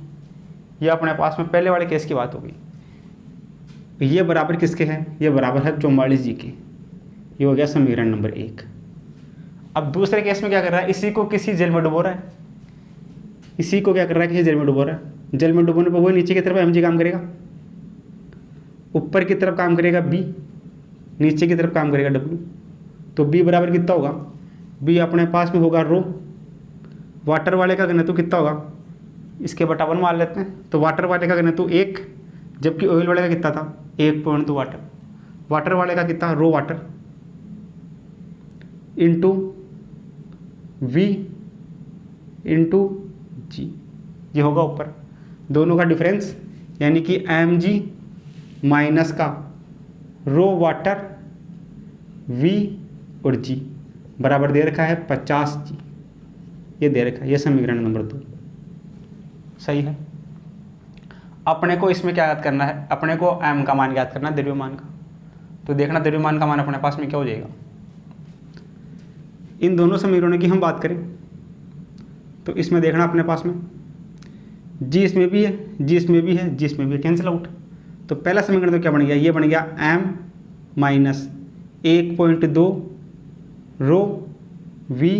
ये अपने पास में पहले वाले केस की बात हो गई। ये बराबर किसके हैं, ये बराबर है 44 g के। ये हो गया समीकरण नंबर 1। अब दूसरे केस में क्या कर रहा है, इसी को किसी जल में डुबो रहा है, इसी को क्या कर रहा है, किसी जल में डुबो रहा है। जल में डुबोने पर वो नीचे की तरफ mg काम करेगा, ऊपर की तरफ काम करेगा b, नीचे की तरफ काम करेगा w। तो b बराबर कितना होगा, b अपने पास में होगा रो, वाटर वाले का घनत्व कितना होगा, इसके बटा 1 मान लेते हैं। तो वाटर वाले का घनत्व 1, जबकि ऑयल वाले का कितना था 1.2 वाटर। वाटर वाले का कितना, rho water into v into g, ये होगा ऊपर दोनों का डिफरेंस, यानी कि mg माइनस का रो वाटर v और g बराबर दे रखा है 50 g, ये दे रखा है। ये समीकरण नंबर 2। सही है। अपने को इसमें क्या याद करना है, अपने को m का मान याद करना है, द्रव्यमान का। तो देखना द्रव्यमान का मान अपने पास में क्या हो जाएगा। इन दोनों समीकरणों की हम बात करें तो इसमें देखना अपने पास में g इसमें भी है, g इसमें भी है, g इसमें भी है, कैंसिल आउट। तो पहला समीकरण तो क्या बन गया, ये बन गया m माइनस 1.2 रो v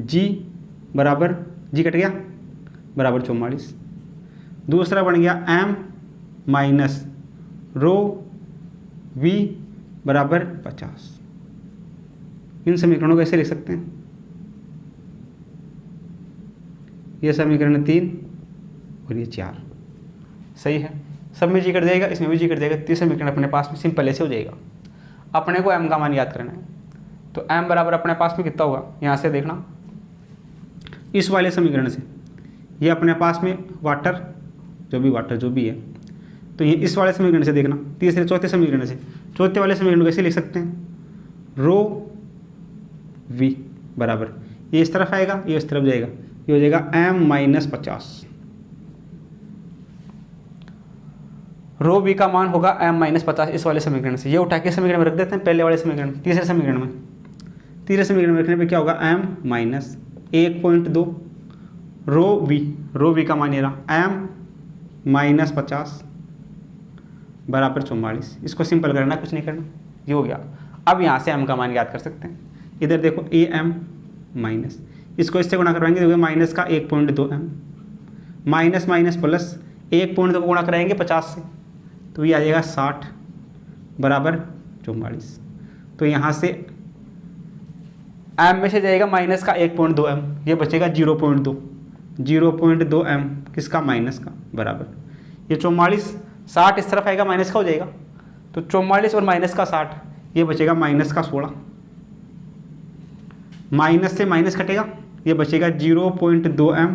g बराबर g कट गया बराबर 44। दूसरा बन गया m माइनस रो v बराबर 50। इन समीकरणों को ऐसे लिख सकते हैं, ये समीकरण 3 और ये 4। सही है, सब में जी कट जाएगा, इसमें भी जी कट जाएगा, तीसरा समीकरण अपने पास में सिंपल ऐसे हो जाएगा। अपने को m का मान याद करना है, तो m बराबर अपने पास में कितना होगा, यहाँ से देखना, इस वाले समीकरण से ये अपने पास में वाटर जो भी है, तो ये इस वाले समीकरण से देखना, तीसरे चौथे समीकरण से, चौथे वाले समीकरण को कैसे लिख सकते हैं, रो v बराबर, ये इस तरफ आएगा, ये इस तरफ जाएगा, ये हो जाएगा m-50। रो v का मान होगा m-50 इस वाले समीकरण से। ये उठा के समीकरण में रख देते हैं, पहले वाले समीकरण में, तीसरे समीकरण में रखने पे क्या होगा, m-1.2 रो v का मान ये रहा m-50 बराबर 44। इसको सिंपल करना, कुछ नहीं करना, ये हो गया। अब यहाँ से m का मान याद कर सकते हैं, इधर देखो am माइनस, इसको इससे गुणा करवाएंगे, देखो माइनस का 1.2 m, माइनस माइनस प्लस 1.2 को गुणा कराएंगे 50 से, तो ये आ जाएगा 60 बराबर 44। तो यहाँ से m में से जाएगा माइनस का 1.2 m, ये बचेगा 0.2 m किसका, माइनस का, बराबर ये 44, 60 इस तरफ आएगा, माइनस का हो जाएगा, तो 44 और माइनस का 60, ये बचेगा माइनस का 16, माइनस से माइनस कटेगा, ये बचेगा 0.2 m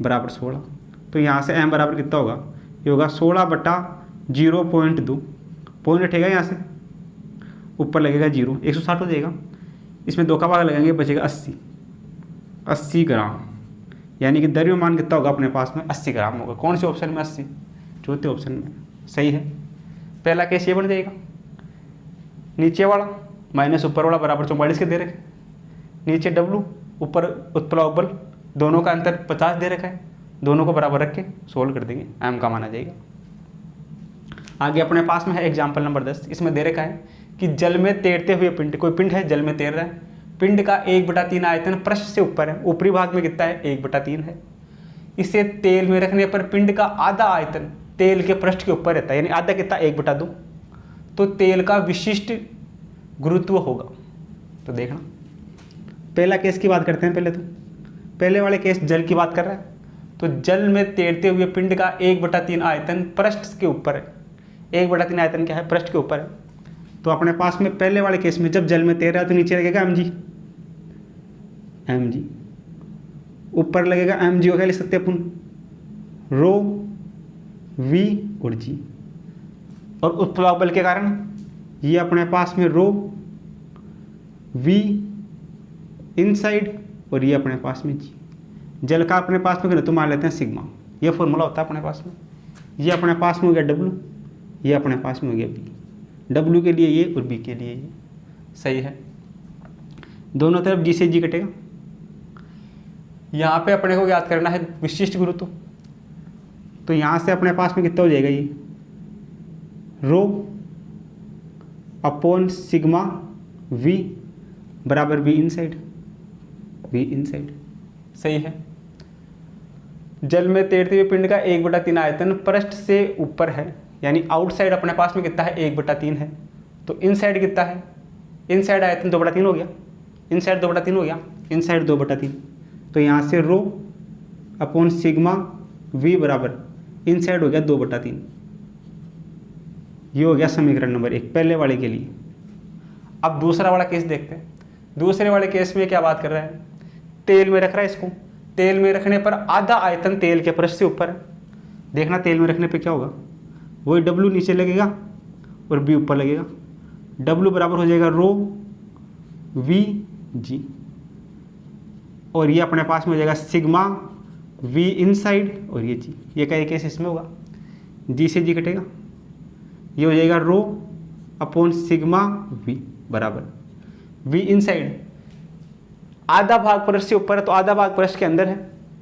बराबर 16। तो यहाँ से m बराबर कितना होगा, ये होगा 16/0.2, पॉइंट हटेगा यहाँ से, ऊपर लगेगा 0, 160 हो जाएगा, इसमें 2 का भाग लगाएंगे, बचेगा 80 ग्राम, यानी कि द्रव्यमान कितना होगा अपने पास में, 80 ग्राम होगा। कौन से ऑप्शन में, 80, चौथे ऑप्शन में। सही है, पहला केस ये बन जाएगा, नीचे वाला माइनस ऊपर वाला बराबर 44 के दे रखे, नीचे W ऊपर उत्प्लाव बल, दोनों का अंतर 50 दे रखा है, दोनों को बराबर रख के सोल्व कर देंगे, m का मान आ जाएगा। आगे अपने पास में है एग्जाम्पल नंबर 10, इसमें दे रखा है कि जल में तैरते हुए पिंड, कोई पिंड है जल में तैर रहा है, पिंड का 1/3 आयतन पृष्ठ से ऊपर है, ऊपरी भाग में कितना है, 1/3 है। इसे तेल में रखने पर पिंड का आधा आयतन तेल के पृष्ठ के ऊपर रहता है, यानी आधा कितना, 1/2, तो तेल का विशिष्ट गुरुत्व होगा। तो देखना, पहला केस की बात करते हैं पहले, तो पहले वाले केस जल की बात कर रहा है, तो जल में तैरते हुए पिंड का 1/3 आयतन पृष्ठ के ऊपर है, 1/3 आयतन क्या है, पृष्ठ के ऊपर है। तो अपने पास में पहले वाले केस में जब जल में तैर रहा है तो नीचे लगेगा mg, ऊपर लगेगा mg, क्या लिख सकते हैं अपन, रो v और g, और उत्प्लाव बल के कारण ये अपने पास में रो v इनसाइड और ये अपने पास में g। जल का अपने पास में तो मान लेते हैं सिग्मा, ये फॉर्मूला होता है अपने पास में। ये अपने पास में हो गया W, ये अपने पास में हो गया B, W के लिए ये और B के लिए ये। सही है, दोनों तरफ G से G कटेगा। यहाँ पे अपने को याद करना है विशिष्ट गुरुत्व, तो यहाँ से अपने पास में कितना हो जाएगा, ये रो अपॉन सिग्मा V बराबर V इनसाइड। सही है, जल में तैरते हुए पिंड का 1/3 आयतन पृष्ठ से ऊपर है, यानी आउटसाइड अपने पास में कितना है, 1/3 है, तो इनसाइड कितना है, इनसाइड आयतन 2/3 हो गया, इनसाइड 2/3 हो गया, इनसाइड 2/3, तो यहाँ से रो अपॉन सिग्मा V बराबर इनसाइड हो गया 2/3। ये हो गया समीकरण नंबर 1 पहले वाले के लिए। अब दूसरा वाला केस देखते हैं। दूसरे वाले केस में क्या बात कर रहा है, तेल में रख रहा है इसको, तेल में रखने पर आधा आयतन तेल के पृष्ठ से ऊपर है। देखना तेल में रखने पे क्या होगा, वही W नीचे लगेगा और B ऊपर लगेगा, W बराबर हो जाएगा रो V G, और ये अपने पास में हो जाएगा सिग्मा V इनसाइड और ये G। ये का एक केस इसमें होगा, G से G कटेगा, ये हो जाएगा रो अपॉन सिग्मा V बराबर V इनसाइड, आधा भाग पृष्ठ से ऊपर है तो आधा भाग पृष्ठ के अंदर है,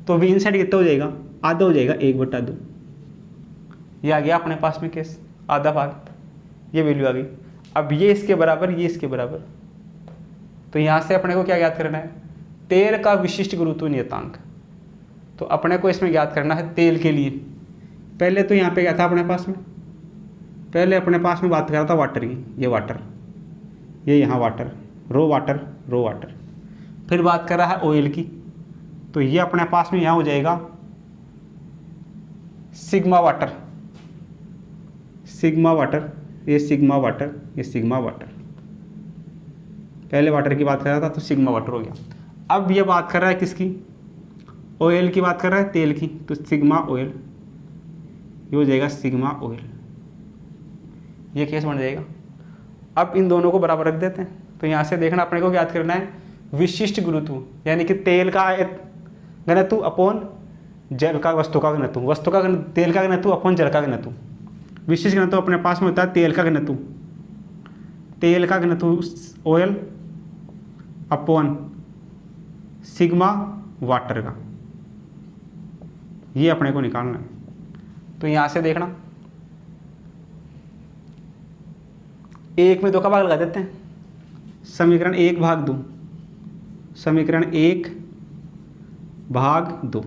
तो V इनसाइड कितना हो जाएगा, आधा हो जाएगा 1/2। ये आ गया अपने पास में केस, आधा भाग, ये वैल्यू आ गई। अब ये इसके बराबर, ये इसके बराबर, तो यहाँ से अपने को क्या ज्ञात करना है, तेल का विशिष्ट गुरुत्व नियतांक। तो अपने को इसमें ज्ञात करना है तेल के लिए। पहले तो यहाँ पे क्या था अपने पास में, पहले अपने पास में बात कर रहा था वाटर की, ये वाटर, ये यहाँ वाटर, रो वाटर, रो वाटर। फिर बात कर रहा है ऑयल की, तो ये अपने पास में यहाँ हो जाएगा सिग्मा वाटर, सिग्मा वाटर, ये सिग्मा वाटर, ये सिग्मा वाटर। पहले वाटर की बात कर रहा था तो सिग्मा वाटर हो गया। अब ये बात कर रहा है किसकी, ऑयल की बात कर रहा है, तेल की, तो सिग्मा ऑयल, ये हो जाएगा सिग्मा ऑयल, ये केस बन जाएगा। अब इन दोनों को बराबर रख देते हैं, तो यहाँ से देखना अपने को याद करना है विशिष्ट गुरुत्व, यानी कि तेल का घनत्व अपॉन जल का, वस्तु का घनत्व, वस्तु का तेल का घनत्व अपॉन जल का घनत्व। विशिष्ट घनत्व अपने पास में होता है तेल का घनत्व, तेल का घनत्व ऑयल अपॉन सिग्मा वाटर का, ये अपने को निकालना है। तो यहाँ से देखना, एक में दो का भाग लगा देते हैं, समीकरण 1/2, समीकरण 1/2।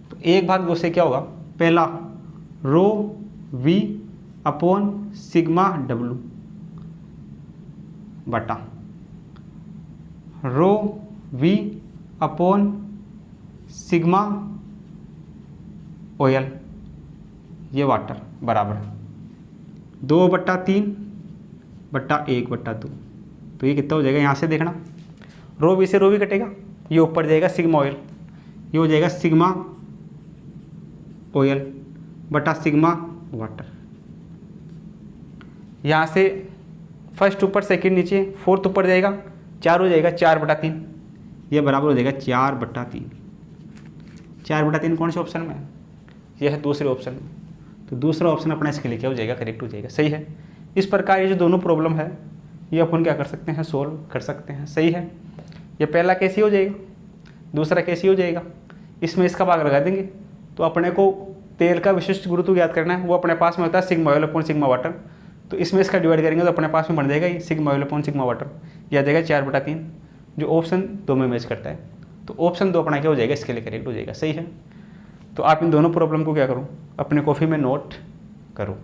तो 1/2 से क्या होगा, पहला रो वी अपॉन सिग्मा डब्लू बटा रो वी अपॉन सिग्मा ऑयल, ये वाटर, बराबर 2/3 बट्टा 1/2। तो ये कितना हो जाएगा, यहाँ से देखना, रो वी से रो वी कटेगा, ये ऊपर जाएगा सिग्मा ऑयल, ये हो जाएगा सिग्मा ऑयल बटा सिग्मा वाटर। यहाँ से फर्स्ट ऊपर, सेकंड नीचे, फोर्थ ऊपर जाएगा, 4 हो जाएगा 4/3, ये बराबर हो जाएगा 4/3। 4/3 कौन से ऑप्शन में है, ये है दूसरे ऑप्शन में। तो दूसरा ऑप्शन अपना इसके लिए क्या हो जाएगा, करेक्ट हो जाएगा, सही है। इस प्रकार ये जो दोनों प्रॉब्लम है ये अपन क्या कर सकते हैं, सोल्व कर सकते हैं, सही है। ये पहला केस ही हो जाएगा, दूसरा केस ही हो जाएगा, इसमें इसका भाग लगा देंगे। तो अपने को तेल का विशिष्ट गुरुत्व याद करना है, वो अपने पास में होता है sigma oil upon sigma water. तो इसमें इसका डिवाइड करेंगे तो अपने पास में बन जाएगा ये sigma oil upon sigma water, ये आ जाएगा 4/3, जो ऑप्शन 2 में मैच करता है। तो ऑप्शन 2 अपना क्या हो जाएगा, इसके लिए करेक्ट हो जाएगा, सही है। तो आप इन दोनों प्रॉब्लम को क्या करो, अपने कॉपी में नोट करो।